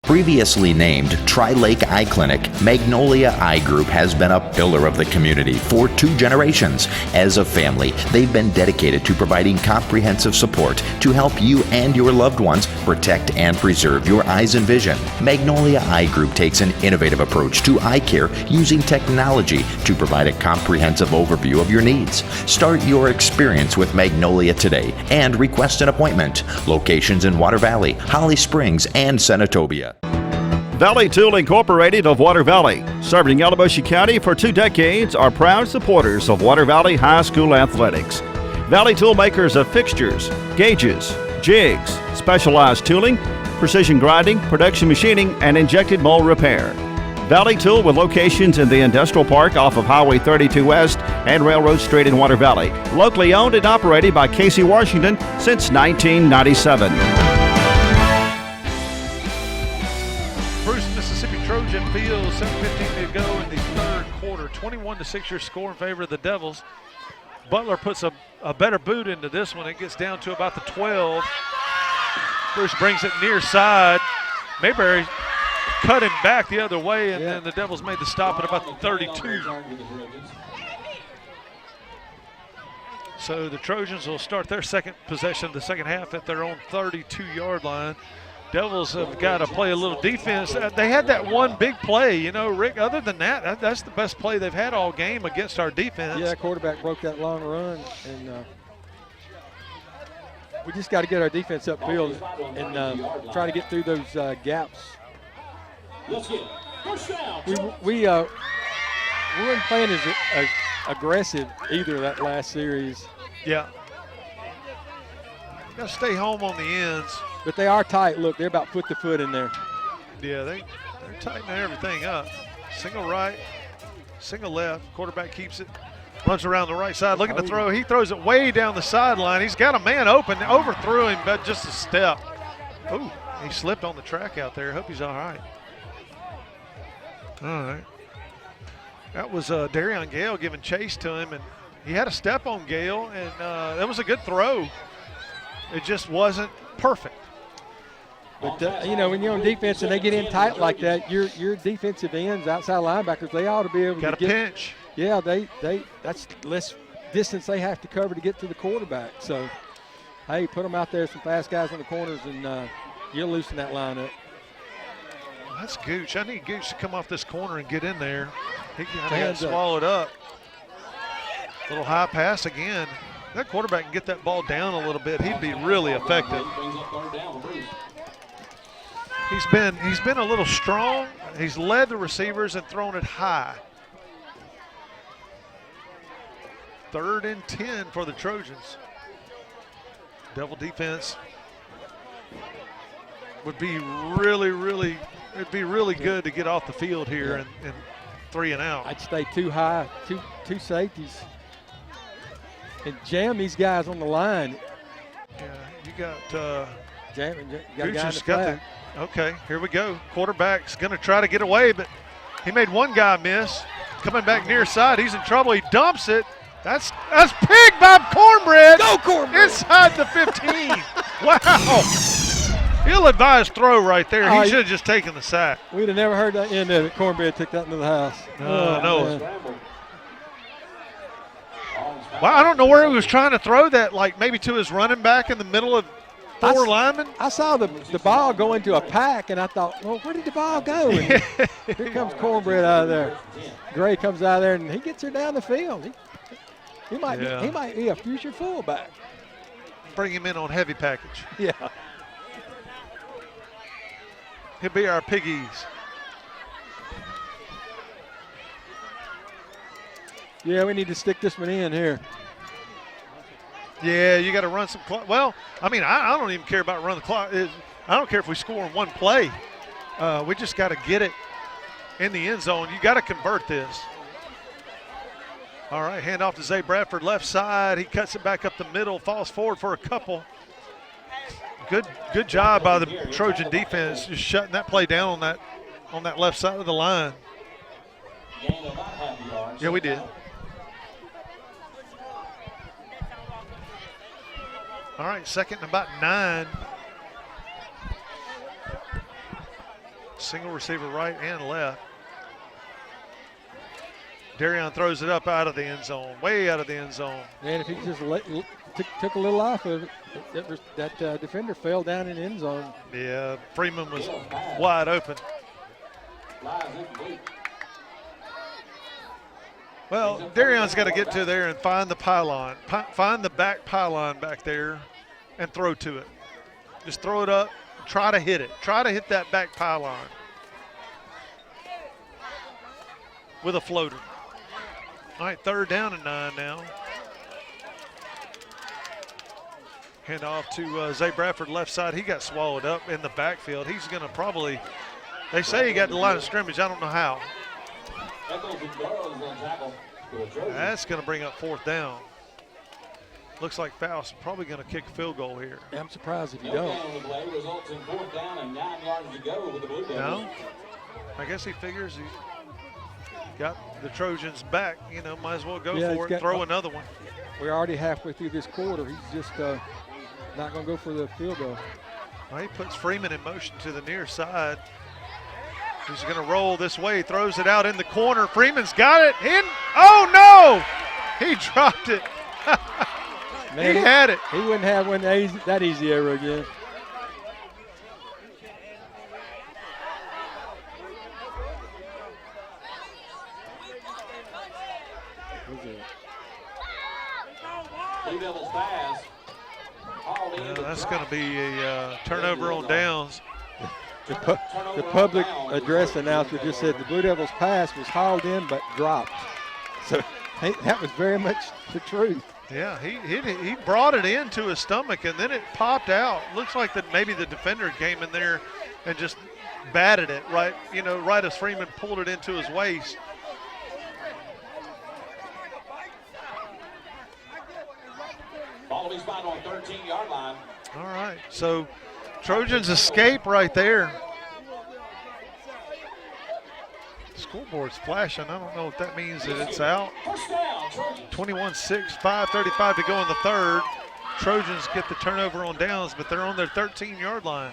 Previously named Tri-Lake Eye Clinic, Magnolia Eye Group has been a pillar of the community for 2 generations. As a family, they've been dedicated to providing comprehensive support to help you and your loved ones protect and preserve your eyes and vision. Magnolia Eye Group takes an innovative approach to eye care using technology to provide a comprehensive overview of your needs. Start your experience with Magnolia today and request an appointment. Locations in Water Valley, Holly Springs, and Senatobia. Valley Tool Incorporated of Water Valley, serving Yalobusha County for 2 decades, are proud supporters of Water Valley High School athletics. Valley Tool, makers of fixtures, gauges, jigs, specialized tooling, precision grinding, production machining, and injected mold repair. Valley Tool, with locations in the Industrial Park off of Highway 32 West and Railroad Street in Water Valley. Locally owned and operated by Casey Washington since 1997. Trojan field, 7:15 to go in the third quarter. 21-6 your score in favor of the Devils. Butler puts a better boot into this one. It gets down to about the 12. Bruce brings it near side. Mayberry cut him back the other way, and then the Devils made the stop at about the 32. So the Trojans will start their second possession of the second half at their own 32-yard line. Devils have got to play a little defense. They had that one big play, you know, Rick. Other than that, that's the best play they've had all game against our defense. Yeah, quarterback broke that long run, and we just got to get our defense upfield and try to get through those gaps. We weren't playing as aggressive either that last series. Yeah. Got to stay home on the ends. But they are tight. Look, they're about foot to foot in there. Yeah, they're tightening everything up. Single right, single left. Quarterback keeps it, runs around the right side, looking to throw. He throws it way down the sideline. He's got a man open, overthrew him, but just a step. Ooh, he slipped on the track out there. Hope he's all right. All right. That was Darion Gale giving chase to him, and he had a step on Gale, and that was a good throw. It just wasn't perfect. But, you know, when you're on defense and they get in tight like that, your defensive ends, outside linebackers, they ought to be able to get. Got a pinch. Yeah, that's less distance they have to cover to get to the quarterback. So, hey, put them out there, some fast guys on the corners, and you'll loosen that line up. That's Gooch. I need Gooch to come off this corner and get in there. He got swallowed up. Little high pass again. That quarterback can get that ball down a little bit, he'd be really effective. He's been a little strong. He's led the receivers and thrown it high. 3rd and 10 for the Trojans. Devil defense would be really good to get off the field here and 3 and out. I'd stay too high, two safeties. And jam these guys on the line. Yeah, you got Gooch has got the. Okay, here we go. Quarterback's going to try to get away, but he made one guy miss. Coming back near side, he's in trouble. He dumps it. That's picked by Cornbread. Go Cornbread! Inside the 15. Wow. Ill-advised throw right there. He should have just taken the sack. We'd have never heard that end of it. Cornbread took that into the house. No. Well, I don't know where he was trying to throw that, like maybe to his running back in the middle of 4 linemen. I saw the ball go into a pack, and I thought, well, where did the ball go? And here comes Cornbread out of there. Gray comes out of there, and he gets her down the field. He might be a future fullback. Bring him in on heavy package. Yeah. He'll be our piggies. Yeah, we need to stick this one in here. Yeah, you got to run some clock. Well, I mean, I don't even care about running the clock. I don't care if we score in one play. We just got to get it in the end zone. You got to convert this. All right, hand off to Zay Bradford, left side. He cuts it back up the middle, falls forward for a couple. Good job by the Trojan defense, just shutting that play down on that left side of the line. Yeah, we did. All right, 2nd and about 9. Single receiver right and left. Darion throws it up out of the end zone, way out of the end zone. And if he just took a little off of it, that defender fell down in the end zone. Yeah, Freeman was wide open. Well, Darion's got to get to there and find the pylon, find the back pylon back there and throw to it. Just throw it up, try to hit it. Try to hit that back pylon with a floater. All right, 3rd down and 9 now. Hand off to Zay Bradford, left side. He got swallowed up in the backfield. He's going to probably, they say he got the line of scrimmage. I don't know how. That's going to bring up 4th down. Looks like Faust probably going to kick a field goal here. Yeah, I'm surprised if you don't. No? I guess he figures he got the Trojans back, you know, might as well go for it, throw another one. We're already halfway through this quarter. He's just not going to go for the field goal. Well, he puts Freeman in motion to the near side. He's going to roll this way, throws it out in the corner. Freeman's got it in. Oh, no! He dropped it. Man, he had it. He wouldn't have one that easy ever again. That's going to be a turnover on downs. The public address announcer just said the Blue Devils' pass was hauled in but dropped. So that was very much the truth. Yeah, he brought it into his stomach and then it popped out. Looks like that maybe the defender came in there and just batted it right, you know, right as Freeman pulled it into his waist. Ball to be spotted on 13-yard line. All right, so Trojans escape right there. Scoreboard's flashing. I don't know if that means that it's out. 21-6, 5:35 to go in the 3rd. Trojans get the turnover on downs, but they're on their 13-yard line.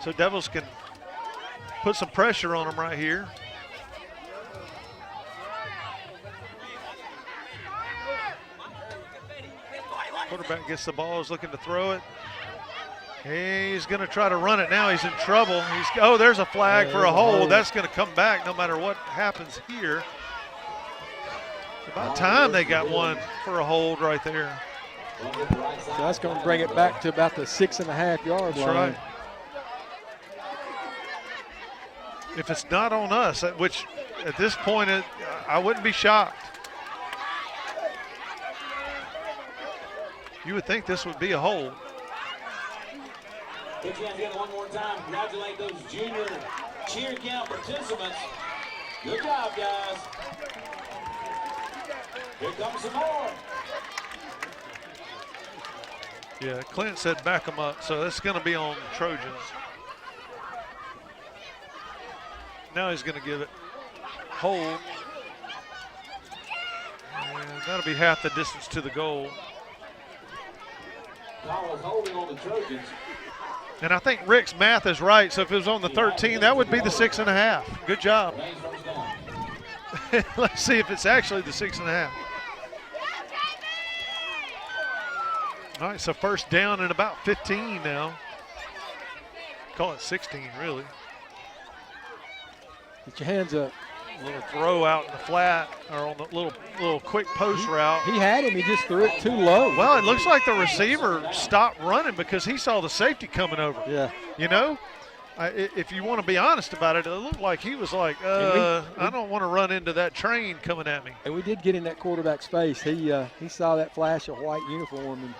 So Devils can put some pressure on them right here. Quarterback gets the ball, is looking to throw it. He's going to try to run it now. He's in trouble. There's a flag for a hold. That's going to come back no matter what happens here. It's about time they got one for a hold right there. So that's going to bring it back to about the 6.5-yard line. That's right. If it's not on us, which at this point I wouldn't be shocked. You would think this would be a hold. Put your hands together one more time. Congratulate those junior cheer camp participants. Good job, guys. Here comes some more. Yeah, Clint said back them up, so that's going to be on Trojans. Now he's going to give it hold. And that'll be half the distance to the goal. Call is holding on the Trojans. And I think Rick's math is right, so if it was on the 13, that would be the 6.5. Good job. Let's see if it's actually the 6.5. All right, so 1st down and about 15 now. Call it 16, really. Get your hands up. A little throw out in the flat, or on the little quick post route. He had him, he just threw it too low. Well, it looks like the receiver stopped running because he saw the safety coming over. Yeah. You know, if you want to be honest about it, it looked like he was like, I don't want to run into that train coming at me. And we did get in that quarterback's face. He saw that flash of white uniform, and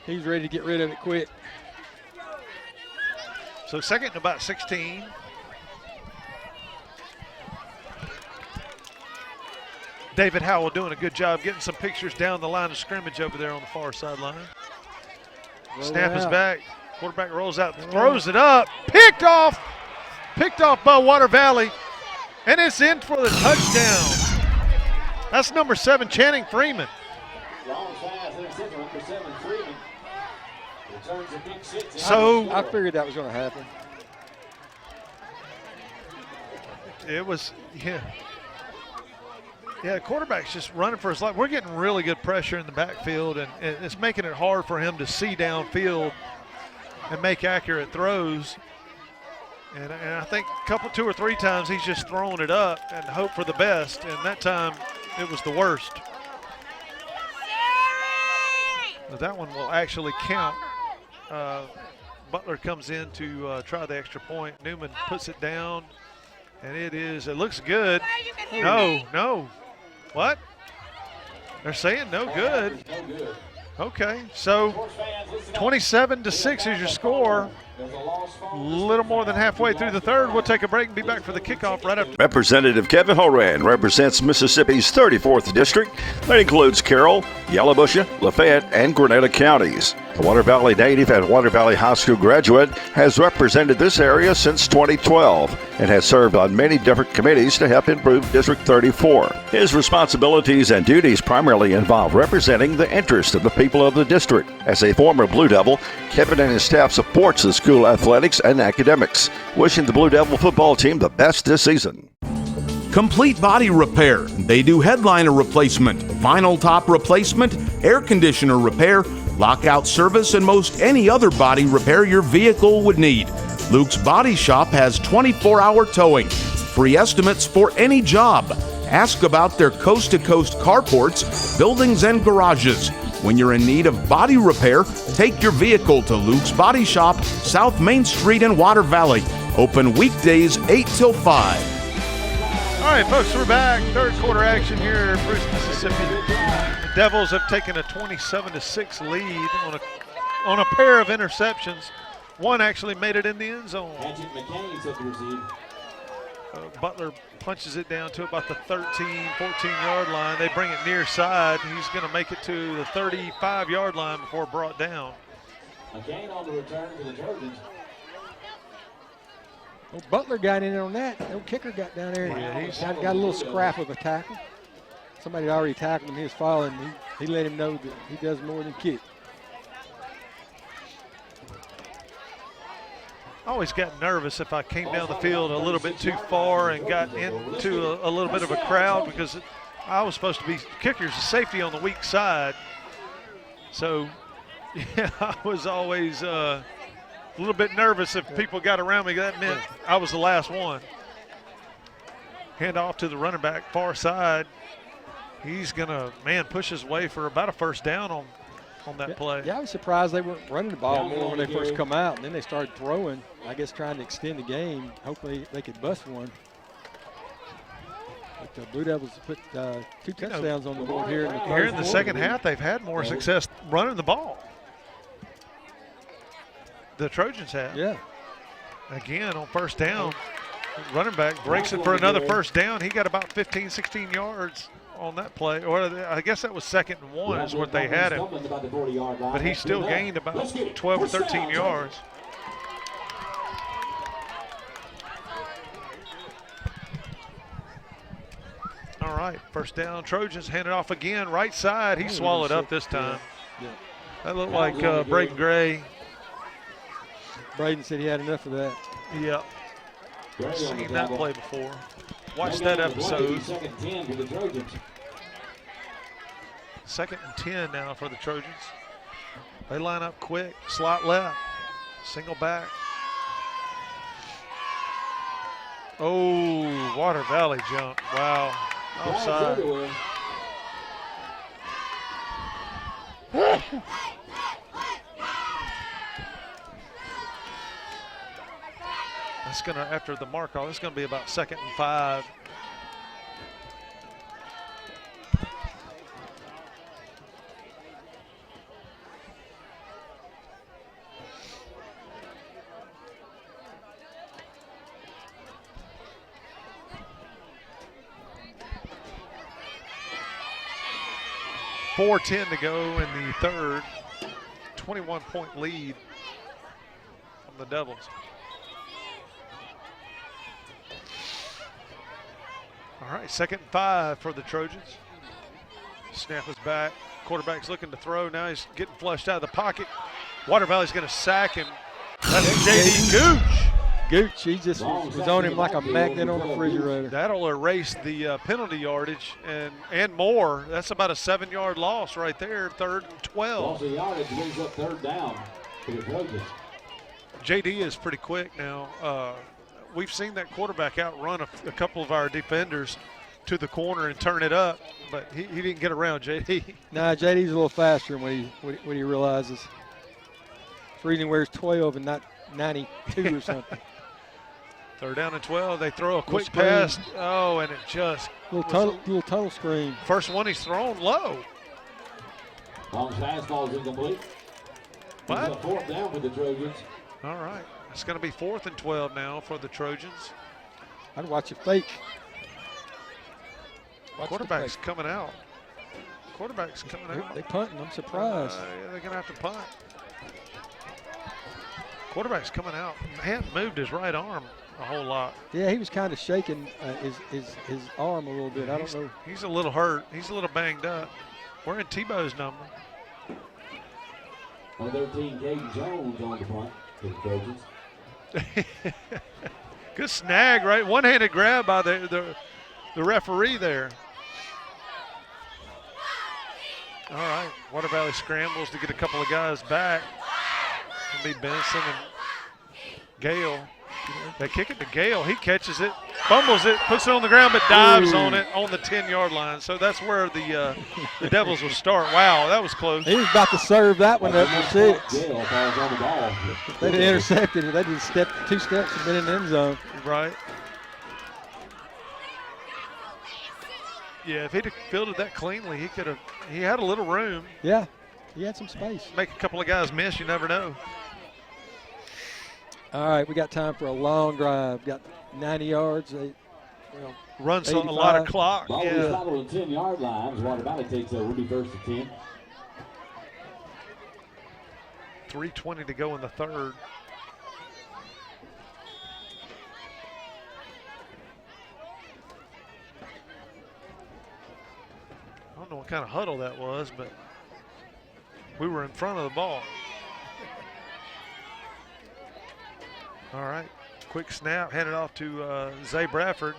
he's ready to get rid of it quick. So 2nd and about 16. David Howell doing a good job getting some pictures down the line of scrimmage over there on the far sideline. Snap is back. Quarterback rolls out, throws it up. Picked off by Water Valley. And it's in for the touchdown. That's number 7, Channing Freeman. So I figured that was going to happen. It was, yeah. Yeah, the quarterback's just running for his life. We're getting really good pressure in the backfield, and it's making it hard for him to see downfield and make accurate throws. And I think two or three times he's just throwing it up and hope for the best, and that time it was the worst. But that one will actually count. Butler comes in to try the extra point. Newman puts it down, and it looks good. No. What? They're saying no good. Okay, so 27-6 is your score. A little more than halfway through the third. We'll take a break and be back for the kickoff right after. Representative Kevin Horan represents Mississippi's 34th District. That includes Carroll, Yalobusha, Lafayette, and Grenada counties. The Water Valley native and Water Valley High School graduate has represented this area since 2012 and has served on many different committees to help improve District 34. His responsibilities and duties primarily involve representing the interests of the people of the district. As a former Blue Devil, Kevin and his staff supports the school athletics and academics, wishing the Blue Devil football team the best this season. Complete Body Repair. They do headliner replacement, vinyl top replacement, air conditioner repair, lockout service, and most any other body repair your vehicle would need. Luke's Body Shop has 24-hour towing, free estimates for any job. Ask about their coast-to-coast carports, buildings, and garages. When you're in need of body repair, take your vehicle to Luke's Body Shop, South Main Street in Water Valley. Open weekdays 8 till 5. All right, folks, we're back. Third quarter action here in Bruce, Mississippi. The Devils have taken a 27-6 lead on a pair of interceptions. One actually made it in the end zone. Butler punches it down to about the 13, 14-yard line. They bring it near side. He's going to make it to the 35-yard line before brought down. A gain on the return to the Trojans. Well, Butler got in on that. No kicker got down there. Yeah, he's got a little scrap of a tackle. Somebody had already tackled him. He was following. He let him know that he does more than kick. I always got nervous if I came down the field a little bit too far and got into a little bit of a crowd, because I was supposed to be kickers, safety on the weak side. So, yeah, I was always a little bit nervous if people got around me. That meant I was the last one. Hand off to the running back, far side. He's going to, push his way for about a first down on that play. Yeah, I was surprised they weren't running the ball more when they first come out, and then they started throwing, I guess trying to extend the game. Hopefully they could bust one. But the Blue Devils put 2 touchdowns on the board here in the third Here in the quarter. second half, they've had more success running the ball. The Trojans have. Yeah. Again, on first down, running back breaks it for another first down. He got about 15, 16 yards on that play. Or I guess that was 2nd and 1 is what they had him. But he still gained about 12 or 13 yards. All right, first down. Trojans hand it off again, right side. He swallowed up this time. Yeah. That looked like Braden Gray. Braden said he had enough of that. Yep. Seen that play before. Watched that episode. 2nd and 10 now for the Trojans. They line up quick, slot left, single back. Oh, Water Valley jump. Wow. Offside. That's going to, after the mark off, it's going to be about 2nd and 5. .410 to go in the third. 21-point lead from the Devils. All right, 2nd and 5 for the Trojans. Snap is back. Quarterback's looking to throw. Now he's getting flushed out of the pocket. Water Valley's going to sack him. That's J.D. Gooch. Gooch, he just was on him like a magnet on a refrigerator. That'll erase the penalty yardage and more. That's about a 7-yard loss right there, 3rd and 12. Also yardage brings up 3rd down for the Trojans. JD is pretty quick now. We've seen that quarterback outrun a couple of our defenders to the corner and turn it up, but he didn't get around JD. Nah, JD's a little faster when he realizes. It's reason he wears 12 and not 92 or something. 3rd down and 12. They throw a quick pass. Oh, and it just little tunnel screen. First one he's thrown low. Long fastball is incomplete. What? It's a 4th down for the Trojans. All right. It's going to be 4th and 12 now for the Trojans. I'd watch a fake. Quarterback's coming out. Quarterback's coming out. They punting. I'm surprised. Yeah, they're going to have to punt. Quarterback's coming out. He hadn't moved his right arm a whole lot. Yeah, he was kind of shaking his arm a little bit. I don't know. He's a little hurt. He's a little banged up. We're in Tebow's number. Number 13, Caden Jones on the punt for the Trojans. Good snag, right? One-handed grab by the referee there. All right, Water Valley scrambles to get a couple of guys back. It'll be Benson and Gale. They kick it to Gale. He catches it, fumbles it, puts it on the ground, but dives on it on the 10-yard line. So that's where the Devils will start. Wow, that was close. He was about to serve that one up for 6. Gale falls on the ball. They'd have intercepted it. They did 2 steps and been in the end zone. Right. Yeah, if he'd have fielded that cleanly, he had a little room. Yeah, he had some space. Make a couple of guys miss, you never know. All right, we got time for a long drive. Got 90 yards. Runs on a lot of clock. Ball yeah. is following the 10-yard line. Water Valley takes over. Will be 1st and 10. 3:20 to go in the 3rd. I don't know what kind of huddle that was, but we were in front of the ball. All right, quick snap, handed off to Zay Bradford.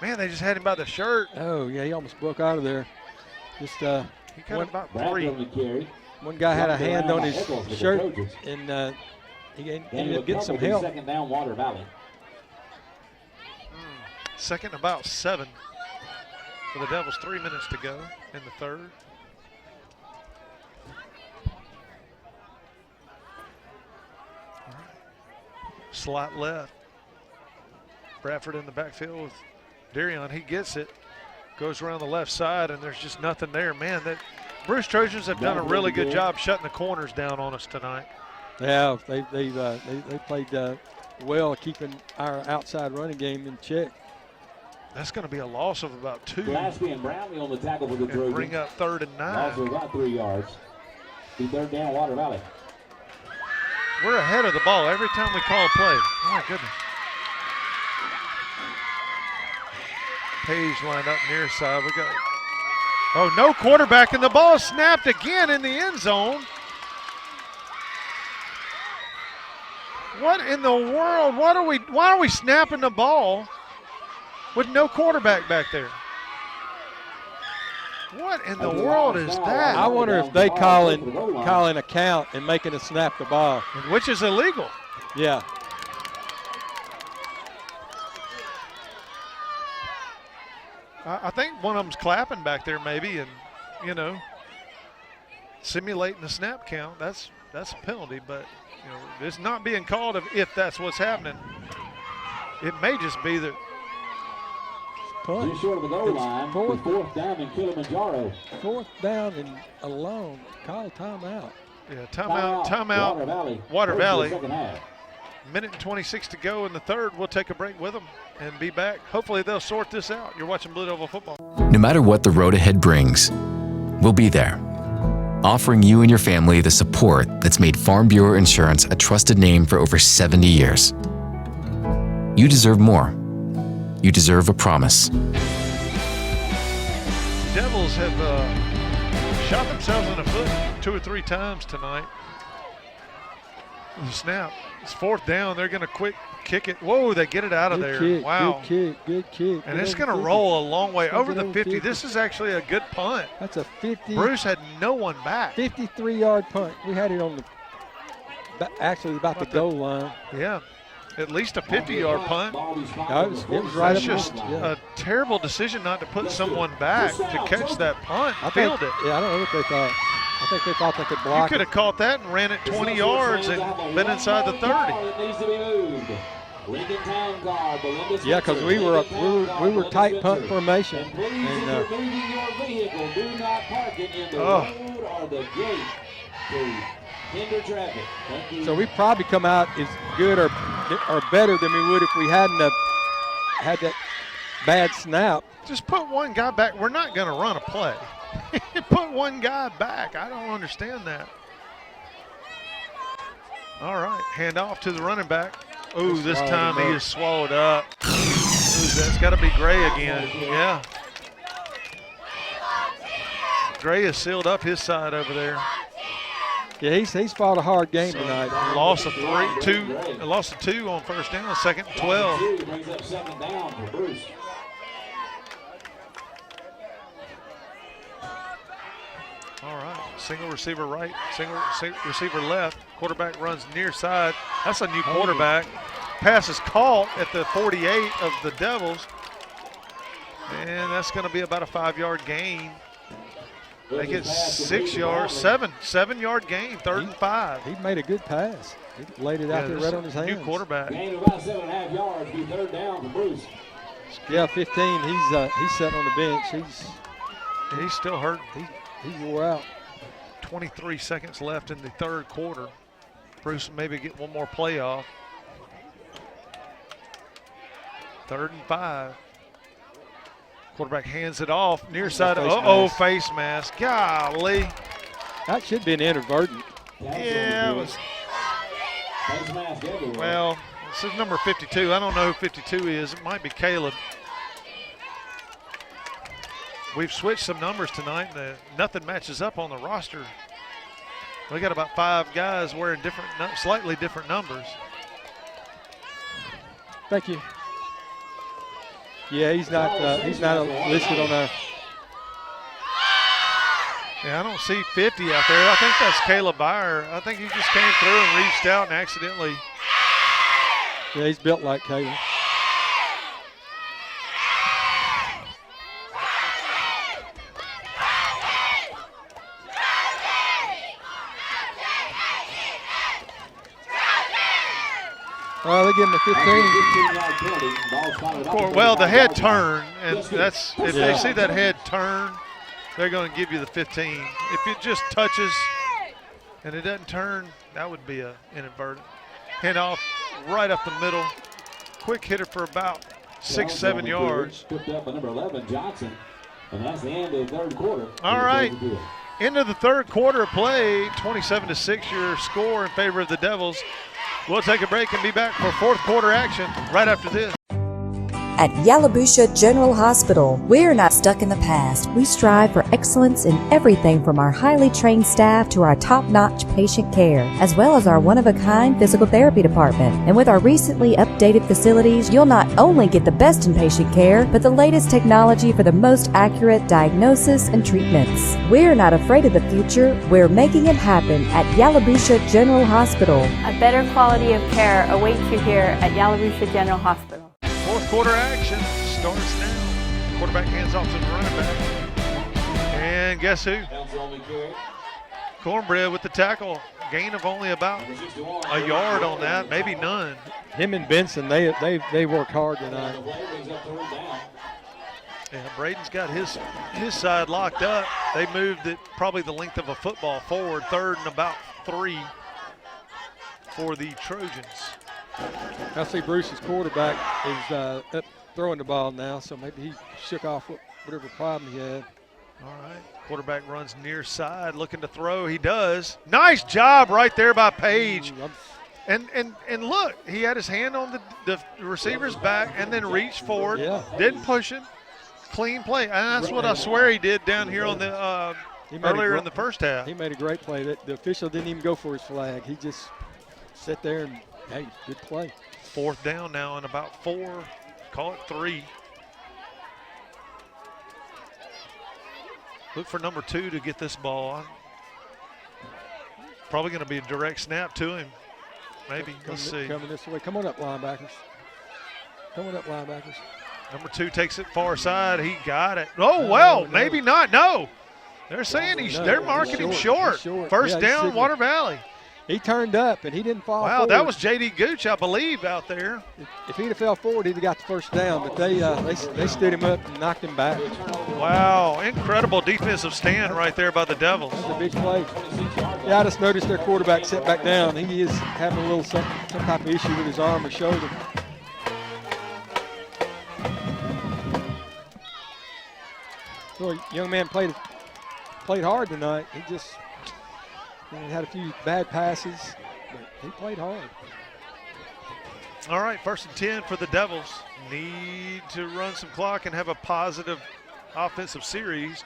Man, they just had him by the shirt. Oh, yeah, he almost broke out of there. Just he got about 3. One guy had a hand on his shirt, and he ended up getting some help. 2nd down, Water Valley. 2nd about 7 for the Devils. 3 minutes to go in the 3rd. Slot left. Bradford in the backfield with Darion. He gets it, goes around the left side, and there's just nothing there. Man, that Bruce Trojans have done a really good job shutting the corners down on us tonight. Yeah, they played well keeping our outside running game in check. That's going to be a loss of about 2. Glasby and Brownlee on the tackle for the Trojans. Bring up 3rd and 9. Also about 3 yards. Be 3rd down, Water Valley. We're ahead of the ball every time we call a play. Oh, my goodness. Page lined up near side. We got. Oh, no quarterback, and the ball snapped again in the end zone. What in the world? Why are we snapping the ball with no quarterback back there? What in the world is that? I wonder if they calling a count and making a snap the ball. Which is illegal. Yeah. I think one of them's clapping back there maybe and, simulating the snap count. That's a penalty, but, it's not being called if that's what's happening. It may just be that. Just short of the goal line. 4th down in Kilimanjaro. 4th down and alone. Call timeout. Yeah, timeout. Water Valley. Minute and 26 to go in the 3rd. We'll take a break with them and be back. Hopefully they'll sort this out. You're watching Blue Devil Football. No matter what the road ahead brings, we'll be there, offering you and your family the support that's made Farm Bureau Insurance a trusted name for over 70 years. You deserve more. You deserve a promise. The Devils have shot themselves in the foot 2 or 3 times tonight. The snap. It's 4th down. They're going to quick kick it. Whoa, they get it out of there. Kick, wow. Good kick. And it's going to roll a long way over the 50. This is actually a good punt. That's a 50. Bruce had no one back. 53-yard punt. We had it on the, actually about the goal line. Yeah. At least a 50-yard punt. No, it was right That's up just yeah. a terrible decision not to put someone back to catch that punt. I Field think, it. Yeah, I don't know what they thought. I think they thought they could You block could it. have caught that and ran it 20 yards and been inside the 30. Yeah, because we were tight punt formation. And, so we probably come out as good or better than we would if we hadn't had that bad snap. Just put one guy back. We're not going to run a play. Put one guy back. I don't understand that. All right, hand off to the running back. Ooh, this time he is swallowed up. Who's that? It's got to be Gray again. Yeah. Gray has sealed up his side over there. Yeah, he's fought a hard game tonight. Loss of 2 on 1st down, 2nd and 12. Brings up 2nd down for Bruce. All right, single receiver right, single receiver left. Quarterback runs near side. That's a new quarterback. Pass is caught at the 48 of the Devils. And that's going to be about a 5-yard gain. They get 6 yards, 7-yard gain, 3rd and 5. He made a good pass. He laid it out there right on his hands. New quarterback. Gain of about 7.5 yards, be 3rd down for Bruce. Yeah, 15. He's sitting on the bench. He's still hurt. He wore out. 23 seconds left in the 3rd quarter. Bruce maybe get one more play off. 3rd and 5. Quarterback hands it off near side. Face mask. Golly. That should be an inadvertent. Yeah, it was. Well, this is number 52. I don't know who 52 is. It might be Caleb. We've switched some numbers tonight, and nothing matches up on the roster. We got about 5 guys wearing slightly different numbers. Thank you. Yeah, he's not listed on our. Yeah, I don't see 50 out there. I think that's Caleb Byer. I think he just came through and reached out and accidentally. Yeah, he's built like Caleb. Well, they give him a 15. Well, the head turn, and that's if they see that head turn, they're going to give you the 15. If it just touches and it doesn't turn, that would be an inadvertent. Hand off right up the middle. Quick hitter for about 6-7 yards. Picked up by number 11, Johnson, and that's the end of the 3rd quarter. All right. Into the 3rd quarter of play, 27-6 your score in favor of the Devils. We'll take a break and be back for 4th quarter action right after this. At Yalabusha General Hospital, we're not stuck in the past. We strive for excellence in everything from our highly trained staff to our top-notch patient care, as well as our one-of-a-kind physical therapy department. And with our recently updated facilities, you'll not only get the best in patient care, but the latest technology for the most accurate diagnosis and treatments. We're not afraid of the future. We're making it happen at Yalabusha General Hospital. A better quality of care awaits you here at Yalabusha General Hospital. 4th quarter action starts now. Quarterback hands off to the running back. And guess who? Cornbread with the tackle. Gain of only about a yard on that, maybe none. Him and Benson, they work hard tonight. Yeah, Braden's got his side locked up. They moved it probably the length of a football forward, 3rd and about 3 for the Trojans. I see Bruce's quarterback is up throwing the ball now, so maybe he shook off whatever problem he had. All right, quarterback runs near side, looking to throw. He does. Nice job right there by Page. And look, he had his hand on the receiver's back and then reached forward. Yeah. Didn't push him. Clean play, and that's what I swear he did down here on the earlier in the 1st half. He made a great play. The official didn't even go for his flag. He just sit there and, hey, good play. 4th down now and about 4, call it 3. Look for number 2 to get this ball. Probably going to be a direct snap to him. Maybe. Let's see. Coming this way. Come on up, linebackers. Come on up, linebackers. Number 2 takes it far side. He got it. Oh, well, no. Maybe not. No. They're saying they're marking him short. First down, Water Valley. He turned up, and he didn't fall forward. Wow, that was J.D. Gooch, I believe, out there. If he'd have fell forward, he'd have got the first down, but they stood him up and knocked him back. Wow, incredible defensive stand right there by the Devils. That's a big play. Yeah, I just noticed their quarterback set back down. He is having a little some type of issue with his arm or shoulder. Well, young man played hard tonight. He just had a few bad passes, but he played hard. All right, 1st and 10 for the Devils. Need to run some clock and have a positive offensive series.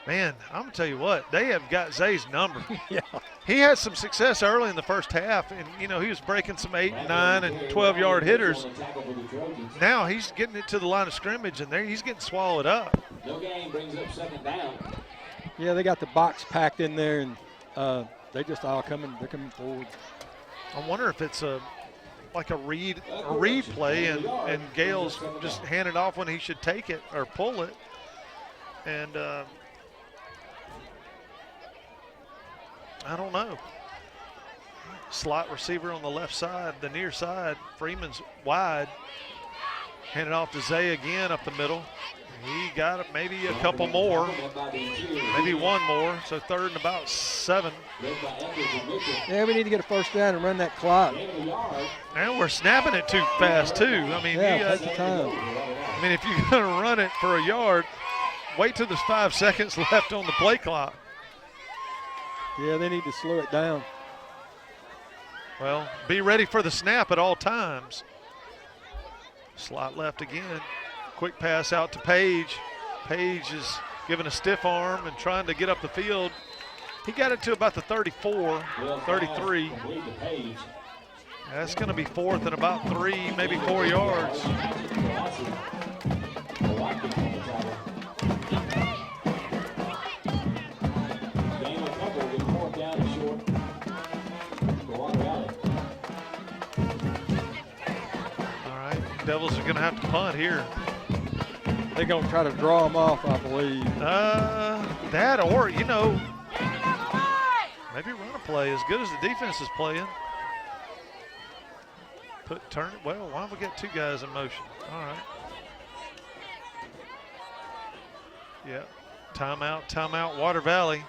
Man, I'm going to tell you what, they have got Zay's number. Yeah. He had some success early in the first half, and, he was breaking some 8, 9, and 12-yard hitters. Now he's getting it to the line of scrimmage, and he's getting swallowed up. No gain brings up 2nd down. Yeah, they got the box packed in there, and they just all they're coming forward. I wonder if it's like a read play, and Gale's just hand it off when he should take it or pull it. And I don't know. Slot receiver on the left side, the near side. Freeman's wide. Hand it off to Zay again up the middle. He got it, maybe a couple more, maybe one more. So 3rd and about 7. Yeah, we need to get a first down and run that clock. And we're snapping it too fast too. I mean, take the time. I mean, if you're going to run it for a yard, wait till there's 5 seconds left on the play clock. Yeah, they need to slow it down. Well, be ready for the snap at all times. Slot left again. Quick pass out to Page. Page is giving a stiff arm and trying to get up the field. He got it to about the 34, 33. That's going to be 4th and about 3, maybe 4 yards. All right, Devils are going to have to punt here. They're going to try to draw them off, I believe. That or, maybe run a play as good as the defense is playing. Turn it. Well, why don't we get 2 guys in motion? All right. Yeah. Timeout, Water Valley.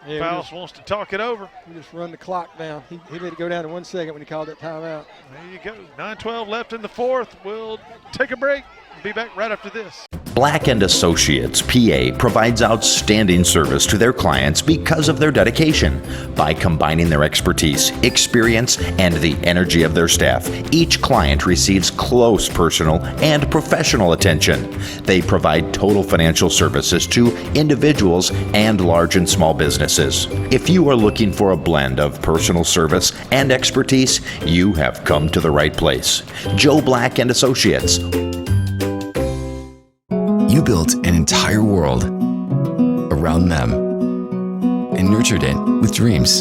Yeah, Fowles wants to talk it over. We just run the clock down. He let it go down to 1 second when he called that timeout. There you go. 9:12 left in the 4th. We'll take a break. Be back right after this. Black & Associates, PA, provides outstanding service to their clients because of their dedication. By combining their expertise, experience, and the energy of their staff, each client receives close personal and professional attention. They provide total financial services to individuals and large and small businesses. If you are looking for a blend of personal service and expertise, you have come to the right place. Joe Black & Associates. You built an entire world around them and nurtured it with dreams.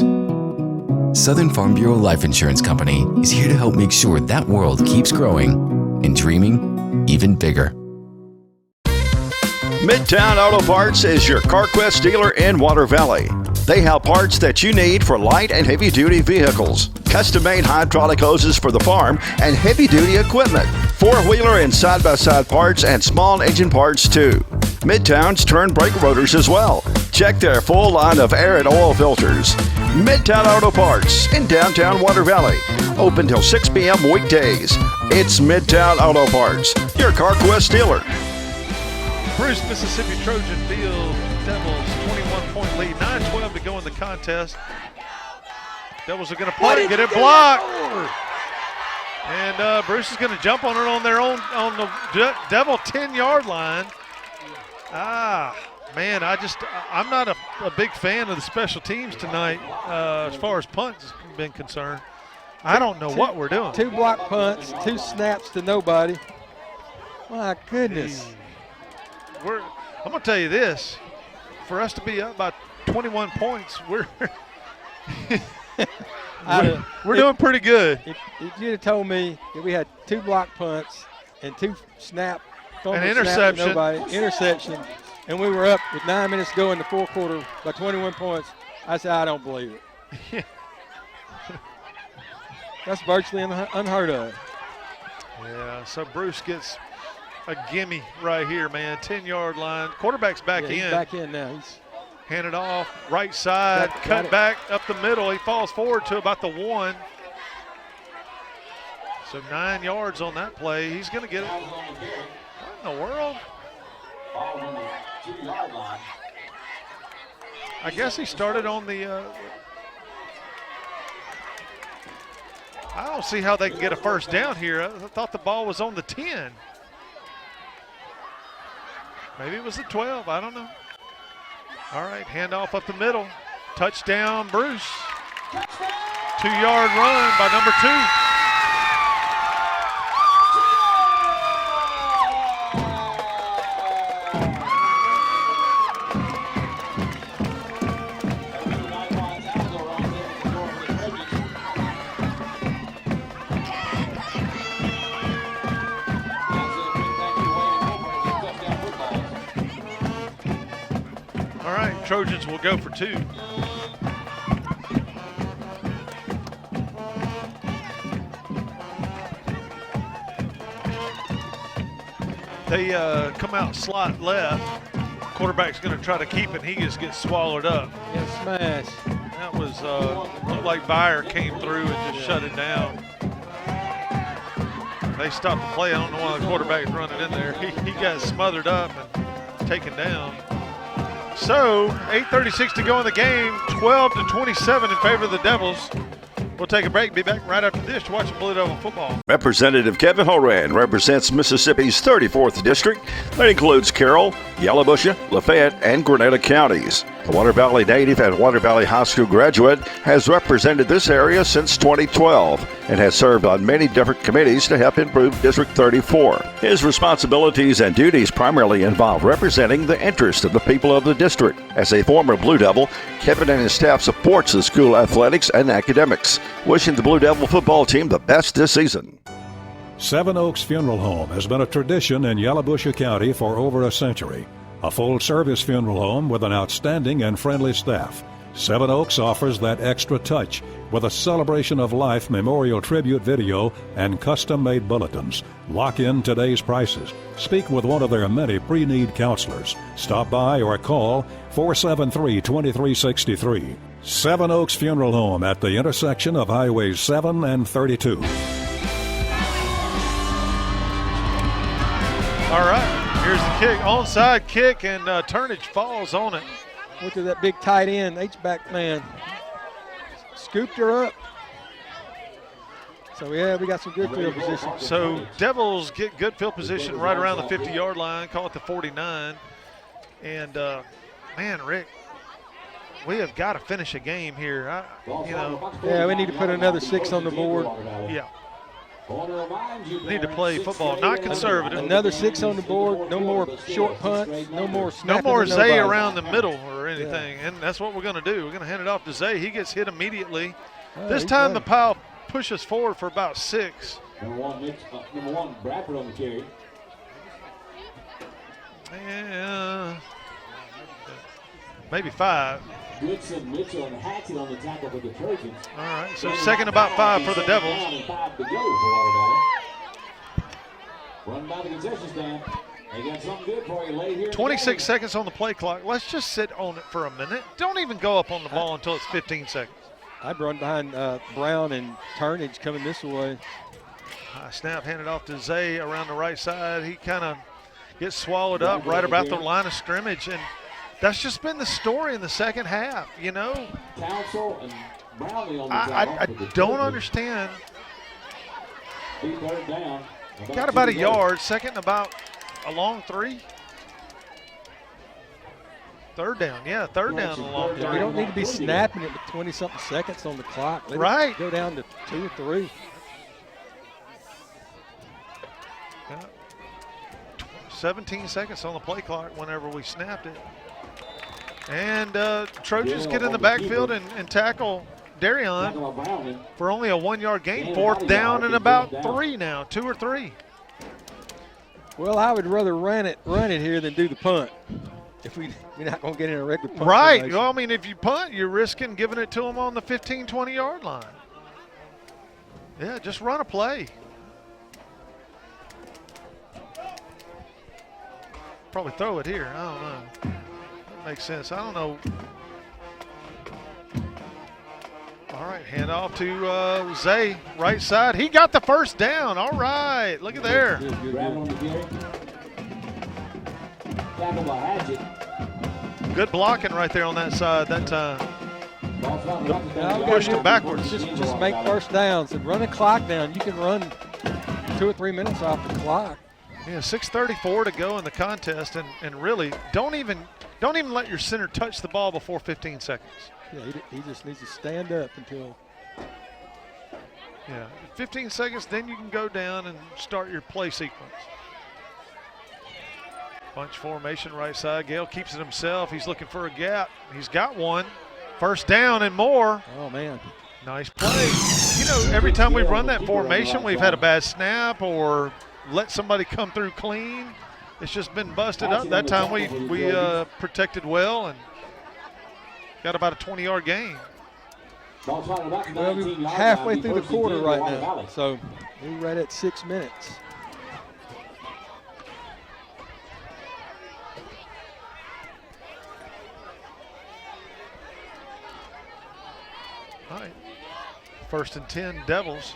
Southern Farm Bureau Life Insurance Company is here to help make sure that world keeps growing and dreaming even bigger. Midtown Auto Parts is your CarQuest dealer in Water Valley. They have parts that you need for light and heavy-duty vehicles, custom-made hydraulic hoses for the farm, and heavy-duty equipment, four-wheeler and side-by-side parts, and small engine parts too. Midtown's turn brake rotors as well. Check their full line of air and oil filters. Midtown Auto Parts in downtown Water Valley. Open till 6 p.m. weekdays. It's Midtown Auto Parts, your CarQuest dealer. Bruce, Mississippi Trojan Field Devils 21-point lead. 9:12 to go in the contest. Devils are going to play, get it blocked. And Bruce is going to jump on it on their own, on the Devil 10-yard line. Man, I'm not a big fan of the special teams tonight as far as punts have been concerned. I don't know what we're doing. 2 block punts, 2 snaps to nobody. My goodness. I'm going to tell you this. For us to be up by 21 points, we're doing pretty good. If you'd have told me that we had 2 block punts and 2 snap, an interception, interception, and we were up with 9 minutes to go in the fourth quarter by 21 points, I said, I don't believe it. That's virtually unheard of. Yeah, so Bruce gets a gimme right here, man. 10-yard line. Quarterback's back in. He's back in now. He's handed off, right side, cut back up the middle. He falls forward to about the 1. So 9 yards on that play. He's going to get it. What in the world? I guess he started on the I don't see how they can get a first down here. I thought the ball was on the 10. Maybe it was the 12. I don't know. All right, handoff up the middle. Touchdown, Bruce. 2-yard run by number 2. Trojans will go for 2. They come out slot left. Quarterback's going to try to keep it. He just gets swallowed up. Yeah, smash. That was looked like Byer came through and just shut it down. They stopped the play. I don't know why the quarterback's running in there. He got smothered up and taken down. So, 8:36 to go in the game, 12-27 in favor of the Devils. We'll take a break, be back right after this to watch Blue Devil football. Representative Kevin Horan represents Mississippi's 34th District. That includes Carroll, Yalobusha, Lafayette, and Grenada counties. The Water Valley native and Water Valley High School graduate has represented this area since 2012 and has served on many different committees to help improve District 34. His responsibilities and duties primarily involve representing the interests of the people of the district. As a former Blue Devil, Kevin and his staff supports the school athletics and academics, wishing the Blue Devil football team the best this season. Seven Oaks Funeral Home has been a tradition in Yalobusha County for over a century. A full-service funeral home with an outstanding and friendly staff. Seven Oaks offers that extra touch with a celebration of life memorial tribute video and custom-made bulletins. Lock in today's prices. Speak with one of their many pre-need counselors. Stop by or call 473-2363. Seven Oaks Funeral Home at the intersection of Highways 7 and 32. All right. Here's the kick, onside kick, and Turnage falls on it. Look at that big tight end, H-back man. Scooped her up. So, yeah, we got some good field position. So, Devils get good field position right around the 50-yard line, call it the 49. And, man, Rick, we have got to finish a game here. Yeah, we need to put another 6 on the board. Yeah. Need to play football, not conservative. Another 6 on the board. No more short punts. No more snapping. No more Zay around the middle or anything. Yeah. And that's what we're going to do. We're going to hand it off to Zay. He gets hit immediately. This time the pile pushes forward for about 6. Number one, Bradford on the carry. Maybe 5. Goodson, Mitchell, and Hackett on the tackle for the Trojans. All right, so second about 5 for the Devils. 5 to go for Water Valley. Run by the concession stand. They got something good for you late here. 26 seconds on the play clock. Let's just sit on it for a minute. Don't even go up on the ball until it's 15 seconds. I'd run behind Brown and Turnage coming this way. High snap handed off to Zay around the right side. He kind of gets swallowed up right about the line of scrimmage, and that's just been the story in the second half, you know. Council and Brownlee on the I don't understand. Third down. Got about a yard, second about a long 3. Third down, yeah, third down and long. We don't need to be snapping it with 20-something seconds on the clock. Let Right. it go down to 2 or 3. Yeah. 17 seconds on the play clock whenever we snapped it. And Trojans get in the backfield and tackle Darion for only a 1-yard gain. Fourth down and about 3 now, 2 or 3. Well, I would rather run it here than do the punt. If we're not going to get in a regular punt. Right. formation. Well, I mean, if you punt, you're risking giving it to them on the 15, 20-yard line. Yeah, just run a play. Probably throw it here. I don't know. That makes sense. I don't know. All right, hand off to Zay, right side. He got the first down. All right, look at there. Good blocking right there on that side that time. Pushed him backwards. Just make first downs and run a clock down. You can run 2 or 3 minutes off the clock. Yeah, 6:34 to go in the contest, and really don't even let your center touch the ball before 15 seconds. Yeah, he just needs to stand up until. Yeah, 15 seconds, then you can go down and start your play sequence. Bunch formation right side. Gale keeps it himself. He's looking for a gap. He's got one. First down and more. Oh, man. Nice play. You know, every time we've run that formation, we've had a bad snap or let somebody come through clean. It's just been busted up. That time we protected well and got about a 20-yard gain. Well, we're halfway through the quarter right now, so we're right at 6 minutes. All right, 1st and 10, Devils.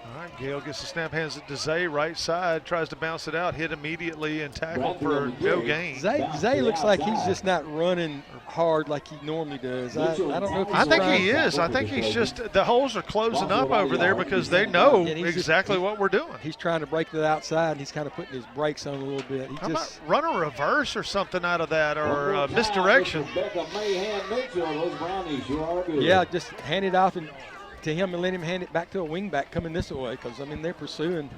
All right, Gale gets the snap, hands it to Zay, right side, tries to bounce it out, hit immediately and tackled for no gain. Zay looks like he's just not running hard like he normally does. I don't know if he's I think he is. I think he's just, the holes are closing up over there because they know exactly what we're doing. He's trying to break to the outside, and he's kind of putting his brakes on a little bit. How about run a reverse or something out of that, or misdirection? Yeah, just hand it off to him and let him hand it back to a wingback coming this way, because, I mean, they're pursuing.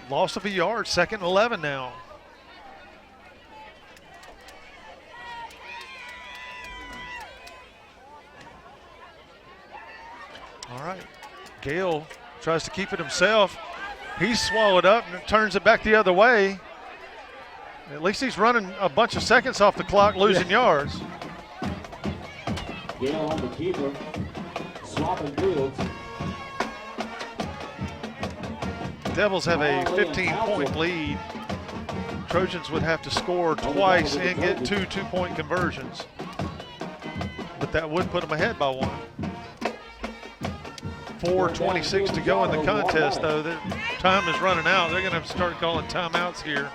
Loss of a yard, 2nd and 11 now. All right, Gale tries to keep it himself. He's swallowed up and turns it back the other way. At least he's running a bunch of seconds off the clock, losing yards. Gale on the keeper. Swapping fields. Devils have a 15-point lead. Trojans would have to score twice and get 2 two-point conversions. But that would put them ahead by 1. 4:26 to go in the contest, though. The time is running out. They're going to have to start calling timeouts here.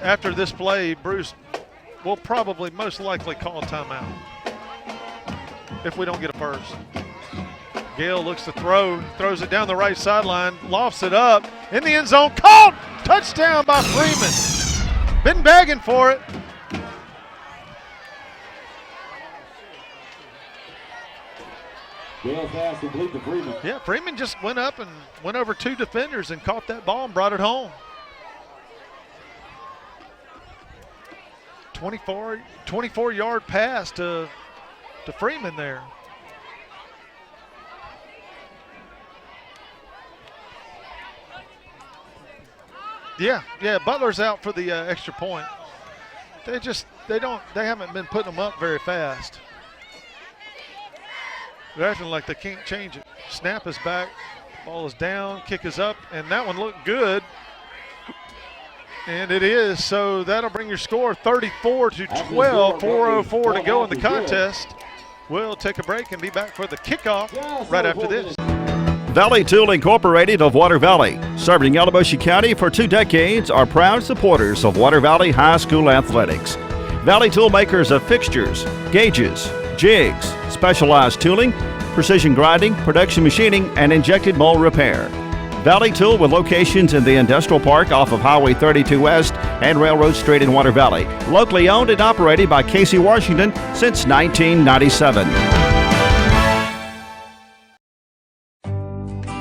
After this play, Bruce will probably most likely call a timeout if we don't get a first. Gale looks to throw, throws it down the right sideline, lofts it up in the end zone. Caught! Touchdown by Freeman. Been begging for it. Gale pass complete to Freeman. Yeah, Freeman just went up and went over 2 defenders and caught that ball and brought it home. 24-yard pass to Freeman there. Yeah, Butler's out for the extra point. They haven't been putting them up very fast. They're acting like they can't change it. Snap is back, ball is down, kick is up, and that one looked good. And it is, so that'll bring your score 34-12, 4:04 to go in the contest. We'll take a break and be back for the kickoff right after this. Valley Tool Incorporated of Water Valley, serving Yalobusha County for 2 decades, are proud supporters of Water Valley High School athletics. Valley Tool makers of fixtures, gauges, jigs, specialized tooling, precision grinding, production machining, and injected mold repair. Valley Tool with locations in the Industrial Park off of Highway 32 West and Railroad Street in Water Valley. Locally owned and operated by Casey Washington since 1997.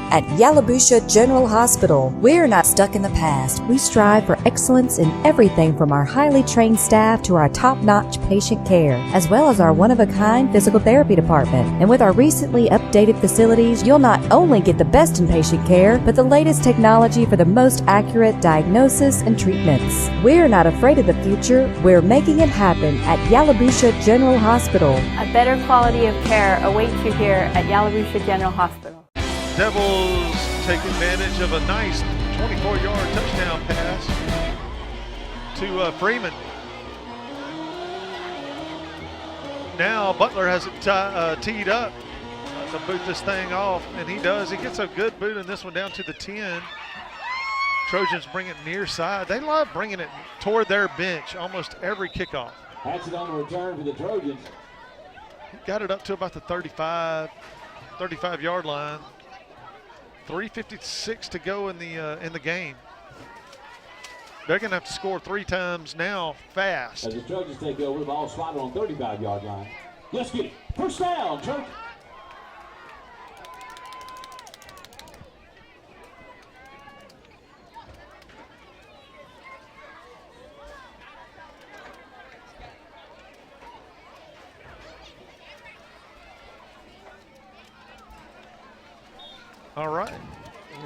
At Yalobusha General Hospital, we're not stuck in the past. We strive for excellence in everything from our highly trained staff to our top-notch patient care, as well as our one-of-a-kind physical therapy department. And with our recently updated facilities, you'll not only get the best in patient care, but the latest technology for the most accurate diagnosis and treatments. We're not afraid of the future. We're making it happen at Yalobusha General Hospital. A better quality of care awaits you here at Yalobusha General Hospital. Devils take advantage of a nice 24-yard touchdown pass to Freeman. Now Butler has it teed up to boot this thing off, and he does. He gets a good boot in this one down to the 10. Trojans bring it near side. They love bringing it toward their bench almost every kickoff. That's it on the return for the Trojans. He got it up to about the 35-yard line. 3:56 to go in the game. They're going to have to score 3 times now fast. As the Trojans take over, the ball slotted on 35-yard line. Let's get it. First down, Trojans. All right.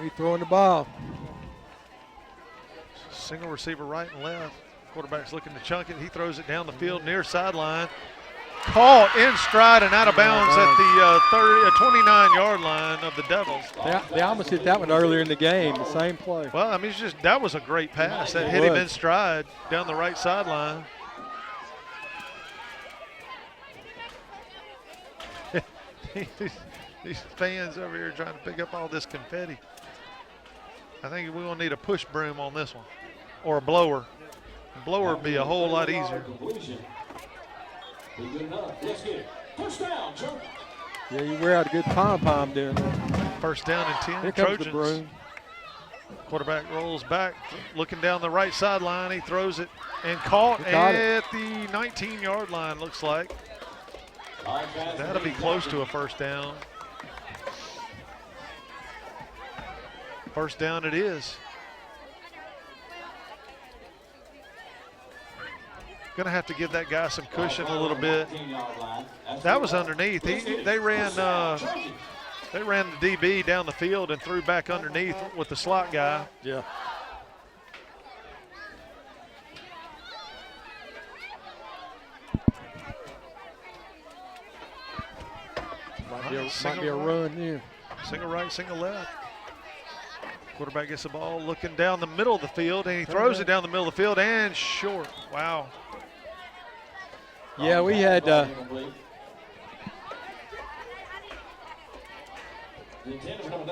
He's throwing the ball. Single receiver right and left. Quarterback's looking to chunk it. He throws it down the field near sideline. Caught in stride and out of bounds at the 29-yard line of the Devils. They almost hit that one earlier in the game, the same play. Well, I mean, that was a great pass. That hit him in stride down the right sideline. These fans over here trying to pick up all this confetti. I think we're going to need a push broom on this one or a blower. A blower would be a whole lot easier. Yeah, you wear out a good pom-pom doing that. First down and 10. Here comes Trojans. the broom. Quarterback rolls back, looking down the right sideline. He throws it and caught at the 19-yard line, looks like. That'll be close to a first down. First down it is. Gonna have to give that guy some cushion a little bit. That was underneath. They ran the DB down the field and threw back underneath with the slot guy. Yeah. Might be a run here. Single right, single left. Quarterback gets the ball looking down the middle of the field, and he throws it down the middle of the field and short. Wow. Yeah, we had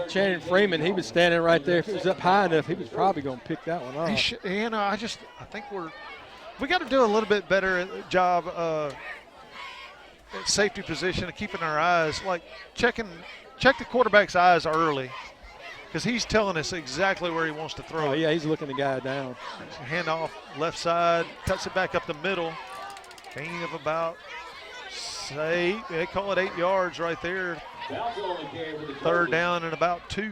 Shannon Freeman. He was standing right there. If it was up high enough, he was probably going to pick that one off. I think we got to do a little bit better job at safety position and keeping our eyes, like check the quarterback's eyes early, because he's telling us exactly where he wants to throw. Oh, yeah, he's looking the guy down. Hand off left side, cuts it back up the middle. Gain of about, say, they call it 8 yards right there. Third down and about 2.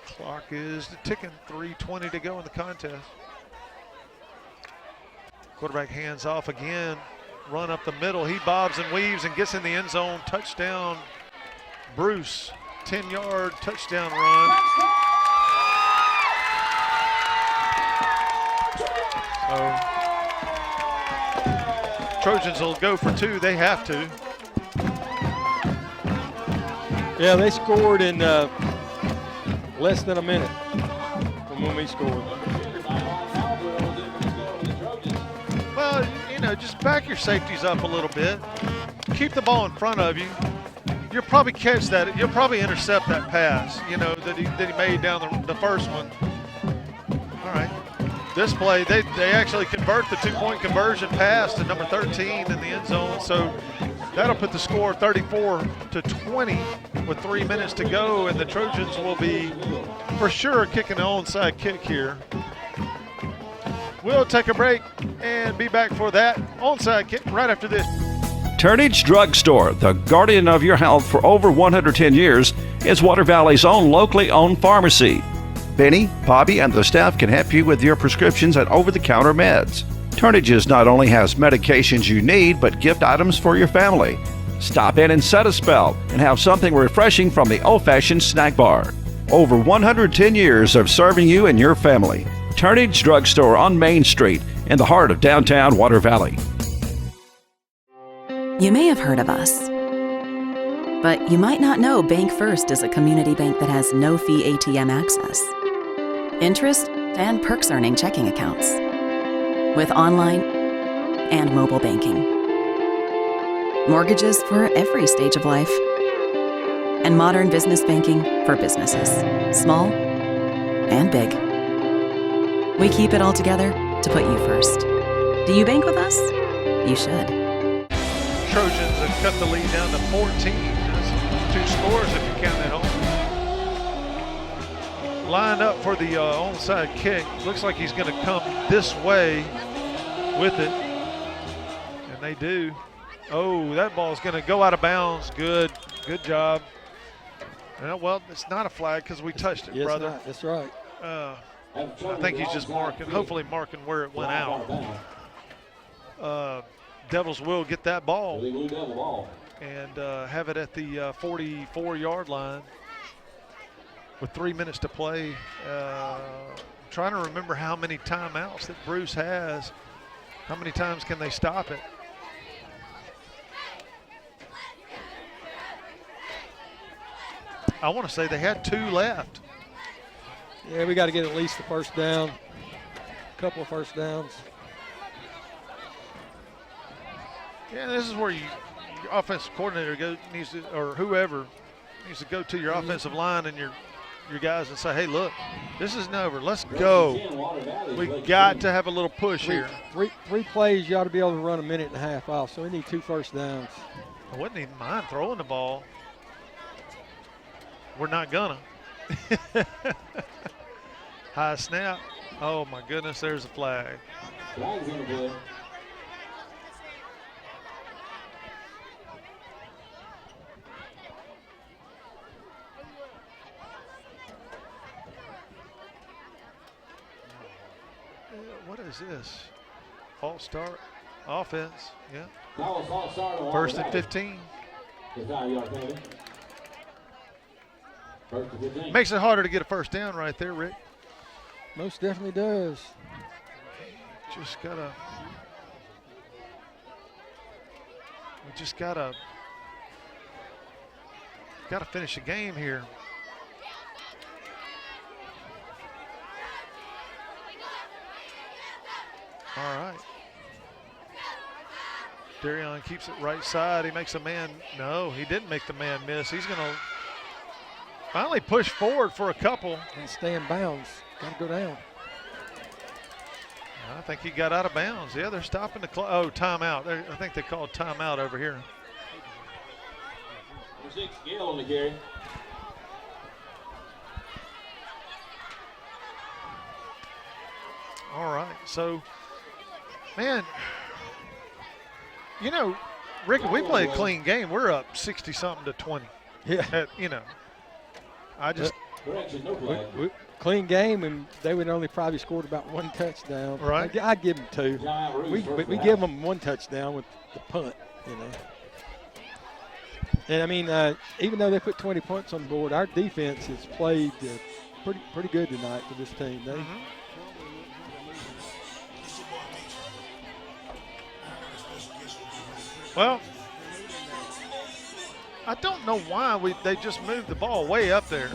Clock is ticking, 3:20 to go in the contest. Quarterback hands off again, run up the middle. He bobs and weaves and gets in the end zone. Touchdown, Bruce, 10-yard touchdown run. So Trojans will go for 2. They have to. Yeah, they scored in less than a minute from when we scored. Well, just back your safeties up a little bit. Keep the ball in front of you. You'll probably catch that. You'll probably intercept that pass, that he made down the first one. All right. this play, they actually convert the 2-point conversion pass to number 13 in the end zone. So that'll put the score 34-20 with 3 minutes to go, and the Trojans will be for sure kicking the onside kick here. We'll take a break and be back for that onside kick right after this. Turnage Drugstore, the guardian of your health for over 110 years, is Water Valley's own locally owned pharmacy. Benny, Bobby, and the staff can help you with your prescriptions and over-the-counter meds. Turnage's not only has medications you need, but gift items for your family. Stop in and set a spell and have something refreshing from the old-fashioned snack bar. Over 110 years of serving you and your family. Turnage Drugstore on Main Street in the heart of downtown Water Valley. You may have heard of us, but you might not know Bank First is a community bank that has no-fee ATM access, interest, and perks earning checking accounts, with online and mobile banking, mortgages for every stage of life, and modern business banking for businesses, small and big. We keep it all together to put you first. Do you bank with us? You should. Trojans have cut the lead down to 14. That's 2 scores if you count it home. Lined up for the onside kick. Looks like he's going to come this way with it. And they do. Oh, that ball's going to go out of bounds. Good job. Well, it's not a flag because we touched it, brother. Not. That's right. I think he's just marking, hopefully marking where it went out. Devils will get that ball and have it at the 44-yard line with 3 minutes to play. Trying to remember how many timeouts that Bruce has. How many times can they stop it? I want to say they had 2 left. Yeah, we got to get at least the first down, a couple of first downs. Yeah, this is where your offensive coordinator needs to, or whoever needs to go to your offensive line and your guys and say, hey, look, this isn't over. Let's go. We got to have a little push here. Three plays, you ought to be able to run a minute and a half off, so we need 2 first downs. I wouldn't even mind throwing the ball. We're not gonna. High snap. Oh, my goodness, there's a flag. Flag's in the play. What is this? False start offense. Yeah. First and 15. Makes it harder to get a first down right there, Rick. Most definitely does. We just gotta finish the game here. All right. Darion keeps it right side. He makes a man. No, he didn't make the man miss. He's going to finally push forward for a couple. And stay in bounds. Got to go down. I think he got out of bounds. Yeah, they're stopping the clock. Oh, timeout. I think they called timeout over here. Number 6, Gale on the carry. All right. So, man, you know, Rick, we play a clean game. We're up 60-something to 20. Yeah. You know, I just. Correction, no flag. Clean game, and they would only probably scored about 1 touchdown. Right. I'd give them 2. We give them 1 touchdown with the punt, you know. And, I mean, even though they put 20 points on the board, our defense has played pretty good tonight for this team. Well, I don't know why they just moved the ball way up there.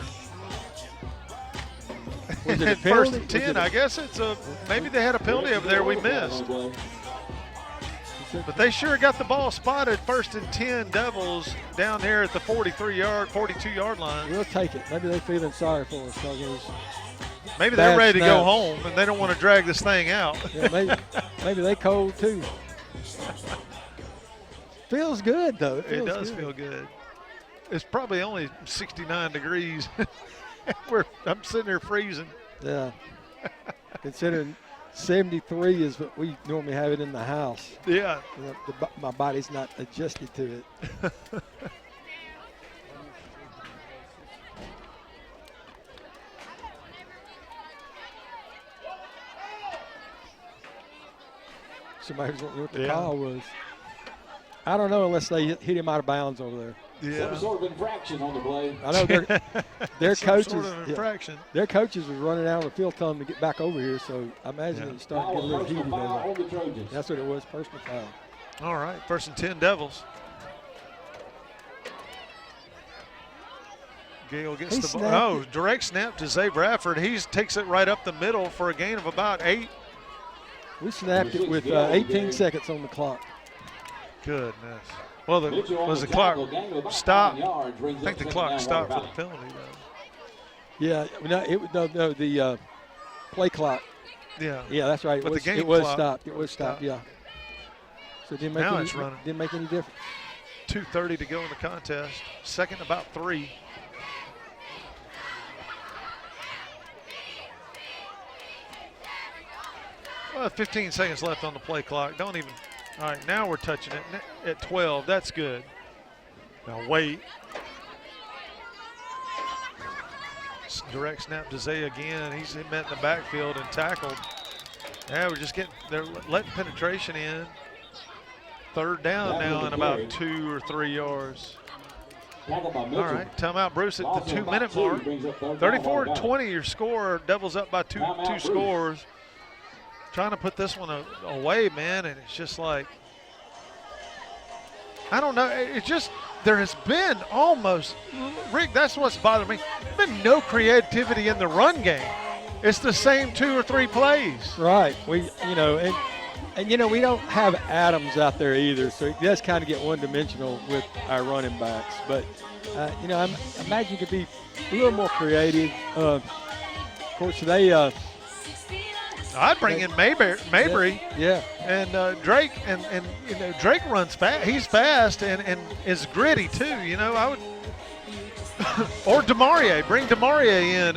Was it a First penalty? and 10, I guess it's maybe they had a penalty over there we missed. But they sure got the ball spotted. First and 10 Devils down here at the 42-yard line. We'll take it. Maybe they're feeling sorry for us because Maybe they're bad ready to go snaps. home and they don't want to drag this thing out. Yeah, maybe they cold too. Feels good though. It does feel good. It's probably only 69 degrees. I'm sitting here freezing. Yeah. Considering 73 is what we normally have it in the house. Yeah. My body's not adjusted to it. Somebody was wondering what the call was. I don't know unless they hit him out of bounds over there. Yeah. Some sort of infraction on the play. I know their coaches. Sort of infraction. Their coaches was running out on the field telling them to get back over here. So I imagine it started getting a little heated over there. That's what it was, personal foul. All right, 1st and 10 Devils. Gale gets the ball. Oh, direct snap to Zay Bradford. He takes it right up the middle for a gain of about 8. We snapped it with 18 seconds on the clock. Goodness. Well, was the clock stopped? I think the clock stopped for the penalty, though. Yeah, the play clock. Yeah. Yeah, that's right. But the game it was clock stopped. It was stopped, yeah. So it didn't make any difference. 2:30 to go in the contest. Second about 3. Well, 15 seconds left on the play clock. Don't even. All right, now we're touching it at 12. That's good. Now wait. Direct snap to Zay again. He's met in the backfield and tackled. Yeah, they're letting penetration in. 3rd down now in about 2 or 3 yards. All right, timeout Bruce at the 2-minute mark. 34-20 your score. Devils up by two scores. Trying to put this one away, man, and it's just like, I don't know. It's just, there has been almost, Rick, that's what's bothering me. There's been no creativity in the run game. It's the same 2 or 3 plays. Right. We don't have Adams out there either, so it does kind of get one-dimensional with our running backs. But, I imagine you could be a little more creative. Of course, I'd bring in Mabry. Yeah. And Drake, and Drake runs fast. He's fast and is gritty too. I would. Or Demarie, bring Demarie in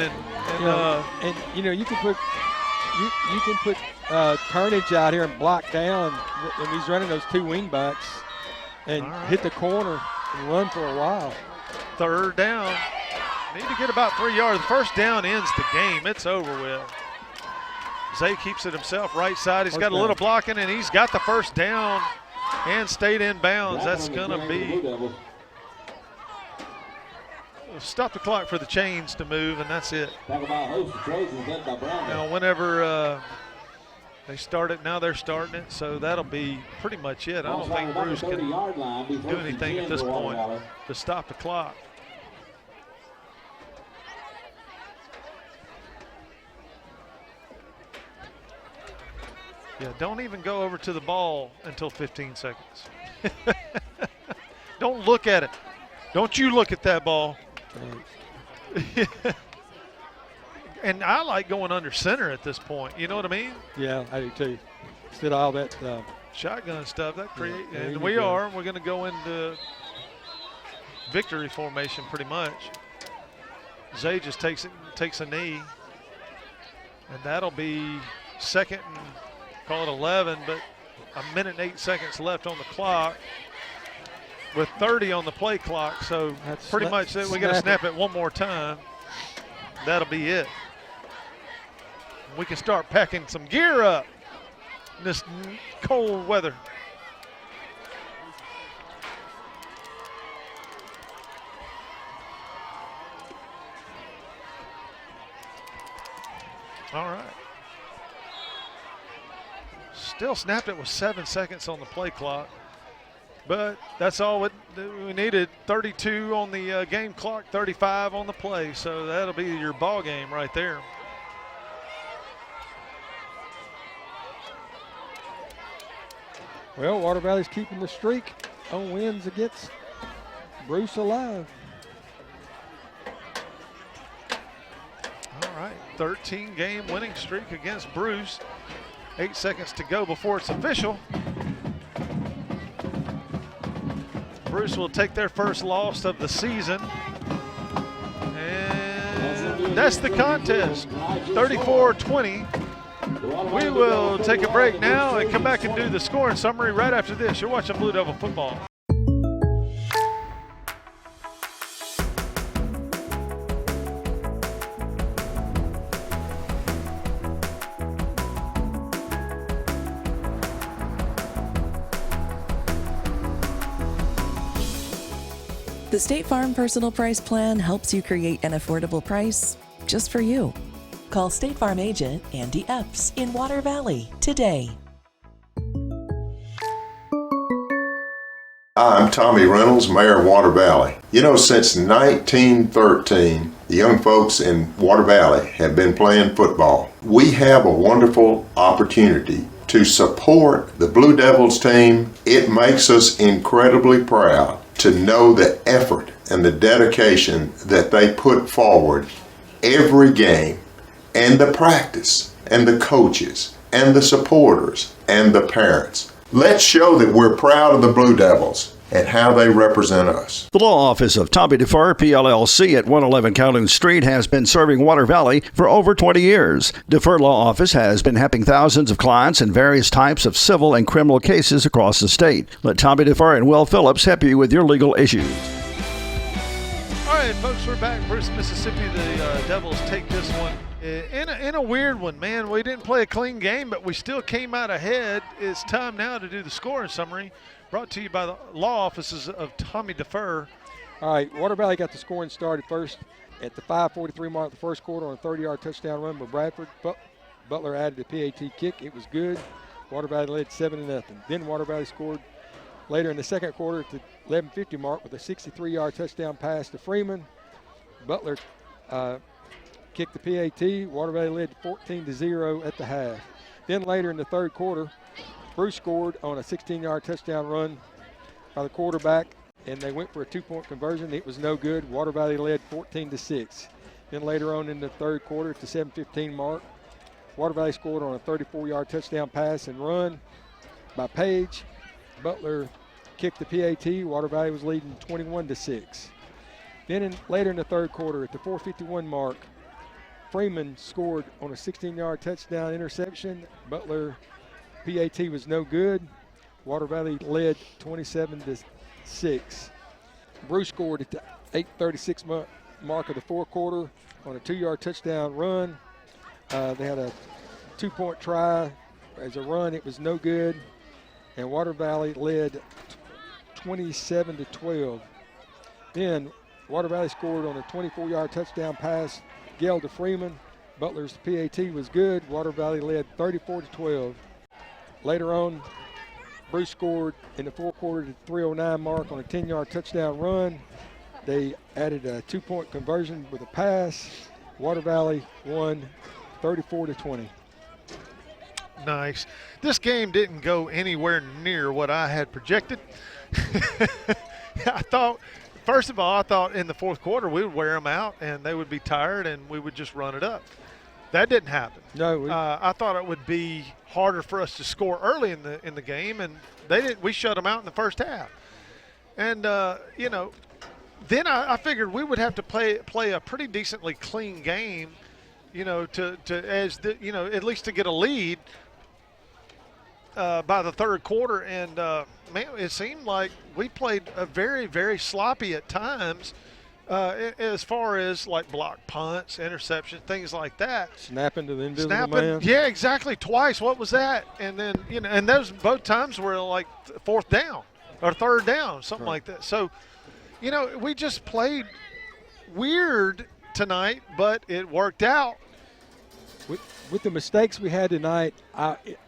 you can put Turnage out here and block down, and he's running those 2 wing backs and hit the corner and run for a while. 3rd down. Need to get about 3 yards. 1st down ends the game. It's over with. Zay keeps it himself right side. He's got a little blocking, and he's got the 1st down and stayed in bounds. That's going to be. Stop the clock for the chains to move, and that's it. Now, whenever they start it, now they're starting it, so that'll be pretty much it. I don't think Bruce can do anything at this point to stop the clock. Yeah, don't even go over to the ball until 15 seconds. Don't look at it. Don't you look at that ball. And I like going under center at this point. You know what I mean? Yeah, I do too. Instead of all that shotgun stuff, that create. Yeah, and we're going to go into victory formation pretty much. Zay just takes a knee, and that'll be 2nd and call it 11, but 1 minute and 8 seconds left on the clock with 30 on the play clock. So that's pretty much it. We got to snap it one more time. That'll be it. We can start packing some gear up in this cold weather. All right. Still snapped it with 7 seconds on the play clock. But that's all we needed. 32 on the game clock, 35 on the play. So that'll be your ball game right there. Well, Water Valley's keeping the streak on wins against Bruce alive. All right, 13-game winning streak against Bruce. 8 seconds to go before it's official. Bruce will take their first loss of the season. And that's the contest, 34-20. We will take a break now and come back and do the scoring summary right after this. You're watching Blue Devil football. The State Farm Personal Price Plan helps you create an affordable price just for you. Call State Farm agent Andy Epps in Water Valley today. I'm Tommy Reynolds, Mayor of Water Valley. You know, since 1913, the young folks in Water Valley have been playing football. We have a wonderful opportunity to support the Blue Devils team. It makes us incredibly proud to know the effort and the dedication that they put forward every game, and the practice, and the coaches, and the supporters, and the parents. Let's show that we're proud of the Blue Devils and how they represent us. The law office of Tommy DeFer, PLLC at 111 Calhoun Street has been serving Water Valley for over 20 years. DeFer Law Office has been helping thousands of clients in various types of civil and criminal cases across the state. Let Tommy DeFer and Will Phillips help you with your legal issues. All right, folks, we're back. Bruce, Mississippi. The Devils take this one in a weird one, man. We didn't play a clean game, but we still came out ahead. It's time now to do the scoring summary, brought to you by the law offices of Tommy DeFer. All right, Water Valley got the scoring started first at the 5:43 mark of the first quarter on a 30-yard touchdown run by Bradford. Butler added a PAT kick. It was good. Water Valley led 7-0. Then Water Valley scored later in the second quarter at the 11:50 mark with a 63-yard touchdown pass to Freeman. Butler kicked the PAT. Water Valley led 14-0 at the half. Then later in the third quarter, Bruce scored on a 16-yard touchdown run by the quarterback, and they went for a two-point conversion. It was no good. Water Valley led 14-6. Then later on in the third quarter at the 7:15 mark, Water Valley scored on a 34-yard touchdown pass and run by Page. Butler kicked the PAT. Water Valley was leading 21-6. Then later in the third quarter at the 4:51 mark, Freeman scored on a 16-yard touchdown interception. Butler PAT was no good. Water Valley led 27-6. Bruce scored at the 8:36 mark of the fourth quarter on a 2-yard touchdown run. They had a 2-point try as a run. It was no good. And Water Valley led 27-12. Then Water Valley scored on a 24-yard touchdown pass, Gale to Freeman. Butler's PAT was good. Water Valley led 34-12. Later on, Bruce scored in the fourth quarter at the 3:09 mark on a 10-yard touchdown run. They added a 2-point conversion with a pass. Water Valley won 34-20. Nice. This game didn't go anywhere near what I had projected. I thought in the fourth quarter we would wear them out and they would be tired and we would just run it up. That didn't happen. No. I thought it would be harder for us to score early in the game, and they didn't. We shut them out in the first half. And then I figured we would have to play a pretty decently clean game, at least to get a lead by the third quarter. And man, it seemed like we played a very, very sloppy at times. As far as like block punts, interceptions, things like that. Snapping to the invisible man. Yeah, exactly. Twice. What was that? And then, and those both times were like fourth down or third down, something like that. So, we just played weird tonight, but it worked out. With the mistakes we had tonight,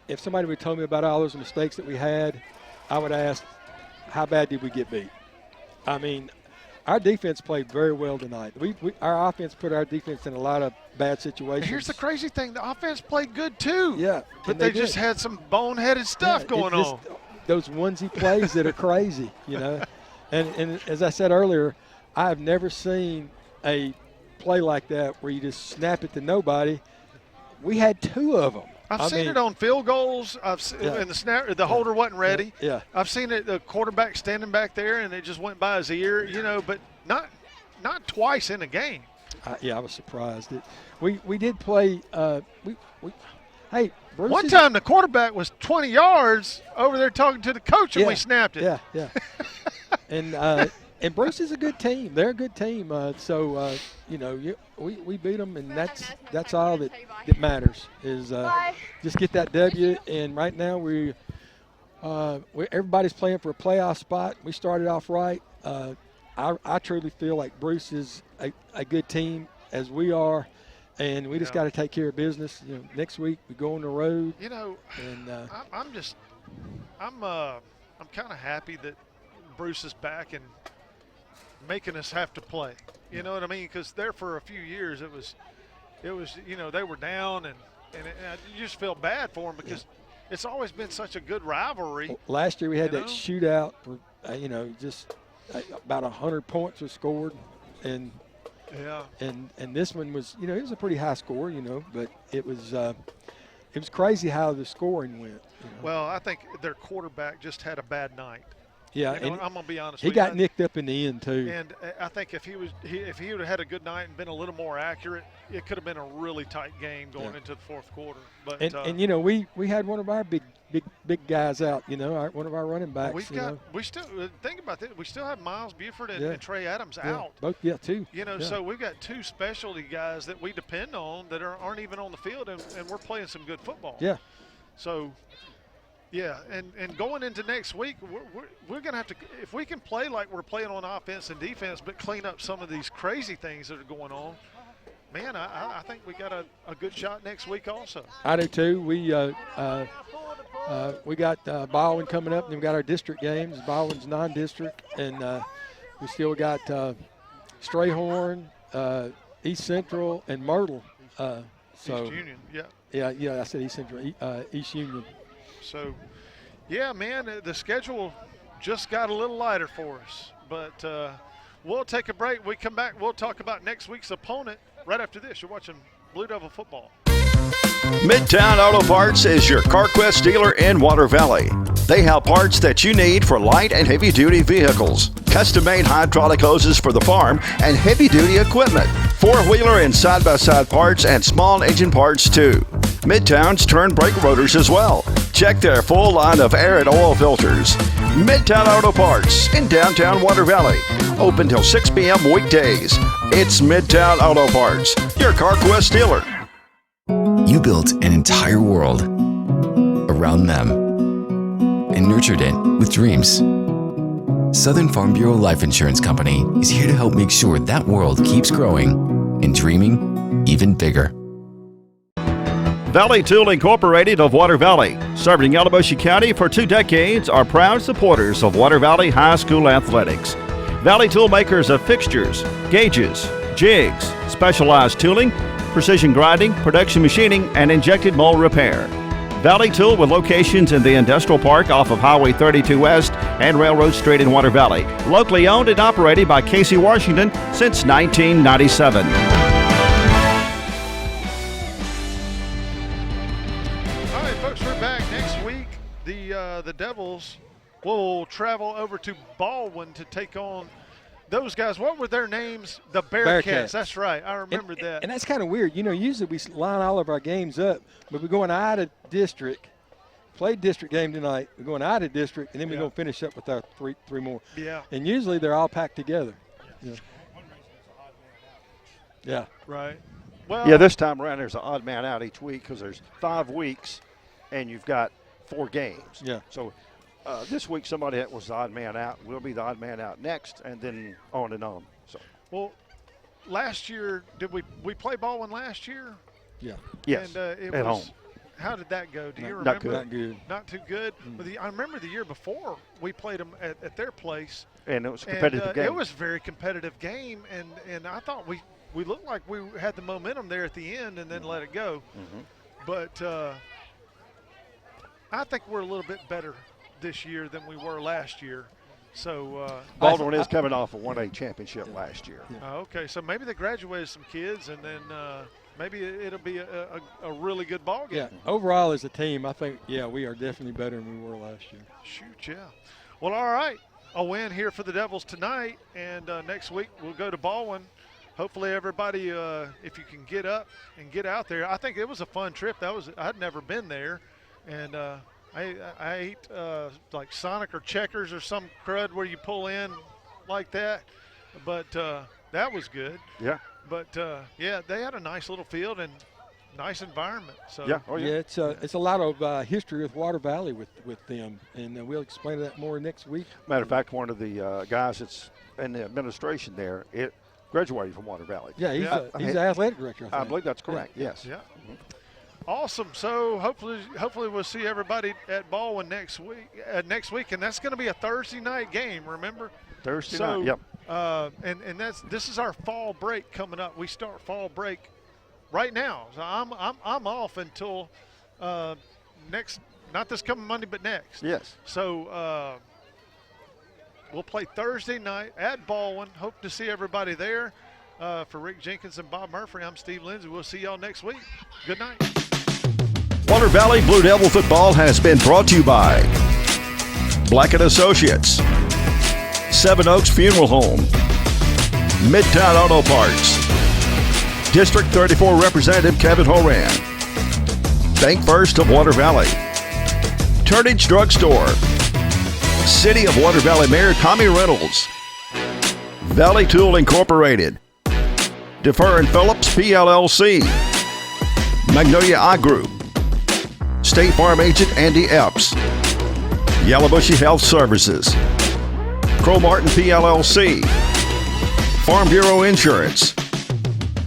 if somebody would tell me about all those mistakes that we had, I would ask, how bad did we get beat? I mean, our defense played very well tonight. Our offense put our defense in a lot of bad situations. Here's the crazy thing. The offense played good, too. Yeah. But they just had some boneheaded stuff going on. Those onesie plays that are crazy, And as I said earlier, I have never seen a play like that where you just snap it to nobody. We had 2 of them. I've seen it on field goals. And the holder wasn't ready. Yeah. I've seen it, the quarterback standing back there, and it just went by his ear, but not twice in a game. I was surprised. We did play. Hey, Bruce. One time the quarterback was 20 yards over there talking to the coach, and we snapped it. Yeah. And Bruce is a good team. They're a good team. We beat them, and that's all that matters is just get that W. And right now everybody's playing for a playoff spot. We started off right. I truly feel like Bruce is a good team as we are, and we just got to take care of business. Next week we go on the road. And I'm kind of happy that Bruce is back and making us have to play. You know what I mean? Because there for a few years it was they were down and you just feel bad for them because it's always been such a good rivalry. Last year we had that shootout for just about 100 points were scored, and this one was it was a pretty high score, but it was crazy how the scoring went. Well, I think their quarterback just had a bad night. Yeah, and I'm gonna be honest. He got nicked up in the end too. And I think if he would have had a good night and been a little more accurate, it could have been a really tight game going into the fourth quarter. But we had one of our big guys out. One of our running backs. We still think about that. We still have Miles Buford and Trey Adams out. Both, two. So we've got 2 specialty guys that we depend on that aren't even on the field, and we're playing some good football. Yeah. So. Yeah, and going into next week, we're going to have to – if we can play like we're playing on offense and defense but clean up some of these crazy things that are going on, man, I think we got a good shot next week also. I do too. We got Baldwin coming up, and we've got our district games. Baldwin's non-district, and we still got Strayhorn, East Central, and Myrtle. East Union, Yeah, I said East Central, East Union. So, yeah, man, the schedule just got a little lighter for us. But we'll take a break. We come back, we'll talk about next week's opponent right after this. You're watching Blue Devil football. Midtown Auto Parts is your CarQuest dealer in Water Valley. They have parts that you need for light and heavy-duty vehicles, custom-made hydraulic hoses for the farm, and heavy-duty equipment, four-wheeler and side-by-side parts, and small engine parts too. Midtown's turn brake rotors as well. Check their full line of air and oil filters. Midtown Auto Parts in downtown Water Valley. Open till 6 p.m. weekdays. It's Midtown Auto Parts, your CarQuest dealer. You built an entire world around them and nurtured it with dreams. Southern Farm Bureau Life Insurance Company is here to help make sure that world keeps growing and dreaming even bigger. Valley Tool Incorporated of Water Valley, serving Yalobusha County for 2 decades, are proud supporters of Water Valley High School athletics. Valley Tool makers of fixtures, gauges, jigs, specialized tooling, precision grinding, production machining, and injected mold repair. Valley Tool with locations in the Industrial Park off of Highway 32 West and Railroad Street in Water Valley. Locally owned and operated by Casey Washington since 1997. We're back next week. The Devils will travel over to Baldwin to take on those guys. What were their names? The Bearcats. That's right. I remember that. And that's kind of weird. Usually we line all of our games up, but we're going out of district. Played district game tonight. We're going out of district, and then we're going to finish up with our three more. Yeah. And usually they're all packed together. Yeah. Right. Well. Yeah, this time around there's an odd man out each week because there's 5 weeks. And you've got 4 games. Yeah. So this week somebody that was the odd man out will be the odd man out next, and then on and on. So. Well, last year did we play Baldwin last year? Yeah. Yes. And it at was. Home. How did that go? Do you remember? Not good. Not good. Not too good. But I remember the year before we played them at their place. And it was a competitive game. It was a very competitive game, and I thought we looked like we had the momentum there at the end and then let it go. Mm-hmm. But I think we're a little bit better this year than we were last year. So Baldwin is coming off a 1A championship last year. okay, so maybe they graduated some kids, and then maybe it'll be a really good ball game. Yeah, overall as a team, I think, we are definitely better than we were last year. Shoot, yeah. Well, all right. A win here for the Devils tonight, and next week we'll go to Baldwin. Hopefully everybody, if you can get up and get out there. I think it was a fun trip. I'd never been there, and I ate like Sonic or Checkers or some crud where you pull in like that, but that was good. Yeah. But they had a nice little field and nice environment. So it's a lot of history with Water Valley with them, and we'll explain that more next week. Matter of fact, one of the guys that's in the administration there, graduated from Water Valley. Yeah, he's the athletic director. I believe that's correct. Yes. Yeah. Awesome. So hopefully we'll see everybody at Baldwin next week. And that's going to be a Thursday night game. Remember? Thursday night. Yep. And this is our fall break coming up. We start fall break right now. So I'm off until next, not this coming Monday, but next. Yes. So we'll play Thursday night at Baldwin. Hope to see everybody there. For Rick Jenkins and Bob Murphy, I'm Steve Lindsay. We'll see y'all next week. Good night. Water Valley Blue Devil football has been brought to you by Blackett Associates, Seven Oaks Funeral Home, Midtown Auto Parts, District 34 Representative Kevin Horan, Bank First of Water Valley, Turnage Drugstore, City of Water Valley Mayor Tommy Reynolds, Valley Tool Incorporated, Defer and Phillips PLLC, Magnolia Eye Group, State Farm Agent Andy Epps, Yallabushy Health Services, Crow Martin PLLC, Farm Bureau Insurance,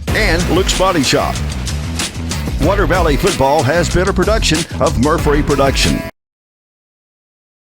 and Luke's Body Shop. Water Valley Football has been a production of Murphy Production.